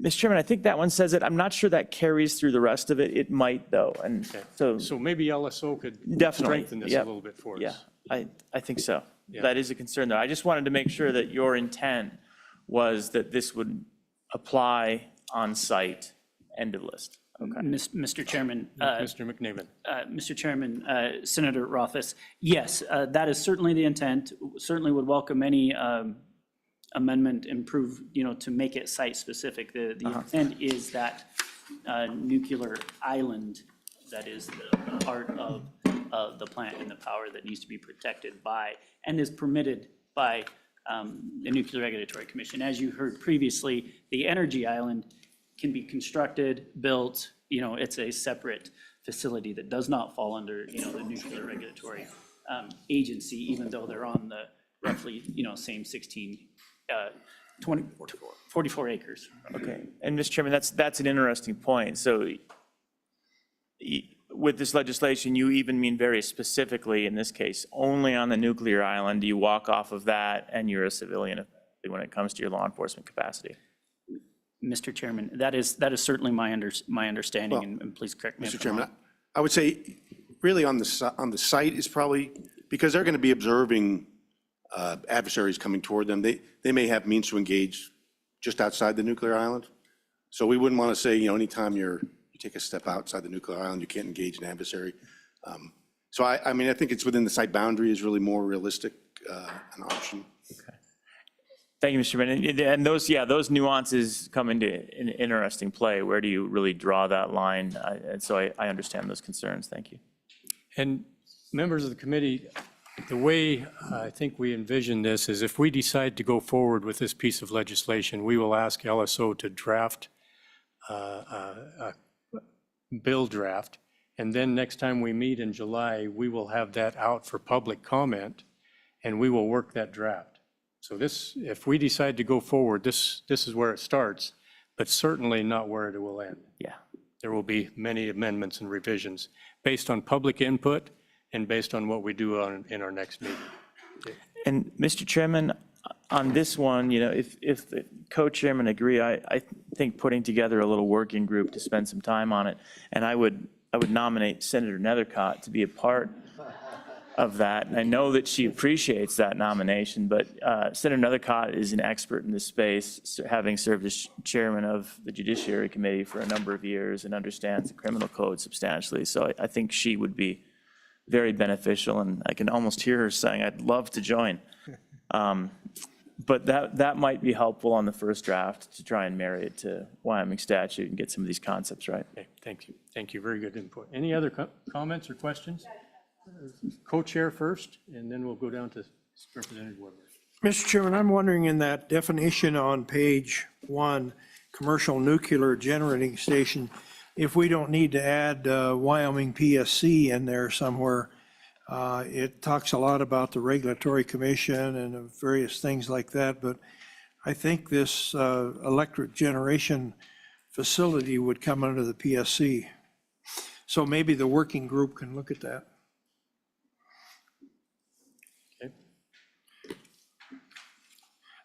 Mr. Chairman, I think that one says it. I'm not sure that carries through the rest of it. It might, though, and So maybe LSO could definitely strengthen this a yep. little bit for us. Yeah, I think so. Yeah. That is a concern, though. I just wanted to make sure that your intent was that this would apply on site, end of list. Okay. Mr. Chairman. Mr. McNiven. Mr. Chairman, Senator Rothfuss, yes, that is certainly the intent. Certainly would welcome any amendment to make it site specific. The intent is that nuclear island that is the part of the plant and the power that needs to be protected by and is permitted by the Nuclear Regulatory Commission. As you heard previously, the energy island can be constructed, built, it's a separate facility that does not fall under, the Nuclear Regulatory Agency, even though they're on the roughly, same 44 acres. Okay, and Mr. Chairman, that's an interesting point. So with this legislation, you even mean very specifically, in this case, only on the nuclear island, you walk off of that and you're a civilian when it comes to your law enforcement capacity? Mr. Chairman, that is certainly my understanding, and please correct me if Mr. I'm Chairman, wrong. I would say really on the site is probably, because they're going to be observing adversaries coming toward them. They may have means to engage just outside the nuclear island. So we wouldn't want to say, anytime you take a step outside the nuclear island, you can't engage an adversary. So I mean, I think it's within the site boundary is really more realistic, an option. Thank you, Mr. Chairman. And those nuances come into an interesting play. Where do you really draw that line? And so I understand those concerns. Thank you. And members of the committee, the way I think we envision this is if we decide to go forward with this piece of legislation, we will ask LSO to draft a bill draft. And then next time we meet in July, we will have that out for public comment and we will work that draft. So this, if we decide to go forward, this is where it starts, but certainly not where it will end. Yeah. There will be many amendments and revisions based on public input and based on what we do in our next meeting. And Mr. Chairman, on this one, if the co-chairmen agree, I think putting together a little working group to spend some time on it, and I would nominate Senator Nethercott to be a part of that. And I know that she appreciates that nomination, but Senator Nethercott is an expert in this space, having served as chairman of the Judiciary Committee for a number of years and understands the criminal code substantially. So I think she would be very beneficial, and I can almost hear her saying, I'd love to join. But that might be helpful on the first draft to try and marry it to Wyoming statute and get some of these concepts right. Okay, thank you. Thank you. Very good input. Any other comments or questions? Co-chair first, and then we'll go down to Representative Weber. Mr. Chairman, I'm wondering in that definition on page 1, commercial nuclear generating station, if we don't need to add Wyoming PSC in there somewhere. It talks a lot about the Regulatory Commission and various things like that, but I think this electric generation facility would come under the PSC. So maybe the working group can look at that.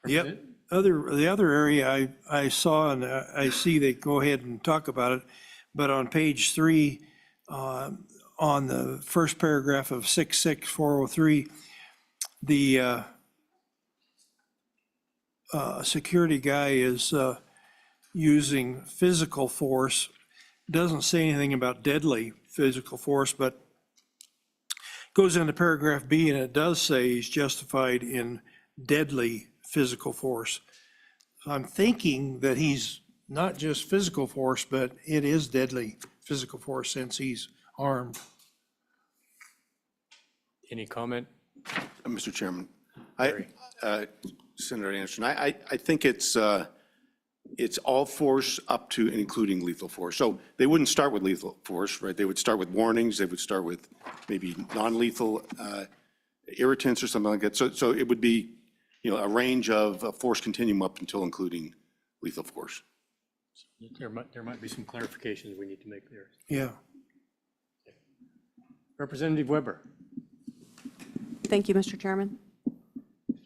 Okay. The other area I saw, and I see they go ahead and talk about it, but on page 3, on the first paragraph of 66403, the security guy is using physical force. Doesn't say anything about deadly physical force, but goes into paragraph B, and it does say he's justified in deadly physical force. So I'm thinking that he's not just physical force, but it is deadly physical force since he's armed. Any comment? Mr. Chairman, Senator Anderson, I think it's all force up to and including lethal force. So they wouldn't start with lethal force, right? They would start with warnings. They would start with maybe non-lethal irritants or something like that. So it would be, a range of force continuum up until including lethal force. There might be some clarifications we need to make there. Yeah. Representative Weber. Thank you, Mr. Chairman.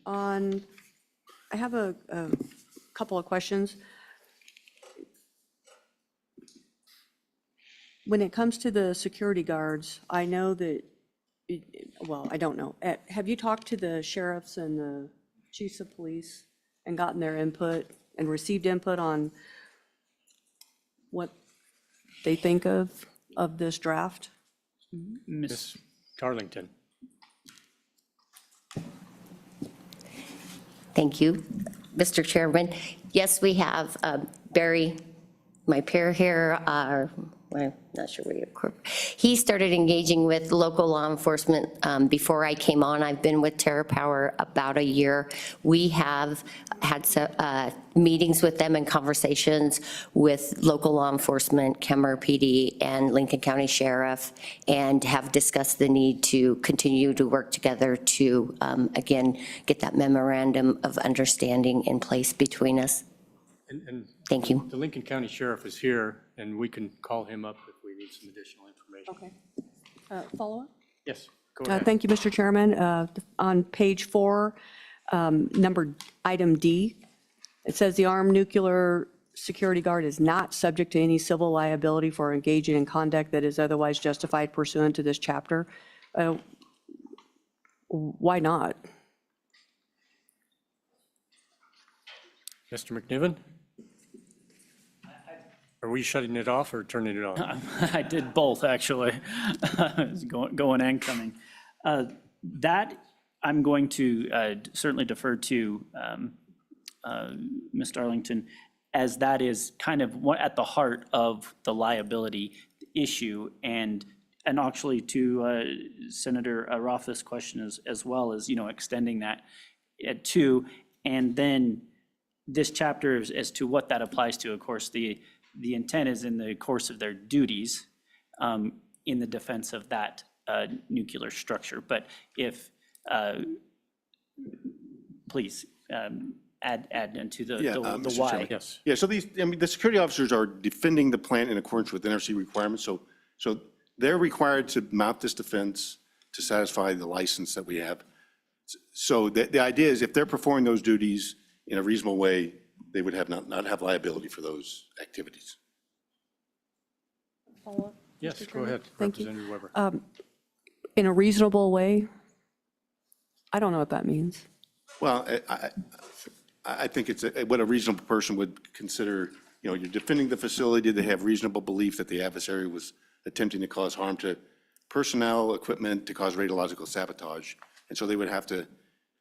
I have a couple of questions. When it comes to the security guards, I know that, well, I don't know. Have you talked to the sheriffs and the chiefs of police and gotten their input and received input on what they think of this draft? Ms. Tarlington. Thank you, Mr. Chairman. Yes, we have. Barry my peer here, I'm not sure where you're, he started engaging with local law enforcement before I came on. I've been with TerraPower about a year. We have had meetings with them and conversations with local law enforcement, Kemmer PD and Lincoln County Sheriff, and have discussed the need to continue to work together to, again, get that memorandum of understanding in place between us. And Thank you. the Lincoln County Sheriff is here, and we can call him up if we need some additional information. Okay. Follow-up? Yes, go ahead. Thank you, Mr. Chairman. On page 4, item D, it says the armed nuclear security guard is not subject to any civil liability for engaging in conduct that is otherwise justified pursuant to this chapter. Why not? Mr. McNiven? Are we shutting it off or turning it on? I did both, actually, It's going and coming. That, I'm going to certainly defer to Ms. Darlington, as that is kind of at the heart of the liability issue, and actually to Senator Roth's question as well, as, extending that to, and then this chapter as to what that applies to. Of course, the intent is in the course of their duties in the defense of that nuclear structure. But if, please, add into the Mr. why. Chairman. Yeah, so the security officers are defending the plant in accordance with NRC requirements. So they're required to mount this defense to satisfy the license that we have. So the idea is if they're performing those duties in a reasonable way, they would not have liability for those activities. Follow-up? Yes, go ahead, Thank you. Representative Weber. In a reasonable way? I don't know what that means. Well, I think it's what a reasonable person would consider, you're defending the facility, they have reasonable belief that the adversary was attempting to cause harm to personnel, equipment, to cause radiological sabotage. And so they would have to,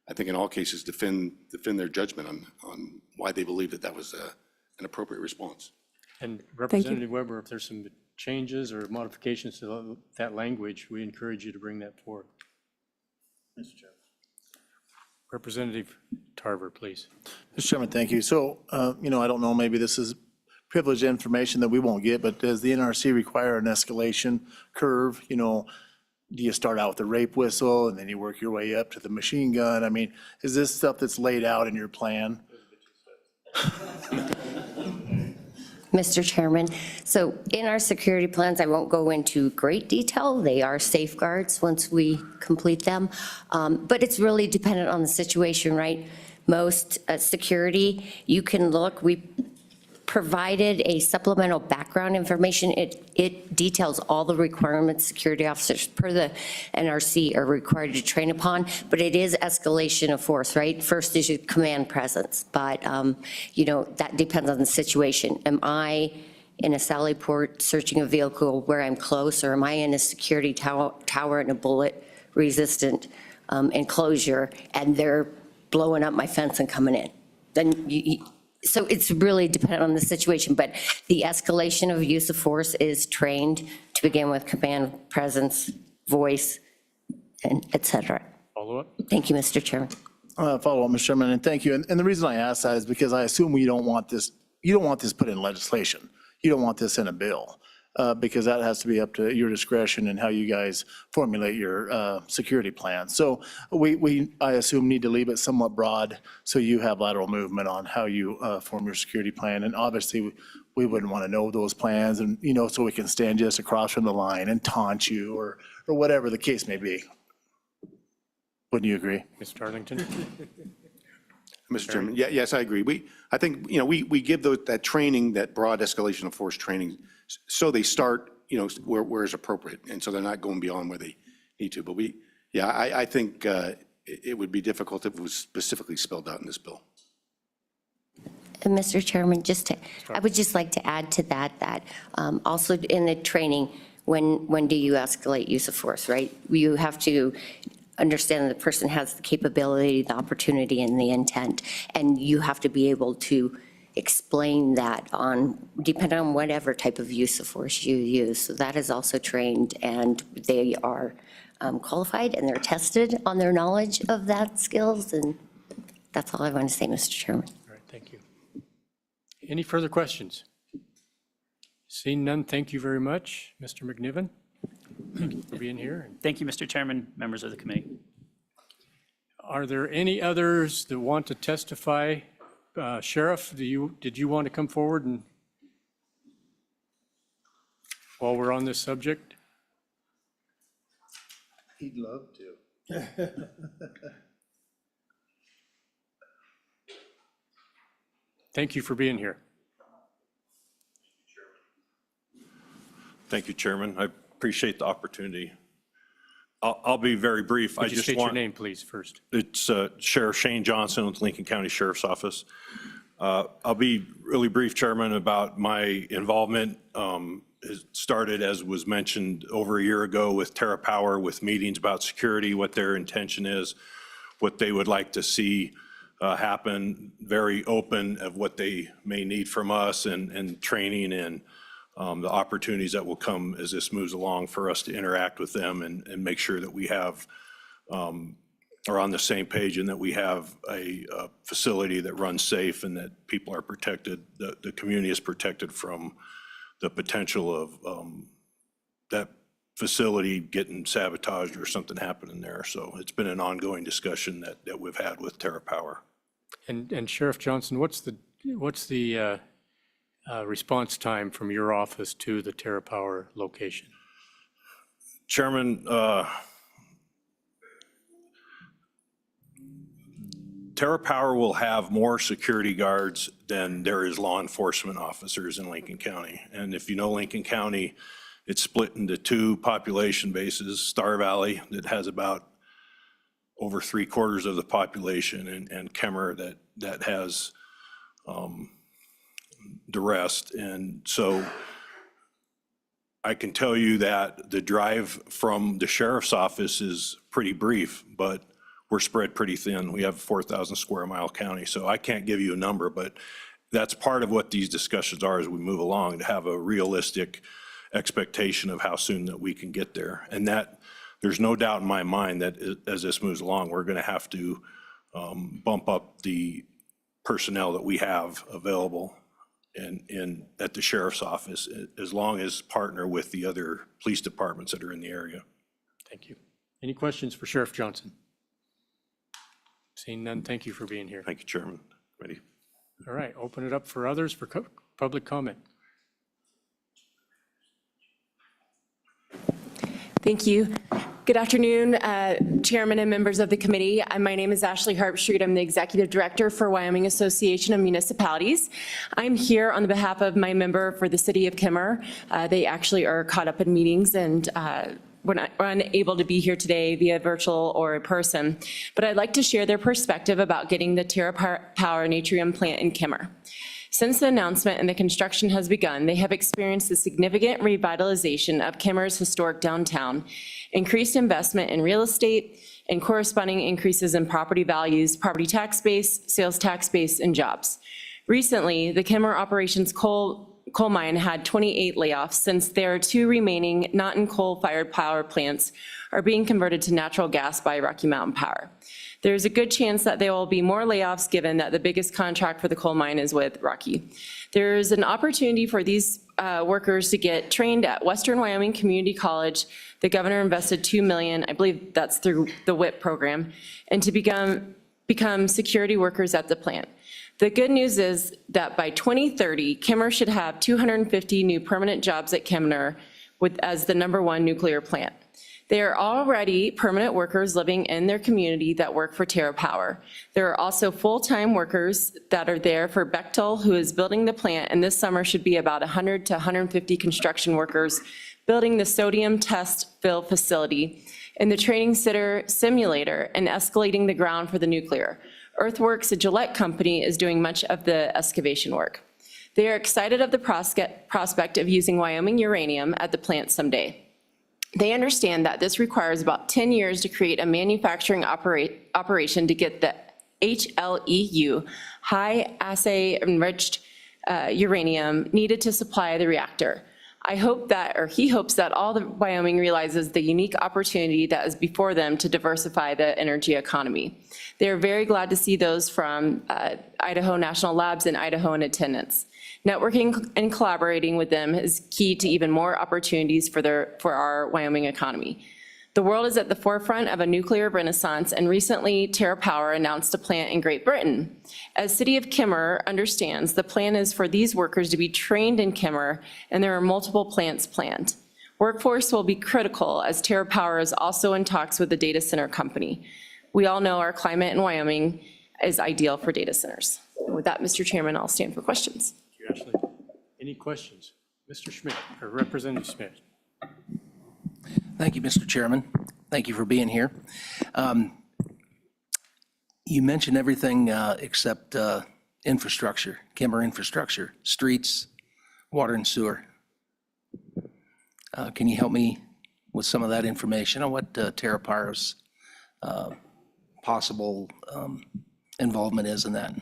I think in all cases, defend their judgment on why they believe that was an appropriate response. And Representative Weber, if there's some changes or modifications to that language, we encourage you to bring that forward. Mr. Chairman. Representative Tarver, please. Mr. Chairman, thank you. So, I don't know, maybe this is privileged information that we won't get, but does the NRC require an escalation curve? Do you start out with the rape whistle and then you work your way up to the machine gun? I mean, is this stuff that's laid out in your plan? Mr. Chairman, so in our security plans, I won't go into great detail. They are safeguards once we complete them. But it's really dependent on the situation, right? Most security, you can look, we provided a supplemental background information. It details all the requirements security officers per the NRC are required to train upon, but it is escalation of force, right? First is your command presence, but that depends on the situation. Am I in a sally port searching a vehicle where I'm close, or am I in a security tower in a bullet resistant enclosure and they're blowing up my fence and coming in? Then so it's really dependent on the situation, but the escalation of use of force is trained to begin with command, presence, voice, and et cetera. Follow up? Thank you, Mr. Chairman. Follow up, Mr. Chairman, and thank you. And the reason I ask that is because I assume you don't want this put in legislation. You don't want this in a bill, because that has to be up to your discretion and how you guys formulate your security plan. So I assume, need to leave it somewhat broad so you have lateral movement on how you form your security plan. And obviously, we wouldn't want to know those plans, and, so we can stand just across from the line and taunt you or whatever the case may be. Wouldn't you agree? Ms. Darlington? Mr. Chairman, yes, I agree. I think, we give that training, that broad escalation of force training, so they start, where is appropriate, and so they're not going beyond where they need to. But I think it would be difficult if it was specifically spelled out in this bill. And Mr. Chairman, I would just like to add to that also in the training, when do you escalate use of force, right? You have to understand that the person has the capability, the opportunity, and the intent, and you have to be able to explain that on, depending on whatever type of use of force you use. So that is also trained, and they are qualified and they're tested on their knowledge of that skills. And that's all I want to say, Mr. Chairman. All right, thank you. Any further questions? Seeing none, thank you very much. Mr. McNiven, thank you for being here. Thank you, Mr. Chairman, members of the committee. Are there any others that want to testify? Sheriff, did you want to come forward and while we're on this subject? He'd love to. Thank you for being here. Thank you, Chairman. I appreciate the opportunity. I'll be very brief. Would you state your name, please, first? It's Sheriff Shane Johnson with Lincoln County Sheriff's Office. I'll be really brief, Chairman, about my involvement. It started, as was mentioned, over a year ago with TerraPower, with meetings about security, what their intention is, what they would like to see happen, very open of what they may need from us, and training and the opportunities that will come as this moves along for us to interact with them and make sure that we have, are on the same page, and that we have a facility that runs safe and that people are protected, the community is protected from the potential of that facility getting sabotaged or something happening there. So it's been an ongoing discussion that we've had with TerraPower. And Sheriff Johnson, what's the response time from your office to the TerraPower location? Chairman, TerraPower will have more security guards than there is law enforcement officers in Lincoln County. And if you know Lincoln County, it's split into two population bases, Star Valley that has about over 3/4 of the population, and Kemmer that has the rest. And so I can tell you that the drive from the sheriff's office is pretty brief, but we're spread pretty thin. We have a 4,000 square mile county, so I can't give you a number, but that's part of what these discussions are as we move along, to have a realistic expectation of how soon that we can get there. And that, there's no doubt in my mind that as this moves along, we're gonna have to bump up the personnel that we have available at the sheriff's office, as long as partner with the other police departments that are in the area. Thank you. Any questions for Sheriff Johnson? Seeing none, thank you for being here. Thank you, Chairman. Committee. All right, open it up for others for public comment. Thank you. Good afternoon, Chairman and members of the committee. My name is Ashley Harpstreet. I'm the Executive Director for Wyoming Association of Municipalities. I'm here on behalf of my member for the City of Kemmer. They actually are caught up in meetings and we're unable to be here today via virtual or in person. But I'd like to share their perspective about getting the TerraPower Natrium plant in Kemmer. Since the announcement and the construction has begun, they have experienced a significant revitalization of Kemmer's historic downtown, increased investment in real estate, and corresponding increases in property values, property tax base, sales tax base, and jobs. Recently, the Kemmer Operations coal mine had 28 layoffs, since there are 2 remaining not in coal-fired power plants are being converted to natural gas by Rocky Mountain Power. There's a good chance that there will be more layoffs, given that the biggest contract for the coal mine is with Rocky. There's an opportunity for these workers to get trained at Western Wyoming Community College. The governor invested $2 million, I believe that's through the WIP program, and to become security workers at the plant. The good news is that by 2030, Kemmer should have 250 new permanent jobs at Kemmer as the #1 nuclear plant. There are already permanent workers living in their community that work for TerraPower. There are also full-time workers that are there for Bechtel, who is building the plant, and this summer should be about 100 to 150 construction workers building the sodium test fill facility and the training center simulator and escalating the ground for the nuclear. Earthworks, a Gillette company, is doing much of the excavation work. They are excited of the prospect of using Wyoming uranium at the plant someday. They understand that this requires about 10 years to create a manufacturing operation to get the HLEU, high assay enriched uranium needed to supply the reactor. I hope that, or he hopes that all the Wyoming realizes the unique opportunity that is before them to diversify the energy economy. They are very glad to see those from Idaho National Labs and Idaho in attendance. Networking and collaborating with them is key to even more opportunities for our Wyoming economy. The world is at the forefront of a nuclear renaissance, and recently TerraPower announced a plant in Great Britain. As City of Kimmer understands, the plan is for these workers to be trained in Kimmer, and there are multiple plants planned. Workforce will be critical as TerraPower is also in talks with the data center company. We all know our climate in Wyoming is ideal for data centers. And with that, Mr. Chairman, I'll stand for questions. Thank you, Ashley. Any questions? Mr. Schmidt, or Representative Schmidt? Thank you, Mr. Chairman. Thank you for being here. You mentioned everything except infrastructure, Kimmer infrastructure, streets, water and sewer. Can you help me with some of that information on what TerraPower's possible involvement is in that?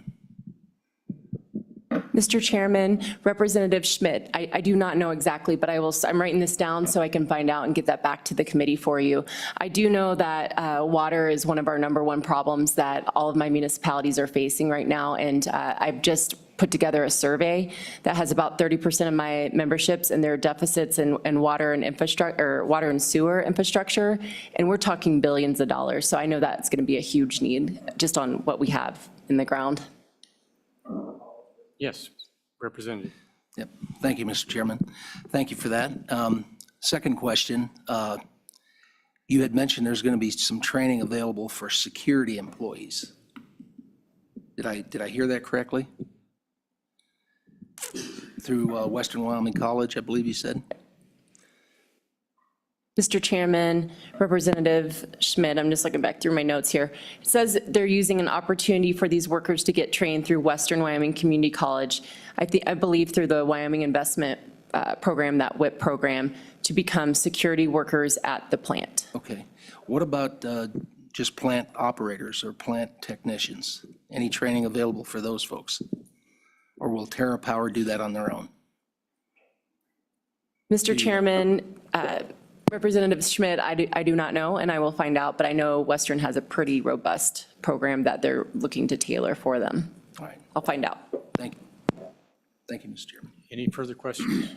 Mr. Chairman, Representative Schmidt, I do not know exactly, but I'm writing this down so I can find out and get that back to the committee for you. I do know that water is one of our #1 problems that all of my municipalities are facing right now, and I've just put together a survey that has about 30% of my memberships and their deficits in water and infrastructure, or water and sewer infrastructure, and we're talking billions of dollars. So I know that's going to be a huge need just on what we have in the ground. Yes, Representative. Yep. Thank you, Mr. Chairman. Thank you for that. Second question, you had mentioned there's going to be some training available for security employees. Did I hear that correctly? Through Western Wyoming College, I believe you said? Mr. Chairman, Representative Schmidt, I'm just looking back through my notes here. It says they're using an opportunity for these workers to get trained through Western Wyoming Community College, I believe through the Wyoming Investment Program, that WIP program, to become security workers at the plant. Okay. What about just plant operators or plant technicians? Any training available for those folks? Or will TerraPower do that on their own? Mr. Chairman, Representative Schmidt, I do not know, and I will find out, but I know Western has a pretty robust program that they're looking to tailor for them. All right. I'll find out. Thank you. Thank you, Mr. Chairman. Any further questions?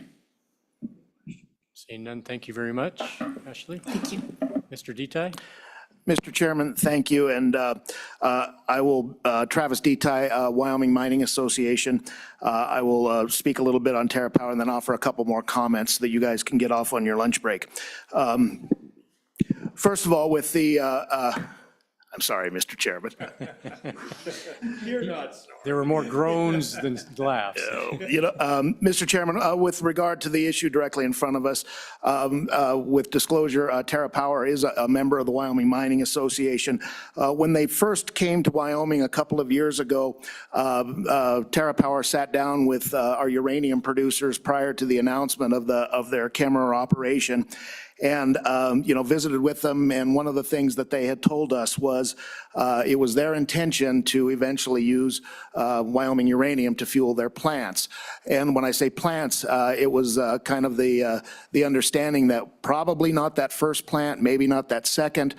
Seeing none, thank you very much, Ashley. Thank you. Mr. Detai? Mr. Chairman, thank you. And I will, Travis Detai, Wyoming Mining Association. I will speak a little bit on TerraPower and then offer a couple more comments so that you guys can get off on your lunch break. First of all, with the, I'm sorry, Mr. Chairman. There were more groans than laughs. Mr. Chairman, with regard to the issue directly in front of us, with disclosure, TerraPower is a member of the Wyoming Mining Association. When they first came to Wyoming a couple of years ago, TerraPower sat down with our uranium producers prior to the announcement of their Kimmer operation, and visited with them. And one of the things that they had told us was it was their intention to eventually use Wyoming uranium to fuel their plants. And when I say plants, it was kind of the understanding that probably not that first plant, maybe not that second,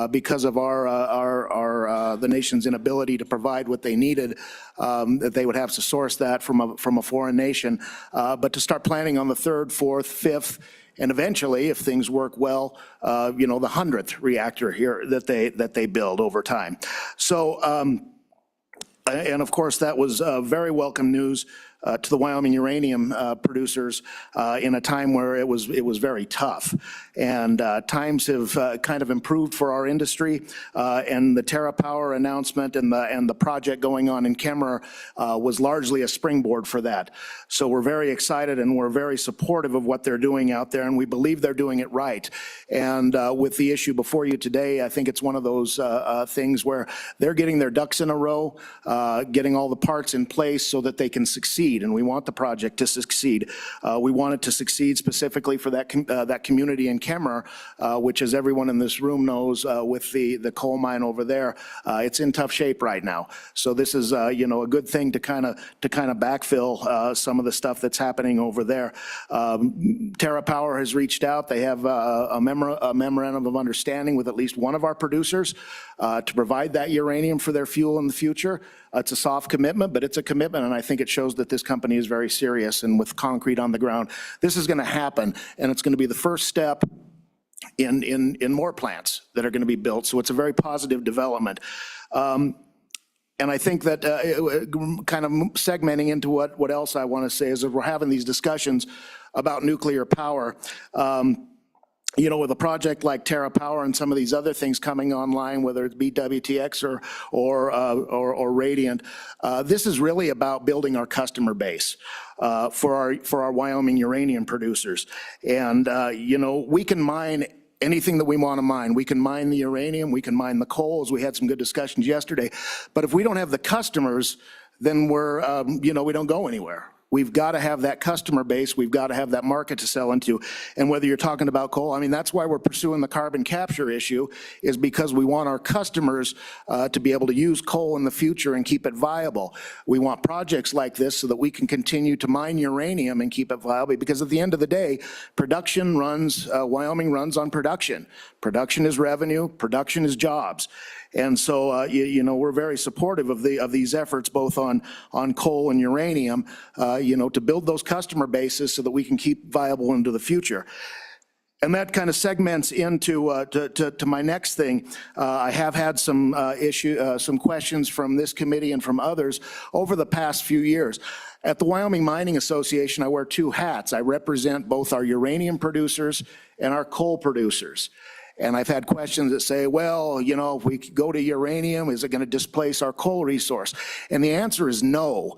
because of the nation's inability to provide what they needed, that they would have to source that from a foreign nation, but to start planning on the third, fourth, fifth, and eventually, if things work well, the 100th reactor here that they build over time. So, and of course, that was very welcome news to the Wyoming uranium producers in a time where it was very tough. And times have kind of improved for our industry, and the TerraPower announcement and the project going on in Kimmer was largely a springboard for that. So we're very excited and we're very supportive of what they're doing out there, and we believe they're doing it right. And with the issue before you today, I think it's one of those things where they're getting their ducks in a row, getting all the parts in place so that they can succeed. succeed, and we want the project to succeed. We want it to succeed specifically for that community in Kemmerer, which, as everyone in this room knows, with the coal mine over there, it's in tough shape right now. So this is, you know, a good thing to kind of backfill some of the stuff that's happening over there. TerraPower has reached out. They have a memorandum of understanding with at least one of our producers to provide that uranium for their fuel in the future. It's a soft commitment, but it's a commitment, and I think it shows that this company is very serious, and with concrete on the ground, this is going to happen, and it's going to be the first step in more plants that are going to be built. So it's a very positive development. And I think that kind of segmenting into what else I want to say is that we're having these discussions about nuclear power. You know, with a project like TerraPower and some of these other things coming online, whether it's BWTX or Radiant, this is really about building our customer base for our Wyoming uranium producers. And you know, we can mine anything that we want to mine. We can mine the uranium, we can mine the coals. We had some good discussions yesterday. But if we don't have the customers, then we're, you know, we don't go anywhere. We've got to have that customer base. We've got to have that market to sell into. And whether you're talking about coal, I mean, that's why we're pursuing the carbon capture issue, is because we want our customers to be able to use coal in the future and keep it viable. We want projects like this so that we can continue to mine uranium and keep it viable, because at the end of the day, production runs, Wyoming runs on production. Production is revenue, production is jobs. And so, you know, we're very supportive of these efforts, both on coal and uranium, you know, to build those customer bases so that we can keep viable into the future. And that kind of segments into to my next thing. I have had some some questions from this committee and from others over the past few years. At the Wyoming Mining Association, I wear two hats. I represent both our uranium producers and our coal producers. And I've had questions that say, well, you know, if we go to uranium, is it going to displace our coal resource? And the answer is no.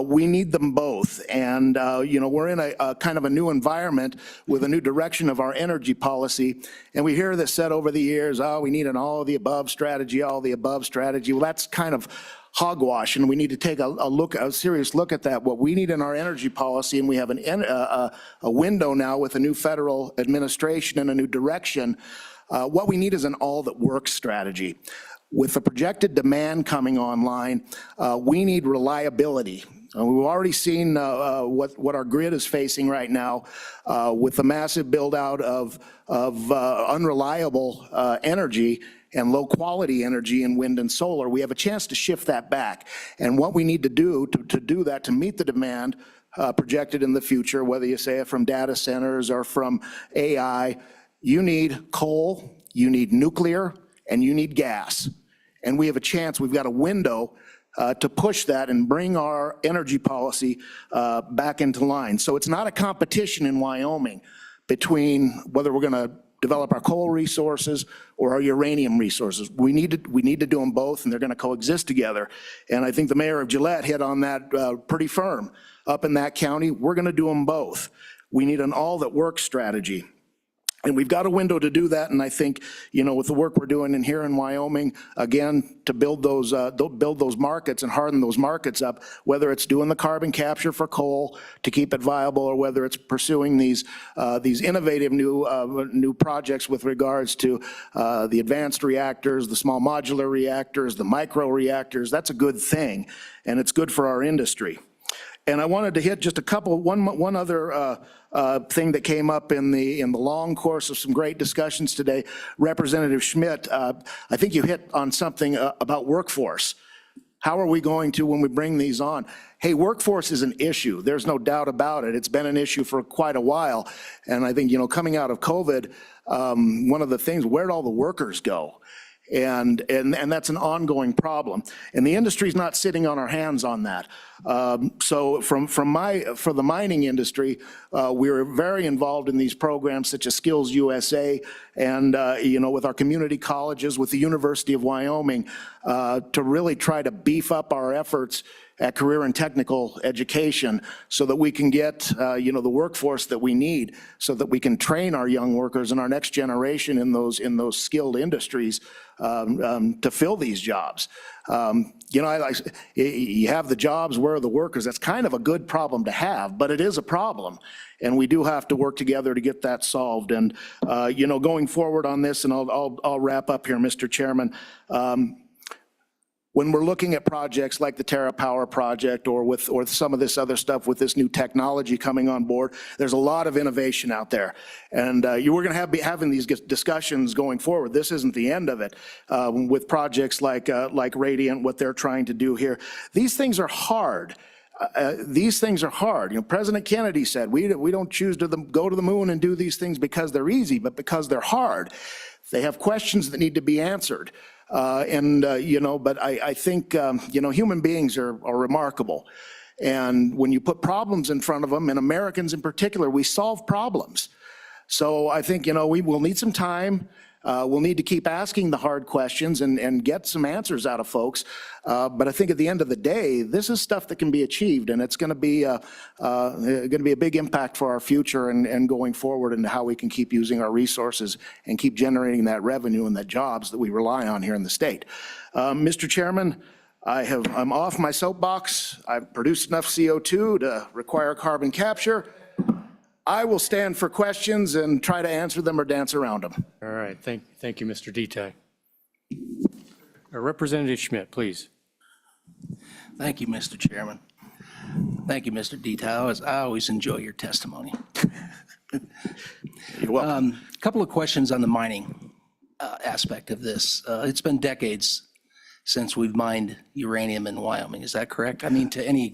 We need them both. And, you know, we're in a kind of a new environment with a new direction of our energy policy. And we hear this said over the years, oh, we need an all of the above strategy, all the above strategy. Well, that's kind of hogwash, and we need to take a serious look at that. What we need in our energy policy, and we have a window now with a new federal administration and a new direction, what we need is an all that works strategy. With the projected demand coming online, we need reliability. We've already seen what our grid is facing right now with the massive build out of unreliable energy and low quality energy in wind and solar. We have a chance to shift that back. And what we need to do to do that, to meet the demand projected in the future, whether you say it from data centers or from AI, you need coal, you need nuclear, and you need gas. And we have a chance, we've got a window to push that and bring our energy policy back into line. So it's not a competition in Wyoming between whether we're going to develop our coal resources or our uranium resources. We need to do them both, and they're going to coexist together. And I think the mayor of Gillette hit on that pretty firm. Up in that county, we're going to do them both. We need an all that works strategy. And we've got a window to do that, and I think, you know, with the work we're doing in here in Wyoming, again, to build those markets and harden those markets up, whether it's doing the carbon capture for coal to keep it viable, or whether it's pursuing these innovative new projects with regards to the advanced reactors, the small modular reactors, the micro reactors. That's a good thing, and it's good for our industry. And I wanted to hit just one other thing that came up in the long course of some great discussions today. Representative Schmidt, I think you hit on something about workforce. How are we going to, when we bring these on? Hey, workforce is an issue. There's no doubt about it. It's been an issue for quite a while. And I think, you know, coming out of COVID, one of the things, where'd all the workers go? And that's an ongoing problem. And the industry's not sitting on our hands on that. So for the mining industry, we were very involved in these programs such as Skills USA and, you know, with our community colleges, with the University of Wyoming, to really try to beef up our efforts at career and technical education so that we can get, you know, the workforce that we need so that we can train our young workers and our next generation in those skilled industries to fill these jobs. You know, you have the jobs, where where are the workers? That's kind of a good problem to have, but it is a problem. And we do have to work together to get that solved. And, going forward on this, and I'll wrap up here, Mr. Chairman. When we're looking at projects like the TerraPower project or some of this other stuff with this new technology coming on board, there's a lot of innovation out there. And we're going to be having these discussions going forward. This isn't the end of it with projects like Radiant, what they're trying to do here. These things are hard. These things are hard. President Kennedy said, we don't choose to go to the moon and do these things because they're easy, but because they're hard. They have questions that need to be answered. But I think, human beings are remarkable. And when you put problems in front of them, and Americans in particular, we solve problems. So I think, we will need some time. We'll need to keep asking the hard questions and get some answers out of folks. But I think at the end of the day, this is stuff that can be achieved, and it's going to be a big impact for our future and going forward into how we can keep using our resources and keep generating that revenue and the jobs that we rely on here in the state. Mr. Chairman, I'm off my soapbox. I've produced enough CO2 to require carbon capture. I will stand for questions and try to answer them or dance around them. All right, thank you, Mr. Detey. Representative Schmidt, please. Thank you, Mr. Chairman. Thank you, Mr. Detey. I always enjoy your testimony. You're welcome. A couple of questions on the mining aspect of this. It's been decades since we've mined uranium in Wyoming. Is that correct? I mean, to any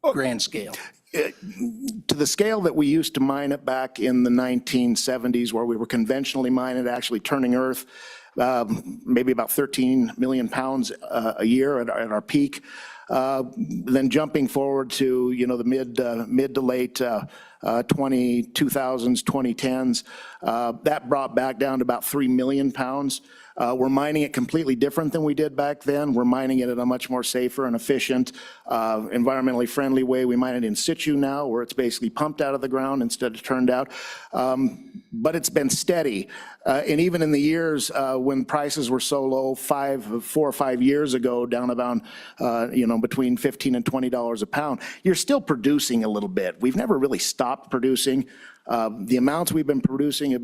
grand scale. To the scale that we used to mine it back in the 1970s, where we were conventionally mining it, actually turning earth, maybe about 13 million pounds a year at our peak. Then jumping forward to, the mid to late 2000s, 2010s, that brought back down to about 3 million pounds. We're mining it completely different than we did back then. We're mining it in a much more safer and efficient, environmentally friendly way. We mine it in situ now, where it's basically pumped out of the ground instead of turned out. But it's been steady. And even in the years when prices were so low, 4 or 5 years ago, down about, between $15 and $20 a pound, you're still producing a little bit. We've never really stopped producing. The amounts we've been producing have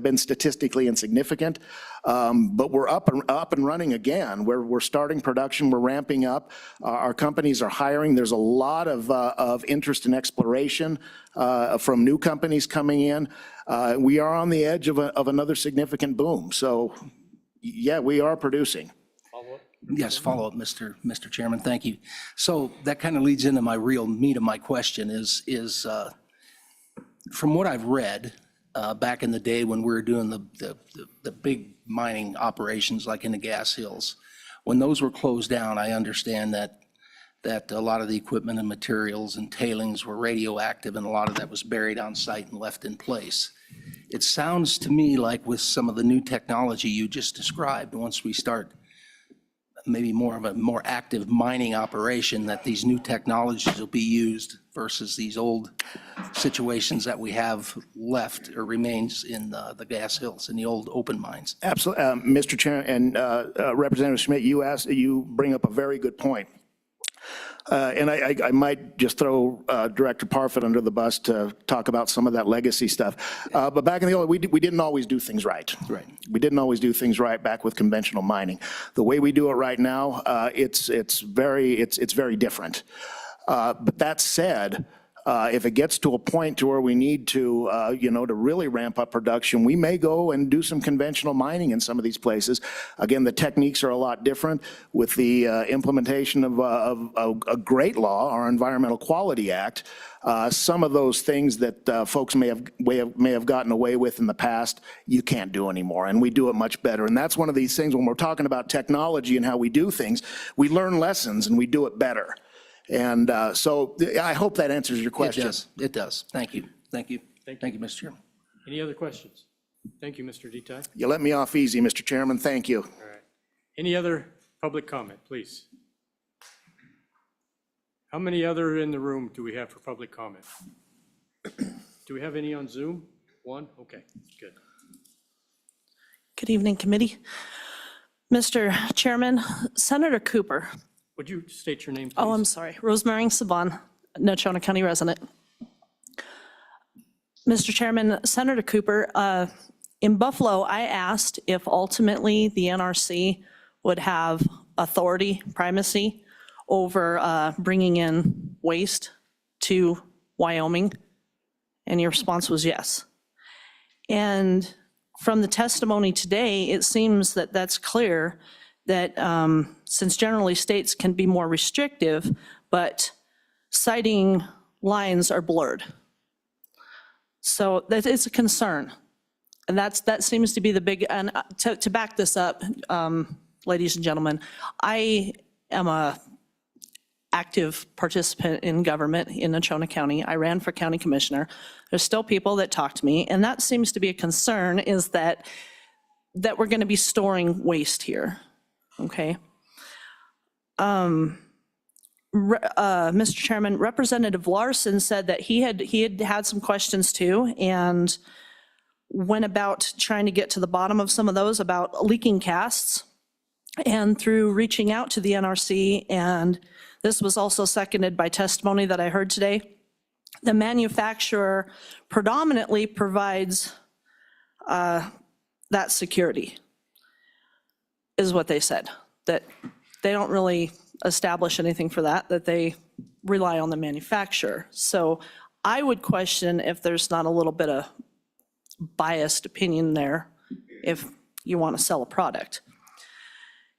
been statistically insignificant, but we're up and running again. We're starting production. We're ramping up. Our companies are hiring. There's a lot of interest in exploration from new companies coming in. We are on the edge of another significant boom. So, yeah, we are producing. Yes, follow up, Mr. Chairman. Thank you. So that kind of leads into my real meat of my question is from what I've read, back in the day when we were doing the big mining operations like in the Gas Hills, when those were closed down, I understand that a lot of the equipment and materials and tailings were radioactive, and a lot of that was buried on site and left in place. It sounds to me like with some of the new technology you just described, once we start maybe more of a more active mining operation, that these new technologies will be used versus these old situations that we have left or remains in the Gas Hills, in the old open mines. Absolutely, Mr. Chair, and Representative Schmidt, you bring up a very good point. And I might just throw Director Parfit under the bus to talk about some of that legacy stuff. But back in the old, we didn't always do things right. Right. We didn't always do things right back with conventional mining. The way we do it right now, it's very different. But that said, if it gets to a point to where we need to, to really ramp up production, we may go and do some conventional mining in some of these places. Again, the techniques are a lot different. With the implementation of a great law, our Environmental Quality Act, some of those things that folks may have gotten away with in the past, you can't do anymore, and we do it much better. And that's one of these things when we're talking about technology and how we do things, we learn lessons and we do it better. And so I hope that answers your question. It does. Thank you. Thank you, Mr. Chairman. Any other questions? Thank you, Mr. Detey. You let me off easy, Mr. Chairman. Thank you. All right. Any other public comment, please? How many other in the room do we have for public comment? Do we have any on Zoom? One? Okay, good. Good evening, committee. Mr. Chairman, Senator Cooper Would you state your name, please? Oh, I'm sorry. Rosemary Saban, Nocona County resident. Mr. Chairman, Senator Cooper, in Buffalo, I asked if ultimately the NRC would have authority, primacy over bringing in waste to Wyoming, and your response was yes. And from the testimony today, it seems that that's clear that since generally states can be more restrictive, but siting lines are blurred. So that is a concern. And that seems to be the big, and to back this up, ladies and gentlemen, I am a active participant in government in Nocona County. I ran for county commissioner. There's still people that talk to me, and that seems to be a concern, is that we're going to be storing waste here, okay? Mr. Chairman, Representative Larson said that he had some questions too, and went about trying to get to the bottom of some of those about leaking casts, and through reaching out to the NRC, and this was also seconded by testimony that I heard today, the manufacturer predominantly provides that security, is what they said, that they don't really establish anything for that they rely on the manufacturer. So I would question if there's not a little bit of biased opinion there if you want to sell a product.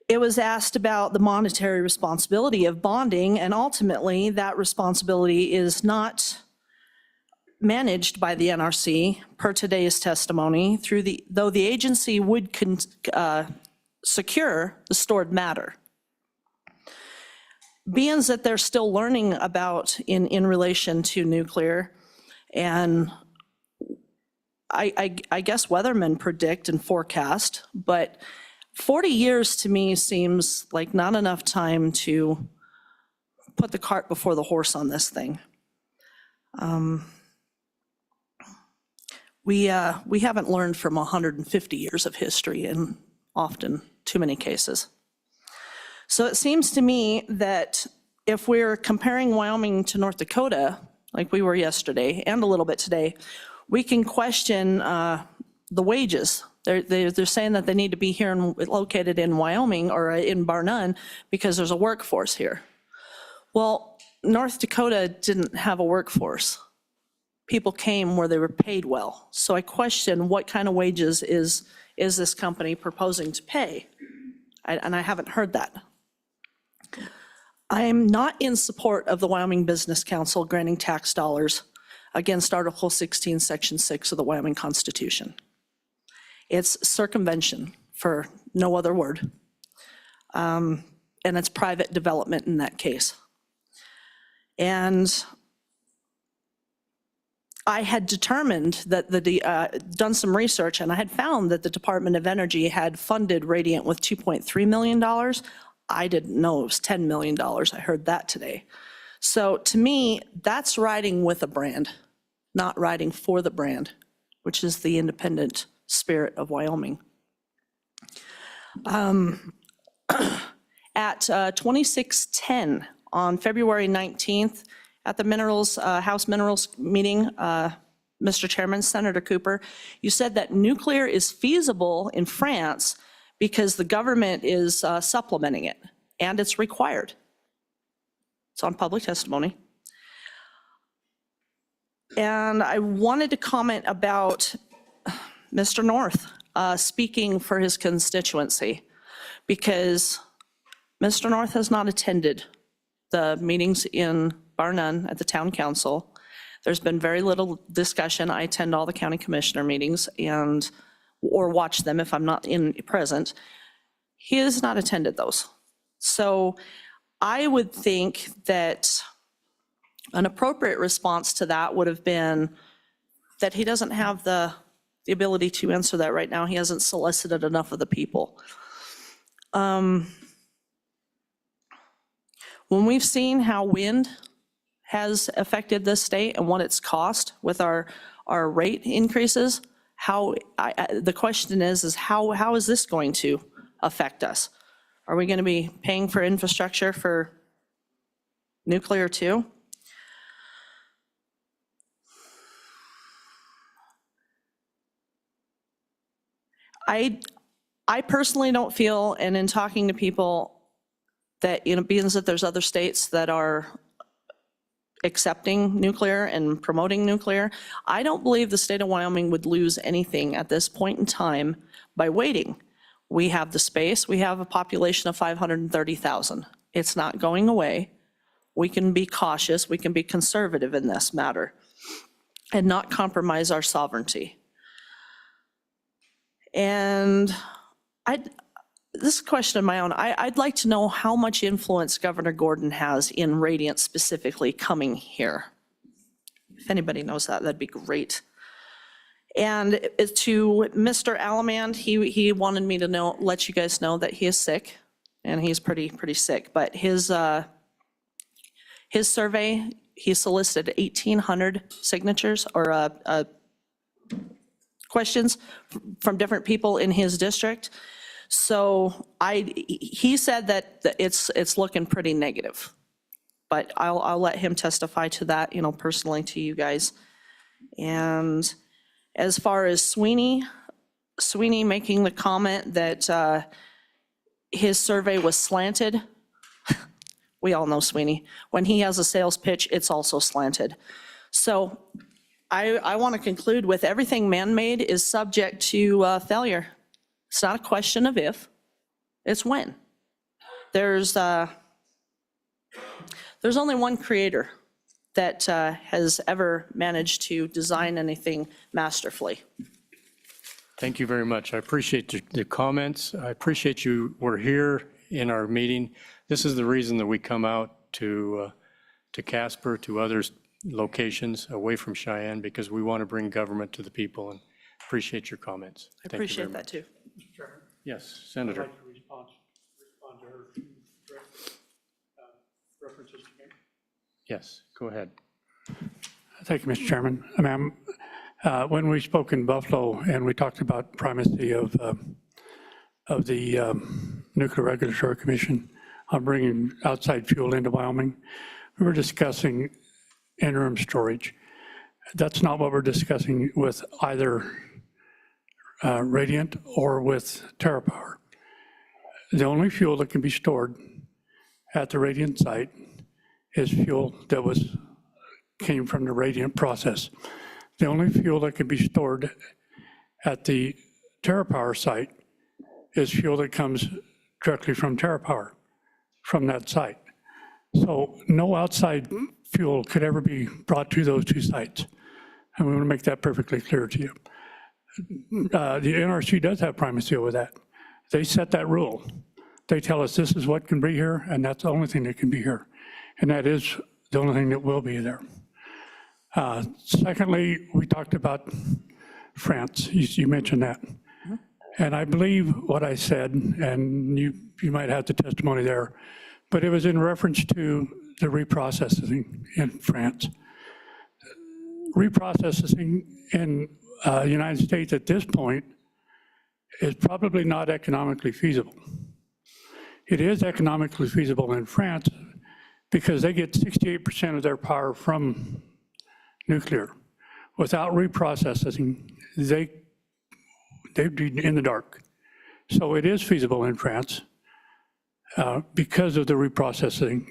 It was asked about the monetary responsibility of bonding, and ultimately that responsibility is not managed by the NRC per today's testimony, though the agency would secure the stored matter. Being that they're still learning about in relation to nuclear, and I guess weathermen predict and forecast, but 40 years to me seems like not enough time to put the cart before the horse on this thing. We haven't learned from 150 years of history in often too many cases. So it seems to me that if we're comparing Wyoming to North Dakota, like we were yesterday and a little bit today, we can question the wages. They're saying that they need to be here and located in Wyoming or in Bar None because there's a workforce here. Well, North Dakota didn't have a workforce. People came where they were paid well. So I question what kind of wages is this company proposing to pay? And I haven't heard that. I'm not in support of the Wyoming Business Council granting tax dollars against Article 16, Section 6 of the Wyoming Constitution. It's circumvention, for no other word. And it's private development in that case. And I had determined that done some research, and I had found that the Department of Energy had funded Radiant with $2.3 million. I didn't know it was $10 million. I heard that today. So to me, that's riding with a brand, not riding for the brand, which is the independent spirit of Wyoming. At 2610 on February 19th, at the House Minerals meeting, Mr. Chairman, Senator Cooper, you said that nuclear is feasible in France because the government is supplementing it, and it's required. It's on public testimony. And I wanted to comment about Mr. North speaking for his constituency, because Mr. North has not attended the meetings in Bar None at the town council. There's been very little discussion. I attend all the county commissioner meetings or watch them if I'm not present. He has not attended those. So I would think that an appropriate response to that would have been that he doesn't have the ability to answer that right now. He hasn't solicited enough of the people. When we've seen how wind has affected this state and what it's cost with our rate increases, the question is how is this going to affect us? Are we going to be paying for infrastructure for nuclear too? I personally don't feel, and in talking to people, that, being that there's other states that are accepting nuclear and promoting nuclear, I don't believe the state of Wyoming would lose anything at this point in time by waiting. We have the space, we have a population of 530,000. It's not going away. We can be cautious, we can be conservative in this matter and not compromise our sovereignty. And this question of my own, I'd like to know how much influence Governor Gordon has in Radiant specifically coming here. If anybody knows that, that'd be great. And to Mr. Alamand, he wanted me to let you guys know that he is sick, and he's pretty sick. But his survey, he solicited 1,800 signatures or questions from different people in his district. So he said that it's looking pretty negative, but I'll let him testify to that, personally to you guys. And as far as Sweeney making the comment that his survey was slanted, we all know Sweeney. When he has a sales pitch, it's also slanted. So I want to conclude with everything man-made is subject to failure. It's not a question of if, it's when. There's only one creator that has ever managed to design anything masterfully. Thank you very much. I appreciate the comments. I appreciate you were here in our meeting. This is the reason that we come out to Casper, to other locations away from Cheyenne, because we want to bring government to the people, and appreciate your comments. I Thank you appreciate very that much. too. Yes, Senator. I'd like to respond to her references to me. Yes, go ahead. Thank you, Mr. Chairman. Ma'am, when we spoke in Buffalo and we talked about primacy of the Nuclear Regulatory Commission on bringing outside fuel into Wyoming, we were discussing interim storage. That's not what we're discussing with either Radiant or with TerraPower. The only fuel that can be stored at the Radiant site is fuel that came from the Radiant process. The only fuel that can be stored at the TerraPower site is fuel that comes directly from TerraPower, from that site. So no outside fuel could ever be brought to those two sites. And we want to make that perfectly clear to you. The NRC does have primacy over that. They set that rule. They tell us this is what can be here, and that's the only thing that can be here. And that is the only thing that will be there. Secondly, we talked about France. You mentioned that. And I believe what I said, and you might have the testimony there, but it was in reference to the reprocessing in France. Reprocessing in the United States at this point is probably not economically feasible. It is economically feasible in France because they get 68% of their power from nuclear. Without reprocessing, they'd be in the dark. So it is feasible in France because of the reprocessing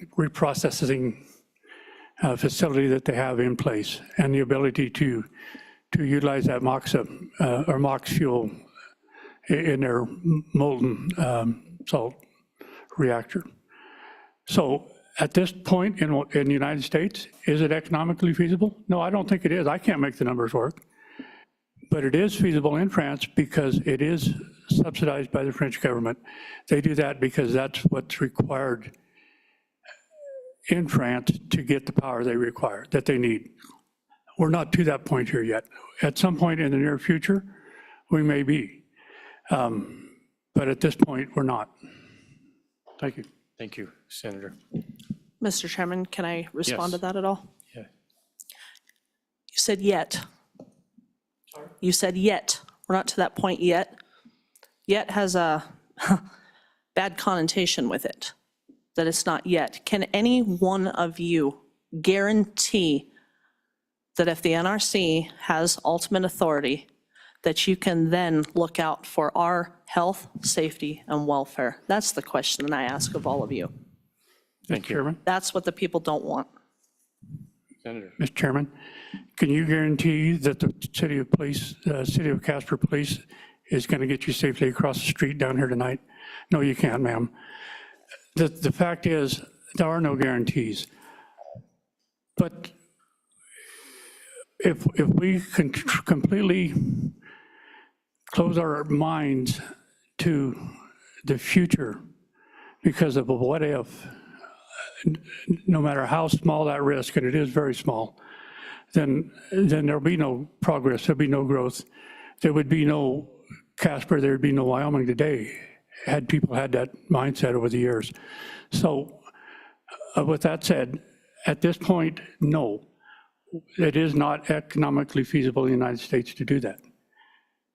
facility that they have in place and the ability to utilize that MOX fuel in their molten salt reactor. So at this point in the United States, is it economically feasible? No, I don't think it is. I can't make the numbers work. But it is feasible in France because it is subsidized by the French government. They do that because that's what's required in France to get the power they require, that they need. We're not to that point here yet. At some point in the near future, we may be. But at this point, we're not. Thank you. Thank you, Senator. Mr. Chairman, can I respond to Yes. that at all? Yeah. You said yet. You said yet. We're not to that point yet. Yet has a bad connotation with it, that it's not yet. Can any one of you guarantee that if the NRC has ultimate authority, that you can then look out for our health, safety, and welfare? That's the question I ask of all of you. Thank you. Chairman, That's what the people don't want. Senator. Mr. Chairman, can you guarantee that the city of Casper Police is going to get you safely across the street down here tonight? No, you can't, ma'am. The fact is, there are no guarantees. But if we can completely close our minds to the future because of a what if, no matter how small that risk, and it is very small, then there'll be no progress, there'll be no growth. There would be no Casper, there'd be no Wyoming today, had people had that mindset over the years. So with that said, at this point, no, it is not economically feasible in the United States to do that.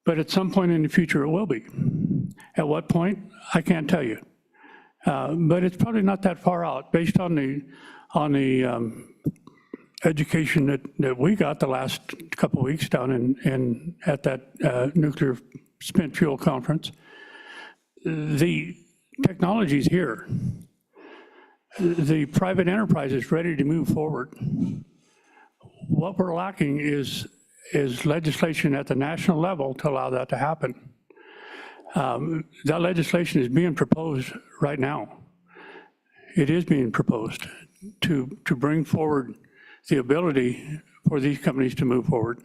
But at some point in the future, it will be. At what point, I can't tell you. But it's probably not that far out, based on the education that we got the last couple of weeks down at that nuclear spent fuel conference. The technology's here. The private enterprise is ready to move forward. What we're lacking is legislation at the national level to allow that to happen. That legislation is being proposed right now. It is being proposed to bring forward the ability for these companies to move forward.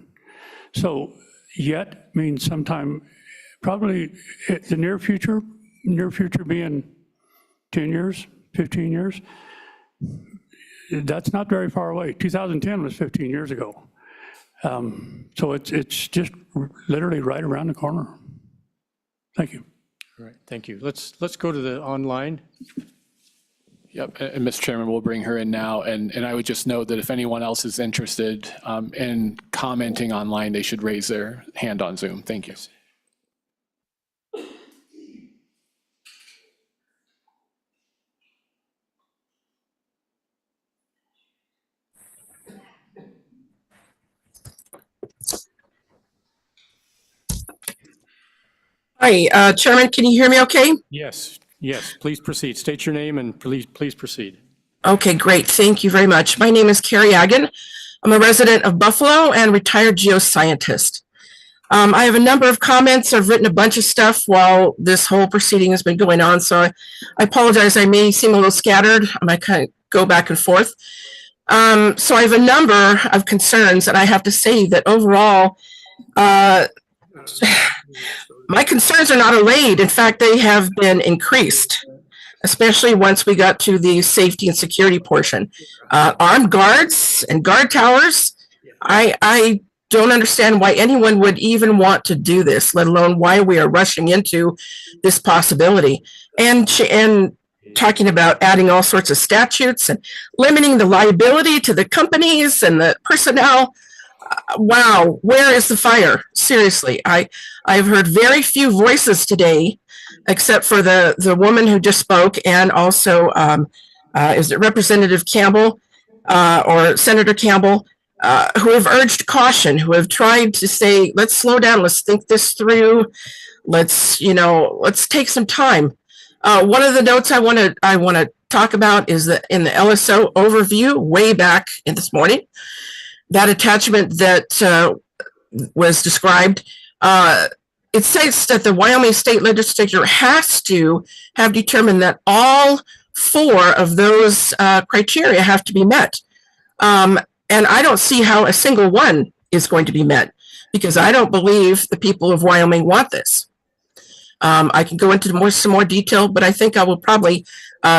So yet means sometime, probably the near future being 10 years, 15 years. That's not very far away. 2010 was 15 years ago. So it's just literally right around the corner. Thank you. All right, thank you. Let's go to the online. Yep, and Mr. Chairman, we'll bring her in now. And I would just note that if anyone else is interested in commenting online, they should raise their hand on Zoom. Thank you. Hi, Chairman, can you hear me okay? Yes, please proceed. State your name and please proceed. Okay, great. Thank you very much. My name is Carrie Agan. I'm a resident of Buffalo and retired geoscientist. I have a number of comments. I've written a bunch of stuff while this whole proceeding has been going on, so I apologize. I may seem a little scattered. I might kind of go back and forth. So I have a number of concerns, and I have to say that overall, my concerns are not allayed. In fact, they have been increased, especially once we got to the safety and security portion. Armed guards and guard towers, I don't understand why anyone would even want to do this, let alone why we are rushing into this possibility. And talking about adding all sorts of statutes and limiting the liability to the companies and the personnel. Wow, where is the fire? Seriously, I've heard very few voices today, except for the woman who just spoke, and also is it Representative Campbell or Senator Campbell, who have urged caution, who have tried to say, let's slow down, let's think this through, let's take some time. One of the notes I want to talk about is that in the LSO overview way back in this morning, that attachment that was described, it says that the Wyoming State Legislature has to have determined that all 4 of those criteria have to be met. And I don't see how a single one is going to be met, because I don't believe the people of Wyoming want this. I can go into some more detail, but I think I will probably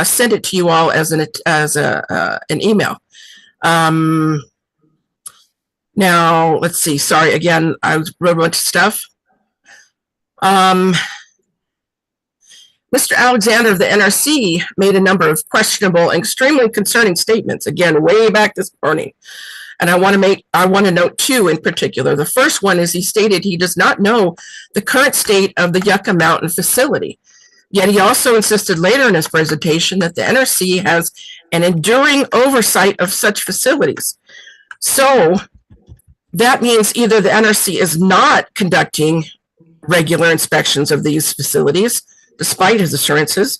send it to you all as an email. Now, let's see. Sorry, again, I wrote a bunch of stuff. Mr. Alexander of the NRC made a number of questionable and extremely concerning statements, again, way back this morning. And I want to note 2 in particular. The first one is he stated he does not know the current state of the Yucca Mountain facility. Yet he also insisted later in his presentation that the NRC has an enduring oversight of such facilities. So that means either the NRC is not conducting regular inspections of these facilities, despite his assurances,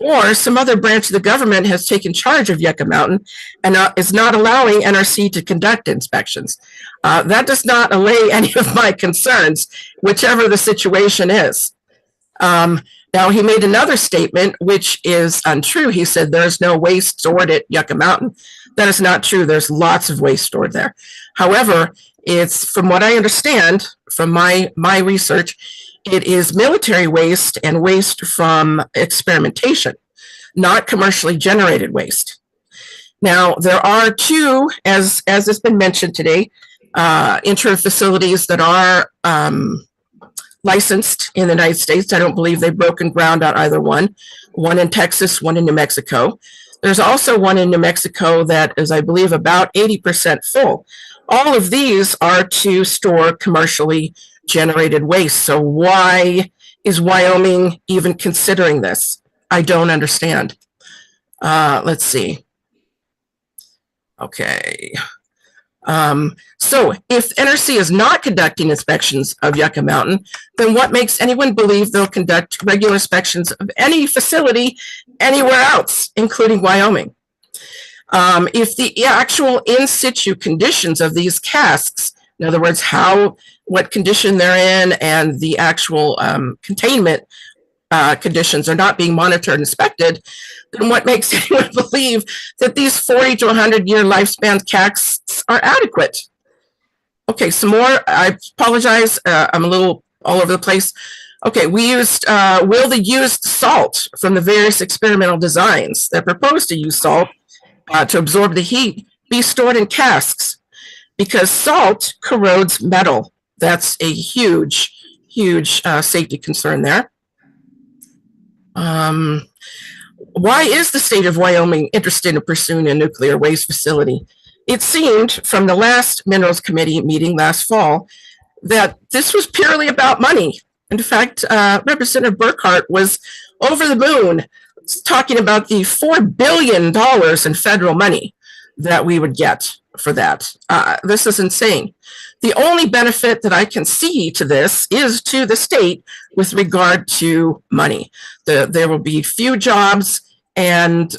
or some other branch of the government has taken charge of Yucca Mountain and is not allowing NRC to conduct inspections. That does not allay any of my concerns, whichever the situation is. Now, he made another statement, which is untrue. He said there's no waste stored at Yucca Mountain. That is not true. There's lots of waste stored there. However, it's, from what I understand from my research, it is military waste and waste from experimentation, not commercially generated waste. Now, there are two, as has been mentioned today, inter-facilities that are licensed in the United States. I don't believe they've broken ground on either one in Texas, one in New Mexico. There's also one in New Mexico that is, I believe, about 80% full. All of these are to store commercially generated waste. So why is Wyoming even considering this? I don't understand. Let's see. Okay. So if NRC is not conducting inspections of Yucca Mountain, then what makes anyone believe they'll conduct regular inspections of any facility anywhere else, including Wyoming? If the actual in situ conditions of these casks, in other words, what condition they're in and the actual containment conditions are not being monitored and inspected, then what makes anyone believe that these 40 to 100-year lifespan casks are adequate? Okay, some more. I apologize. I'm a little all over the place. Okay, we used, will the used salt from the various experimental designs that propose to use salt to absorb the heat be stored in casks? Because salt corrodes metal. That's a huge, huge safety concern there. Why is the state of Wyoming interested in pursuing a nuclear waste facility? It seemed from the last Minerals Committee meeting last fall that this was purely about money. In fact, Representative Burkhart was over the moon talking about the $4 billion in federal money that we would get for that. This is insane. The only benefit that I can see to this is to the state with regard to money. There will be few jobs, and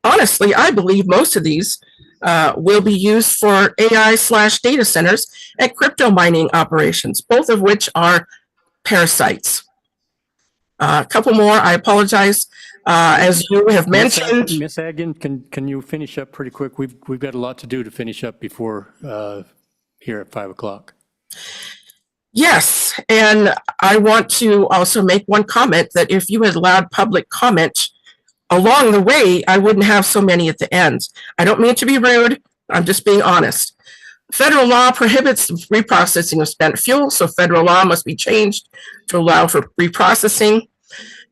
honestly, I believe most of these will be used for AI/data centers and crypto mining operations, both of which are parasites. A couple more, I apologize. As you have mentioned. Ms. Agin, can you finish up pretty quick? We've got a lot to do to finish up before here at 5 o'clock. Yes, and I want to also make one comment that if you had allowed public comment along the way, I wouldn't have so many at the end. I don't mean to be rude. I'm just being honest. Federal law prohibits the reprocessing of spent fuel, so federal law must be changed to allow for reprocessing.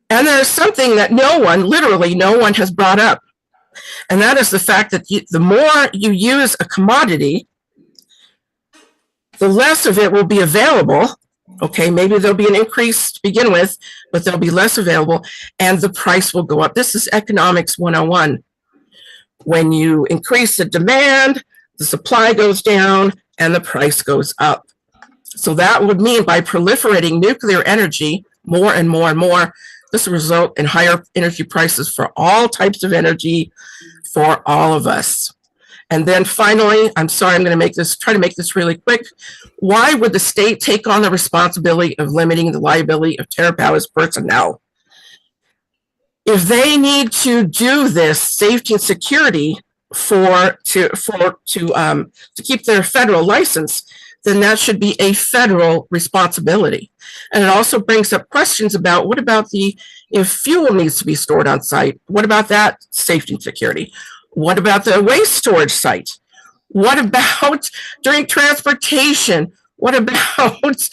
And there's something that no one, literally no one, has brought up. And that is the fact that the more you use a commodity, the less of it will be available. Okay, maybe there'll be an increase to begin with, but there'll be less available and the price will go up. This is economics 101. When you increase the demand, the supply goes down and the price goes up. So that would mean by proliferating nuclear energy more and more and more, this will result in higher energy prices for all types of energy for all of us. And then finally, I'm sorry, I'm going to try to make this really quick. Why would the state take on the responsibility of limiting the liability of TerraPower's personnel? If they need to do this safety and security to keep their federal license, then that should be a federal responsibility. And it also brings up questions about what about if fuel needs to be stored on site, what about that safety and security? What about the waste storage site? What about during transportation? What about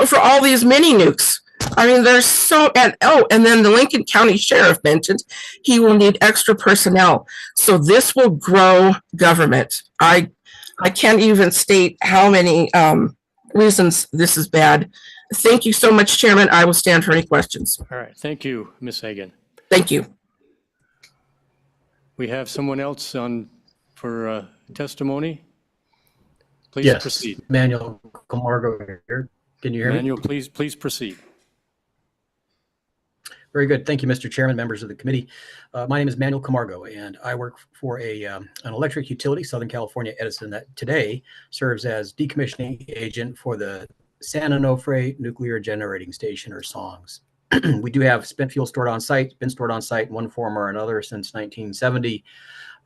for all these mini nukes? I mean, there's so, and then the Lincoln County Sheriff mentioned he will need extra personnel. So this will grow government. I can't even state how many reasons this is bad. Thank you so much, Chairman. I will stand for any questions. All right, thank you, Ms. Hagan. Thank you. We have someone else on for testimony. Please Yes, proceed. Manuel Camargo here. Can you hear me? Manuel, please proceed. Very good. Thank you, Mr. Chairman, members of the committee. My name is Manuel Camargo, and I work for an electric utility, Southern California Edison, that today serves as decommissioning agent for the San Onofre Nuclear Generating Station, or SONGS. We do have spent fuel stored on site, been stored on site in one form or another since 1970.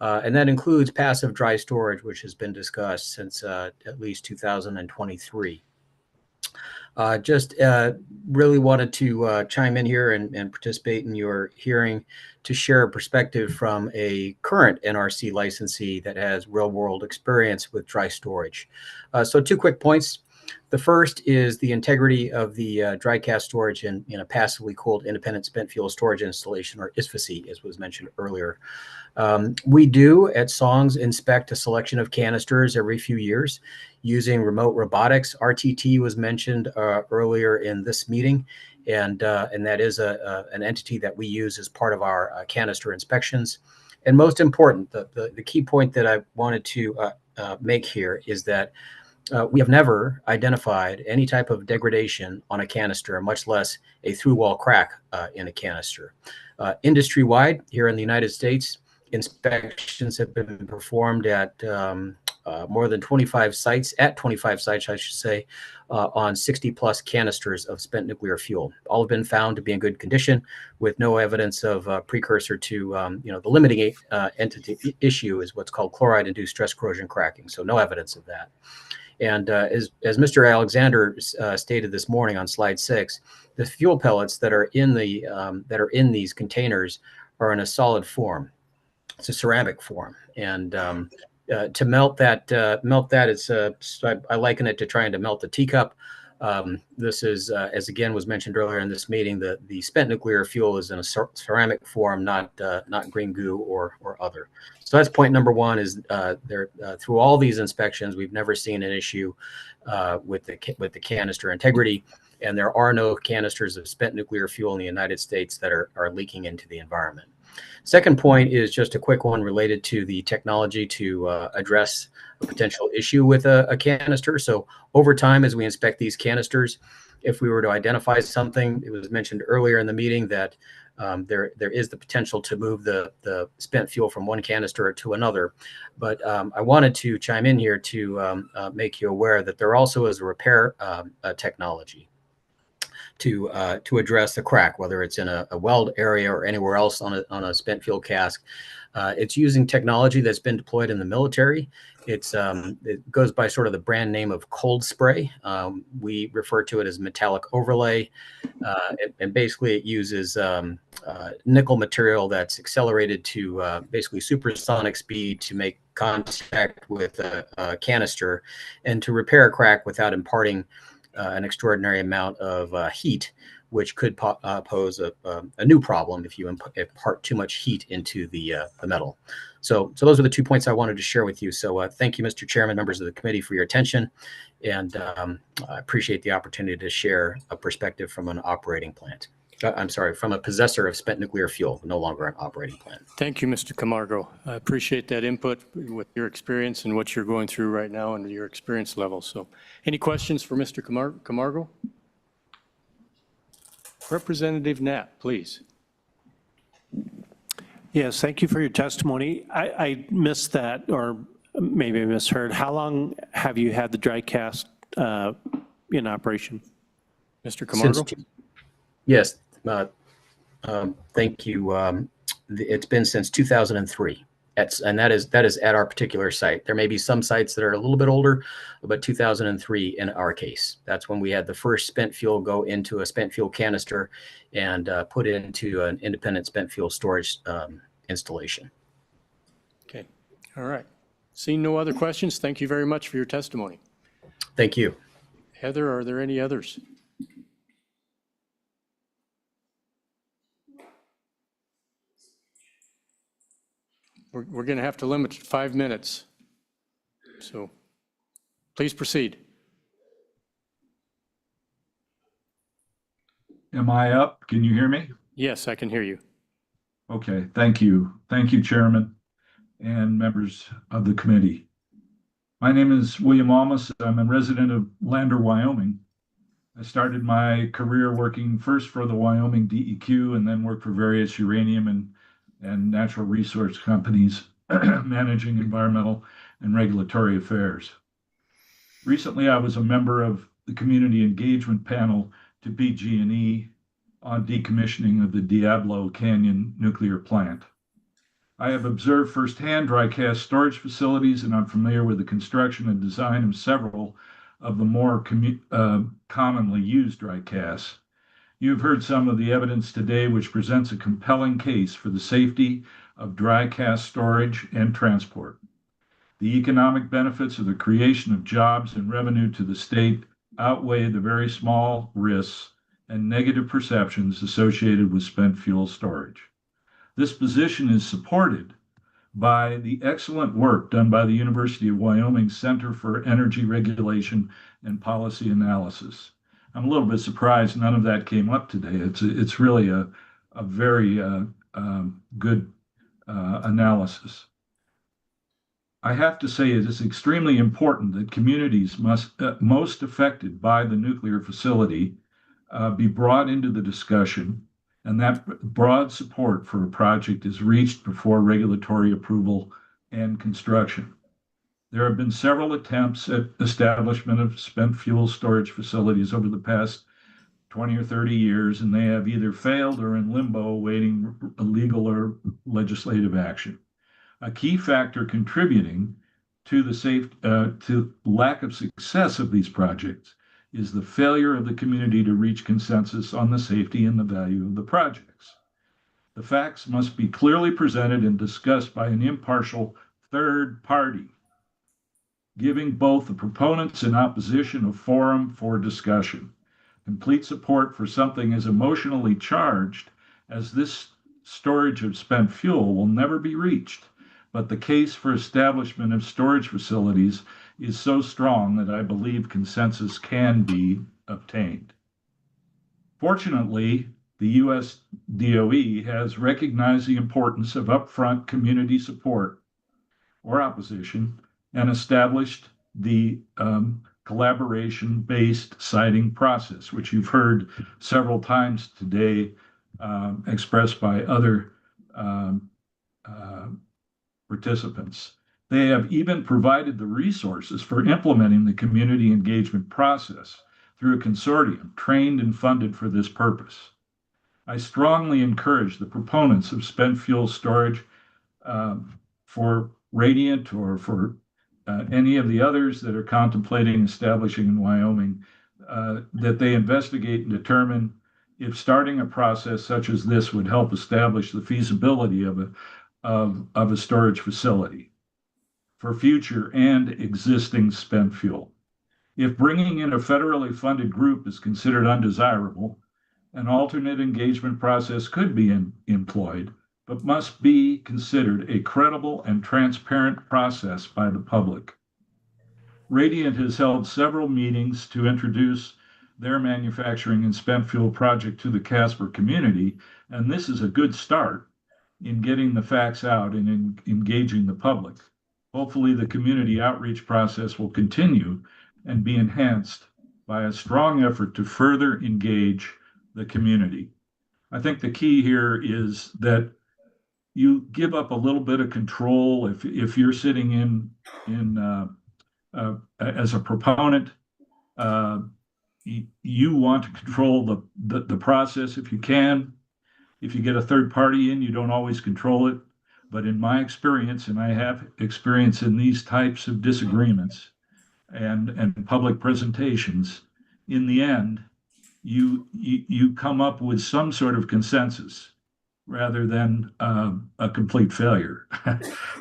And that includes passive dry storage, which has been discussed since at least 2023. Just really wanted to chime in here and participate in your hearing to share a perspective from a current NRC licensee that has real-world experience with dry storage. So 2 quick points. The first is the integrity of the dry cask storage in a passively cooled independent spent fuel storage installation, or ISFSI, as was mentioned earlier. We do at SONGS inspect a selection of canisters every few years using remote robotics. RTT was mentioned earlier in this meeting, and that is an entity that we use as part of our canister inspections. And most important, the key point that I wanted to make here is that we have never identified any type of degradation on a canister, much less a through-wall crack in a canister. Industry-wide, here in the United States, inspections have been performed at more than 25 sites, I should say, on 60-plus canisters of spent nuclear fuel. All have been found to be in good condition, with no evidence of precursor to, the limiting entity issue is what's called chloride-induced stress corrosion cracking, so no evidence of that. And as Mr. Alexander stated this morning on slide 6, the fuel pellets that are in these containers are in a solid form. It's a ceramic form, and to melt that, I liken it to trying to melt a teacup. This is, as again was mentioned earlier in this meeting, the spent nuclear fuel is in a ceramic form, not green goo or other. So that's point number 1. Is through all these inspections, we've never seen an issue with the canister integrity, and there are no canisters of spent nuclear fuel in the United States that are leaking into the environment. Second point is just a quick one related to the technology to address a potential issue with a canister. So over time, as we inspect these canisters, if we were to identify something, it was mentioned earlier in the meeting that there is the potential to move the spent fuel from one canister to another. But I wanted to chime in here to make you aware that there also is a repair technology to address the crack, whether it's in a weld area or anywhere else on a spent fuel cask. It's using technology that's been deployed in the military. It goes by sort of the brand name of Cold Spray. We refer to it as metallic overlay. And basically it uses nickel material that's accelerated to basically supersonic speed to make contact with a canister and to repair a crack without imparting an extraordinary amount of heat, which could pose a new problem if you impart too much heat into the metal. So those are the 2 points I wanted to share with you. So thank you, Mr. Chairman, members of the committee, for your attention. And I appreciate the opportunity to share a perspective from an operating plant. From a possessor of spent nuclear fuel, no longer an operating plant. Thank you, Mr. Camargo. I appreciate that input with your experience and what you're going through right now and your experience level. So any questions for Mr. Camargo? Representative Knapp, please. Yes, thank you for your testimony. I missed that, or maybe I misheard. How long have you had the dry cask in operation? Mr. Camargo? Yes, thank you. It's been since 2003. And that is at our particular site. There may be some sites that are a little bit older, but 2003 in our case. That's when we had the first spent fuel go into a spent fuel canister and put into an independent spent fuel storage installation. Okay, all right. Seeing no other questions, thank you very much for your testimony. Thank you. Heather, are there any others? We're going to have to limit to 5 minutes. So please proceed. Am I up? Can you hear me? Yes, I can hear you. Okay, thank you. Thank you, Chairman and members of the committee. My name is William Almas. I'm a resident of Lander, Wyoming. I started my career working first for the Wyoming DEQ and then worked for various uranium and natural resource companies managing environmental and regulatory affairs. Recently, I was a member of the community engagement panel to PG&E on decommissioning of the Diablo Canyon nuclear plant. I have observed firsthand dry cask storage facilities, and I'm familiar with the construction and design of several of the more commonly used dry casks. You've heard some of the evidence today, which presents a compelling case for the safety of dry cask storage and transport. The economic benefits of the creation of jobs and revenue to the state outweigh the very small risks and negative perceptions associated with spent fuel storage. This position is supported by the excellent work done by the University of Wyoming Center for Energy Regulation and Policy Analysis. I'm a little bit surprised none of that came up today. It's really a very good analysis. I have to say it is extremely important that communities most affected by the nuclear facility be brought into the discussion, and that broad support for a project is reached before regulatory approval and construction. There have been several attempts at establishment of spent fuel storage facilities over the past 20 or 30 years, and they have either failed or in limbo awaiting legal or legislative action. A key factor contributing to the lack of success of these projects is the failure of the community to reach consensus on the safety and the value of the projects. The facts must be clearly presented and discussed by an impartial third party, giving both the proponents and opposition a forum for discussion. Complete support for something as emotionally charged as this storage of spent fuel will never be reached, but the case for establishment of storage facilities is so strong that I believe consensus can be obtained. Fortunately, the U.S. DOE has recognized the importance of upfront community support or opposition and established the collaboration-based siting process, which you've heard several times today expressed by other participants. They have even provided the resources for implementing the community engagement process through a consortium trained and funded for this purpose. I strongly encourage the proponents of spent fuel storage for Radiant or for any of the others that are contemplating establishing in Wyoming, that they investigate and determine if starting a process such as this would help establish the feasibility of a storage facility for future and existing spent fuel. If bringing in a federally funded group is considered undesirable, an alternate engagement process could be employed, but must be considered a credible and transparent process by the public. Radiant has held several meetings to introduce their manufacturing and spent fuel project to the Casper community, and this is a good start in getting the facts out and in engaging the public. Hopefully, the community outreach process will continue and be enhanced by a strong effort to further engage the community. I think the key here is that you give up a little bit of control if you're sitting in as a proponent. You want to control the process if you can. If you get a third party in, you don't always control it. But in my experience, and I have experience in these types of disagreements and public presentations, in the end, you come up with some sort of consensus rather than a complete failure.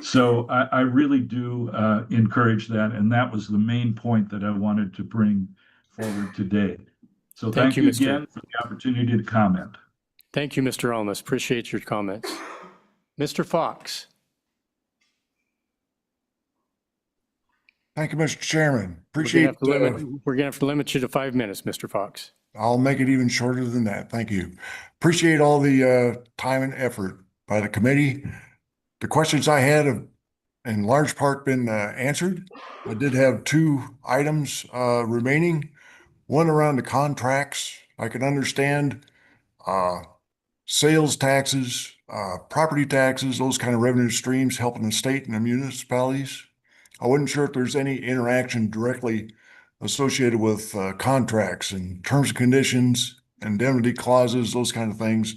So I really do encourage that, and that was the main point that I wanted to bring forward today. So thank you again for the opportunity to comment. Thank you, Mr. Almas. Appreciate your comments. Mr. Fox. Thank you, Mr. Chairman. We're Appreciate going to have to limit you to 5 minutes, Mr. Fox. I'll make it even shorter than that. Thank you. Appreciate all the time and effort by the committee. The questions I had have in large part been answered. I did have two items remaining. One around the contracts. I can understand sales taxes, property taxes, those kind of revenue streams helping the state and the municipalities. I wasn't sure if there's any interaction directly associated with contracts and terms and conditions, indemnity clauses, those kind of things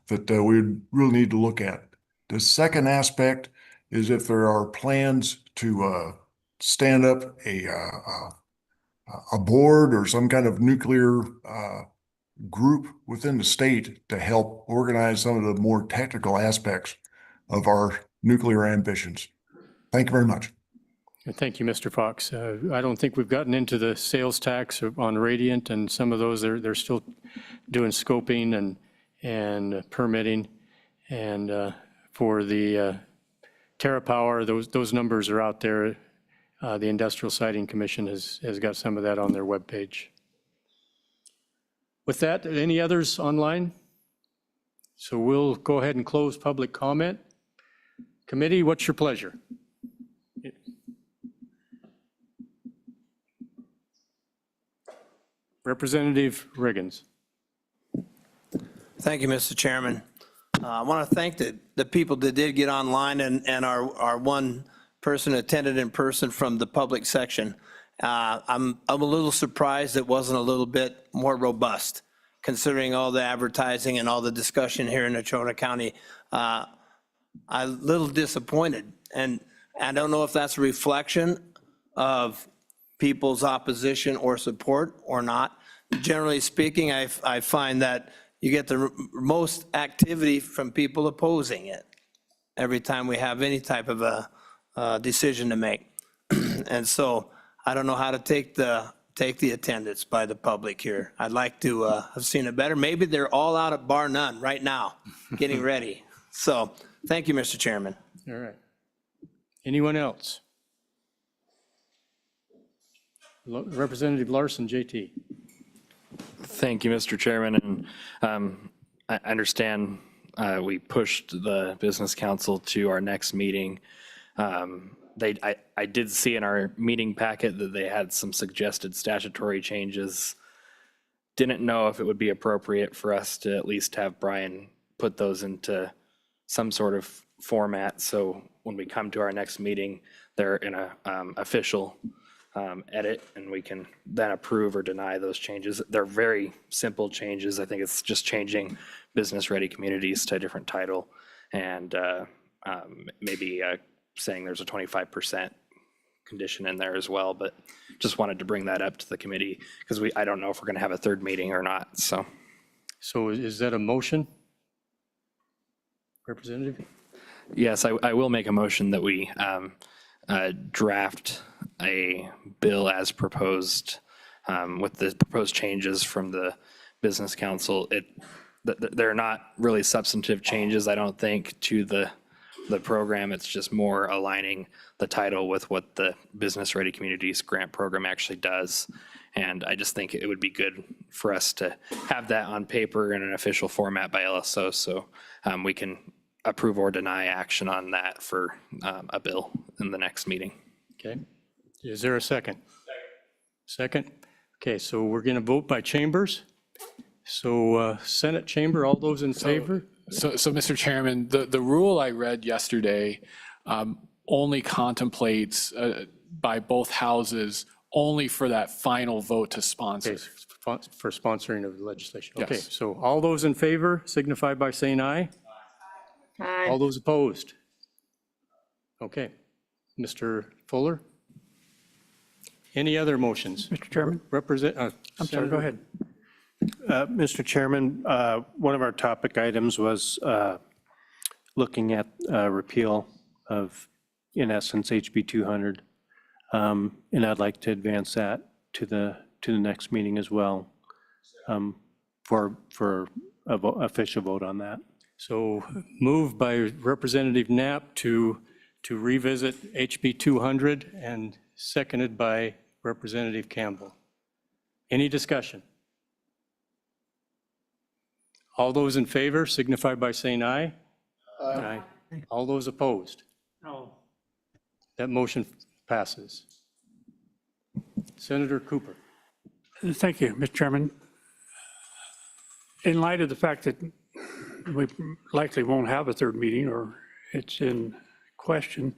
that we really need to look at. The second aspect is if there are plans to stand up a board or some kind of nuclear group within the state to help organize some of the more technical aspects of our nuclear ambitions. Thank you very much. Thank you, Mr. Fox. I don't think we've gotten into the sales tax on Radiant, and some of those, they're still doing scoping and permitting. And for the TerraPower, those numbers are out there. The Industrial Siting Commission has got some of that on their webpage. With that, any others online? So we'll go ahead and close public comment. Committee, what's your pleasure? Representative Riggins. Thank you, Mr. Chairman. I want to thank the people that did get online and our one person attended in person from the public section. I'm a little surprised it wasn't a little bit more robust, considering all the advertising and all the discussion here in Natrona County. I'm a little disappointed, and I don't know if that's a reflection of people's opposition or support or not. Generally speaking, I find that you get the most activity from people opposing it every time we have any type of a decision to make. And so I don't know how to take the attendance by the public here. I'd like to have seen it better. Maybe they're all out at bar none right now, getting ready. So thank you, Mr. Chairman. All right. Anyone else? Representative Larson, JT. Thank you, Mr. Chairman. And I understand we pushed the Business Council to our next meeting. I did see in our meeting packet that they had some suggested statutory changes. Didn't know if it would be appropriate for us to at least have Brian put those into some sort of format. So when we come to our next meeting, they're in a official edit, and we can then approve or deny those changes. They're very simple changes. I think it's just changing business-ready communities to a different title, and maybe saying there's a 25% condition in there as well. But just wanted to bring that up to the committee because I don't know if we're going to have a third meeting or not. So is that a motion, Representative? Yes, I will make a motion that we draft a bill as proposed with the proposed changes from the Business Council. They're not really substantive changes, I don't think, to the program. It's just more aligning the title with what the Business Ready Communities Grant Program actually does. And I just think it would be good for us to have that on paper in an official format by LSO, so we can approve or deny action on that for a bill in the next meeting. Okay. Is there a second? Second. Okay, so we're going to vote by chambers. So Senate chamber, all those in favor? So Mr. Chairman, the rule I read yesterday only contemplates by both houses only for that final vote to sponsor. Okay, for sponsoring of the legislation. Yes. Okay, so all those in favor signify by saying aye. Aye. All those opposed? Okay. Mr. Fuller? Any other motions? Mr. Chairman? I'm sorry, go ahead. Mr. Chairman, one of our topic items was looking at repeal of, in essence, HB 200. And I'd like to advance that to the next meeting as well for a official vote on that. So moved by Representative Knapp to revisit HB 200 and seconded by Representative Campbell. Any discussion? All those in favor signify by saying aye. Aye. All those opposed? No. That motion passes. Senator Cooper. Thank you, Mr. Chairman. In light of the fact that we likely won't have a third meeting, or it's in question,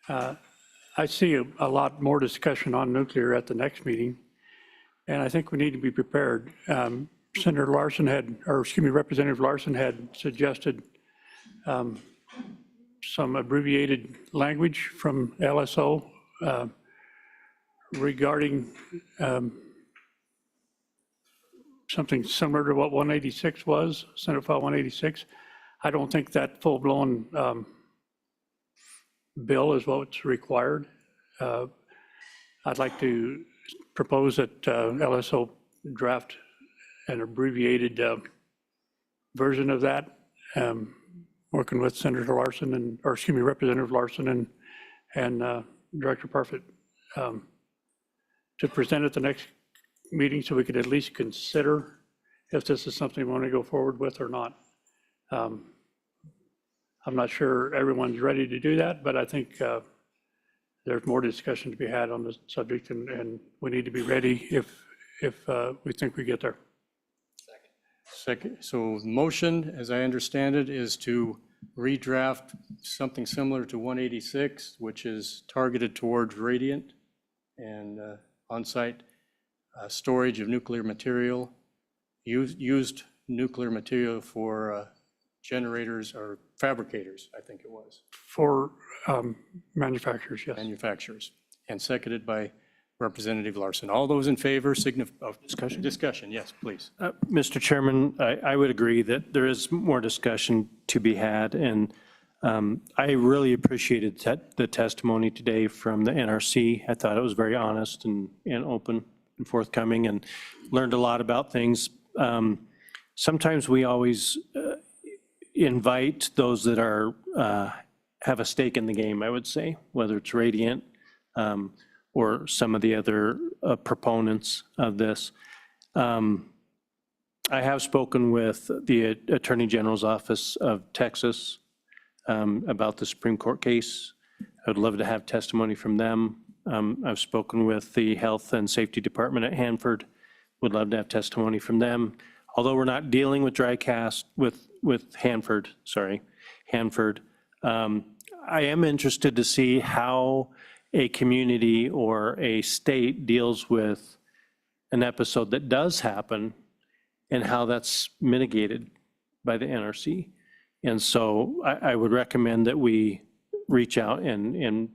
I see a lot more discussion on nuclear at the next meeting, and I think we need to be prepared. Senator Larson Representative Larson had suggested some abbreviated language from LSO regarding something similar to what 186 was, Senate File 186. I don't think that full-blown bill is what's required. I'd like to propose that LSO draft an abbreviated version of that, working with Senator Larson Representative Larson and Director Parfit to present at the next meeting so we could at least consider if this is something we want to go forward with or not. I'm not sure everyone's ready to do that, but I think there's more discussion to be had on this subject, and we need to be ready if we think we get there. Second. So the motion, as I understand it, is to redraft something similar to 186, which is targeted towards radiant and on-site storage of nuclear material, used nuclear material for generators or fabricators, I think it was. For manufacturers, yes. Manufacturers, and seconded by Representative Larson. All those in favor discussion? Discussion, yes, please. Mr. Chairman, I would agree that there is more discussion to be had, and I really appreciated the testimony today from the NRC. I thought it was very honest and open and forthcoming, and learned a lot about things. Sometimes we always invite those that are have a stake in the game, I would say, whether it's Radiant or some of the other proponents of this. I have spoken with the Attorney General's Office of Texas about the Supreme Court case. I would love to have testimony from them. I've spoken with the Health and Safety Department at Hanford. Would love to have testimony from them. Although we're not dealing with dry cast with Hanford, I am interested to see how a community or a state deals with an episode that does happen and how that's mitigated by the NRC. And so I would recommend that we reach out and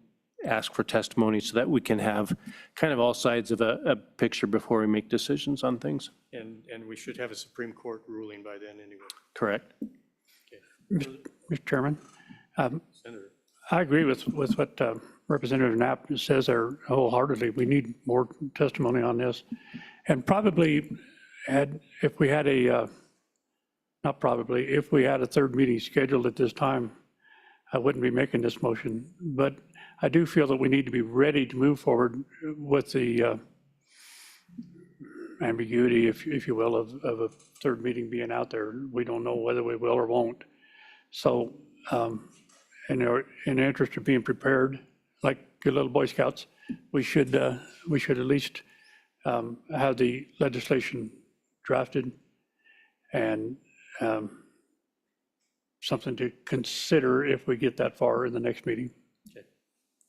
ask for testimony so that we can have kind of all sides of a picture before we make decisions on things. And we should have a Supreme Court ruling by then anyway. Correct. Mr. Chairman, Senator. I agree with what Representative Knapp says there wholeheartedly. We need more testimony on this. And probably if we had a third meeting scheduled at this time, I wouldn't be making this motion. But I do feel that we need to be ready to move forward with the ambiguity, if you will, of a third meeting being out there. We don't know whether we will or won't. So in the interest of being prepared, like good little Boy Scouts, we should at least have the legislation drafted and something to consider if we get that far in the next meeting. Okay.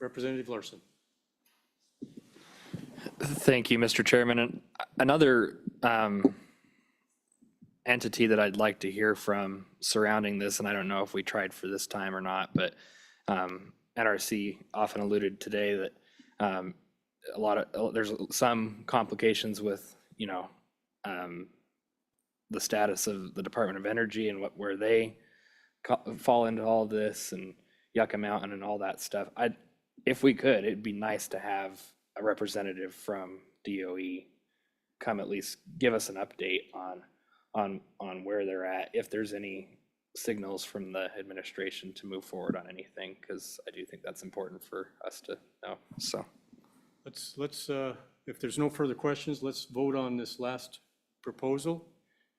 Representative Larson. Thank you, Mr. Chairman. And another entity that I'd like to hear from surrounding this, and I don't know if we tried for this time or not, but NRC often alluded today that there's some complications with, the status of the Department of Energy and where they fall into all of this, and Yucca Mountain and all that stuff. If we could, it'd be nice to have a representative from DOE come at least give us an update on where they're at, if there's any signals from the administration to move forward on anything, because I do think that's important for us to know. So Let's if there's no further questions, let's vote on this last proposal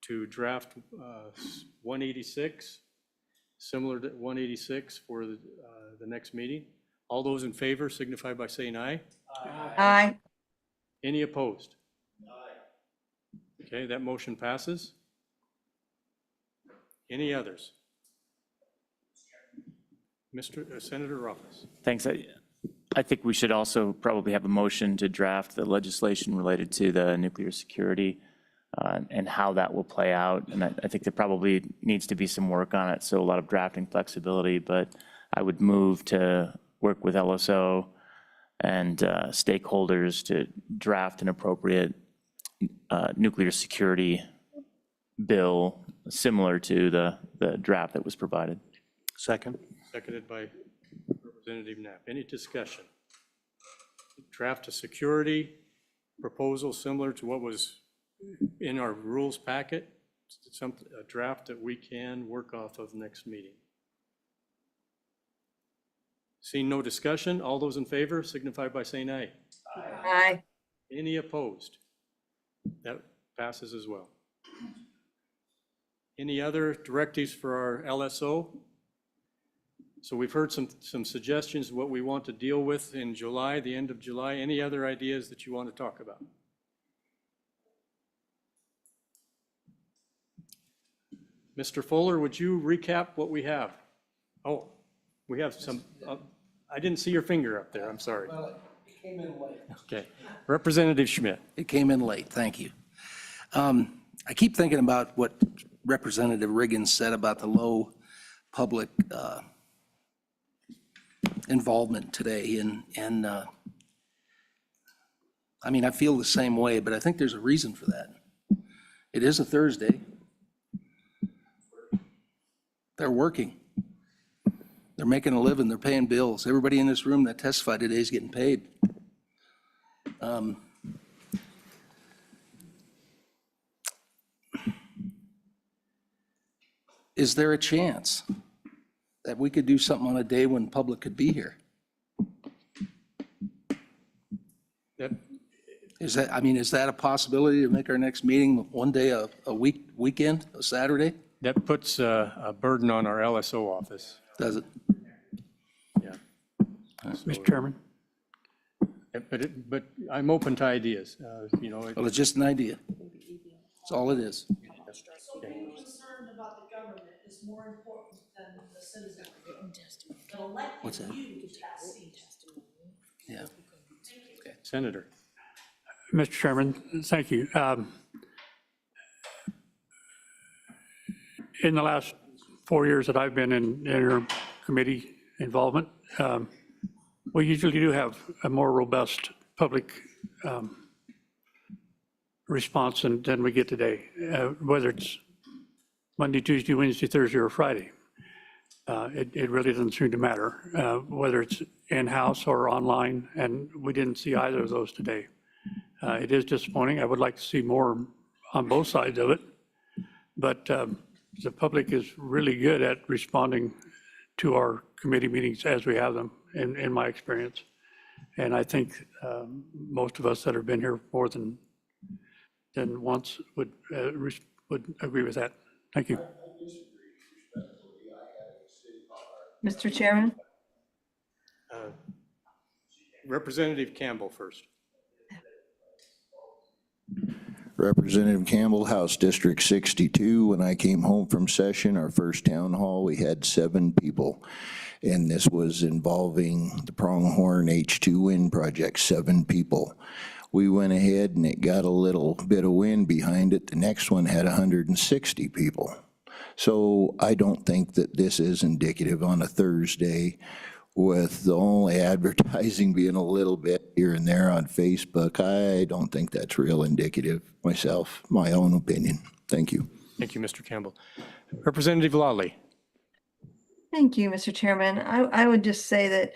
to draft 186, similar to 186 for the next meeting. All those in favor signify by saying aye. Aye. Any opposed? Aye. Okay, that motion passes. Any others? Senator Rothfuss. Thanks. I think we should also probably have a motion to draft the legislation related to the nuclear security and how that will play out. And I think there probably needs to be some work on it, so a lot of drafting flexibility, but I would move to work with LSO and stakeholders to draft an appropriate nuclear security bill similar to the draft that was provided. Second. Seconded by Representative Knapp. Any discussion? Draft a security proposal similar to what was in our rules packet, a draft that we can work off of next meeting. Seeing no discussion, all those in favor signify by saying aye. Aye. Any opposed? That passes as well. Any other directives for our LSO? So we've heard some suggestions of what we want to deal with in July, the end of July. Any other ideas that you want to talk about? Mr. Fuller, would you recap what we have? Oh, we have some, I didn't see your finger up there, I'm sorry. Well, it came in late. Okay, Representative Schmidt. It came in late, thank you. I keep thinking about what Representative Riggins said about the low public involvement today, and I mean, I feel the same way, but I think there's a reason for that. It is a Thursday. They're working. They're making a living, they're paying bills. Everybody in this room that testified today is getting paid. Is there a chance that we could do something on a day when the public could be here? Is that a possibility to make our next meeting one day a weekend, a Saturday? That puts a burden on our LSO office. Does it? Yeah. Mr. Chairman? But I'm open to ideas, you know. Well, it's just an idea. That's all it is. So being concerned about the government is more important than the citizen that What's elected that? you to that seat. Yeah. Senator. Mr. Chairman, thank you. In the last 4 years that I've been in interim committee involvement, we usually do have a more robust public response than we get today, whether it's Monday, Tuesday, Wednesday, Thursday, or Friday. It really doesn't seem to matter, whether it's in-house or online, and we didn't see either of those today. It is disappointing. I would like to see more on both sides of it, but the public is really good at responding to our committee meetings as we have them, in my experience. And I think most of us that have been here more than once would agree with that. Thank you. Mr. Chairman? Representative Campbell first. Representative Campbell, House District 62. When I came home from session, our first town hall, we had 7 people. And this was involving the Pronghorn H2 wind project, 7 people. We went ahead and it got a little bit of wind behind it. The next one had 160 people. So I don't think that this is indicative on a Thursday with the only advertising being a little bit here and there on Facebook. I don't think that's real indicative myself, my own opinion. Thank you. Thank you, Mr. Campbell. Representative Lawley. Thank you, Mr. Chairman. I would just say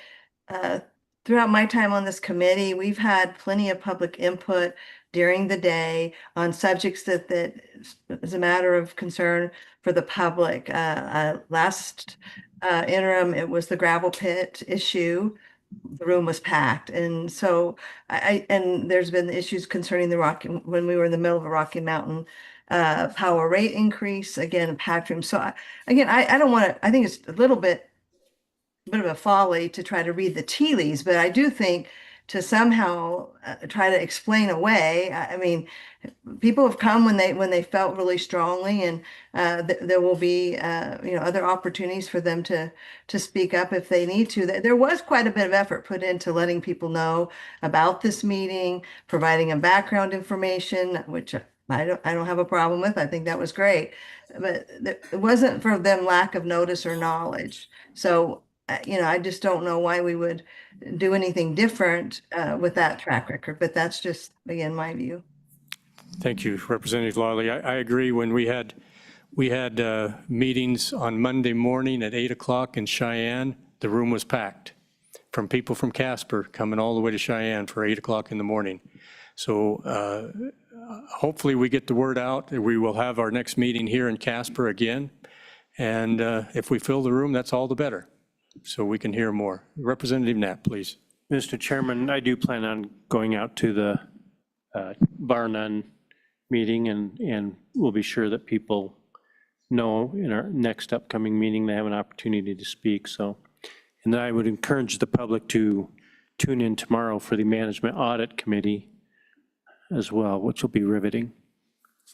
that throughout my time on this committee, we've had plenty of public input during the day on subjects that is a matter of concern for the public. Last interim, it was the gravel pit issue. The room was packed. And so and there's been issues concerning when we were in the middle of a Rocky Mountain power rate increase, again, packed room. So I don't want to, I think it's a little bit of a folly to try to read the tea leaves, but I do think to somehow try to explain away. I mean, people have come when they felt really strongly, and there will be other opportunities for them to speak up if they need to. There was quite a bit of effort put into letting people know about this meeting, providing them background information, which I don't have a problem with. I think that was great, but it wasn't for them lack of notice or knowledge. So I just don't know why we would do anything different with that track record, but that's just, again, my view. Thank you, Representative Lawley. I agree. When we had meetings on Monday morning at 8 o'clock in Cheyenne, the room was packed from people from Casper coming all the way to Cheyenne for 8 o'clock in the morning. So hopefully we get the word out. We will have our next meeting here in Casper again. And if we fill the room, that's all the better, so we can hear more. Representative Knapp, please. Mr. Chairman, I do plan on going out to the Bar None meeting, and we'll be sure that people know in our next upcoming meeting they have an opportunity to speak. So, and I would encourage the public to tune in tomorrow for the Management Audit Committee as well, which will be riveting.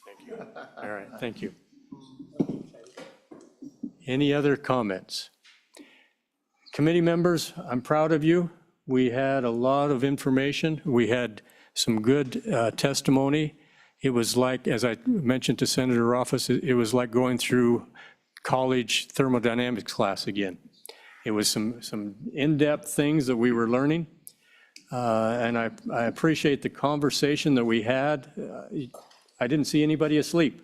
Thank you. All right, thank you. Any other comments? Committee members, I'm proud of you. We had a lot of information. We had some good testimony. It was like, as I mentioned to Senator Rothfuss, it was like going through college thermodynamics class again. It was some in-depth things that we were learning. And I appreciate the conversation that we had. I didn't see anybody asleep.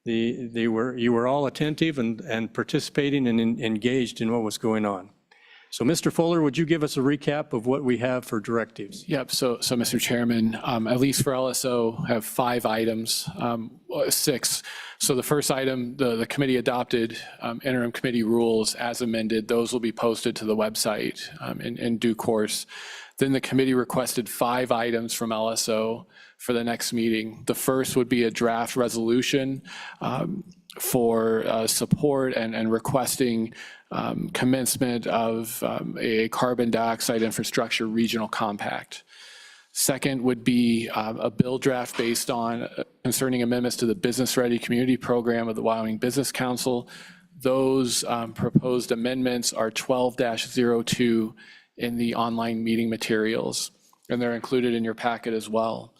You were all attentive and participating and engaged in what was going on. So Mr. Fuller, would you give us a recap of what we have for directives? Yep, so Mr. Chairman, at least for LSO, have 5 items, 6. So the first item, the committee adopted interim committee rules as amended. Those will be posted to the website in due course. Then the committee requested 5 items from LSO for the next meeting. The first would be a draft resolution for support and requesting commencement of a carbon dioxide infrastructure regional compact. Second would be a bill draft based on concerning amendments to the Business Ready Community Program of the Wyoming Business Council. Those proposed amendments are 12-02 in the online meeting materials, and they're included in your packet as well.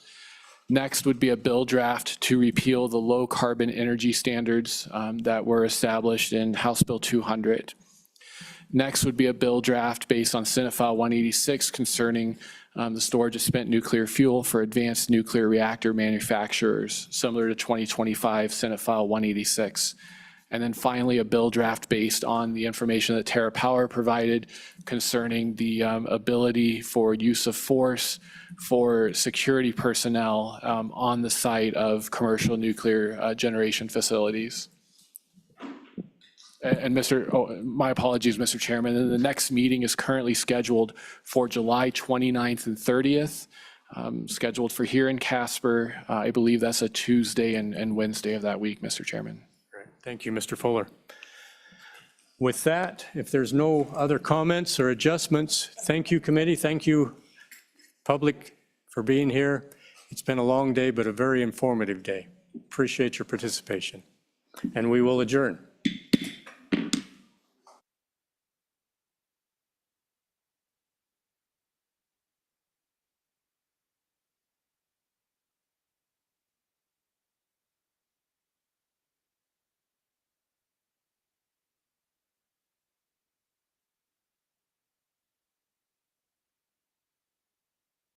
Next would be a bill draft to repeal the low carbon energy standards that were established in House Bill 200. Next would be a bill draft based on Senate File 186 concerning the storage of spent nuclear fuel for advanced nuclear reactor manufacturers, similar to 2025 Senate File 186. And then finally, a bill draft based on the information that TerraPower provided concerning the ability for use of force for security personnel on the site of commercial nuclear generation facilities. And my apologies, Mr. Chairman, and the next meeting is currently scheduled for July 29th and 30th, scheduled for here in Casper. I believe that's a Tuesday and Wednesday of that week, Mr. Chairman. Thank you, Mr. Fuller. With that, if there's no other comments or adjustments, thank you, committee. Thank you, public, for being here. It's been a long day, but a very informative day. Appreciate your participation. And we will adjourn.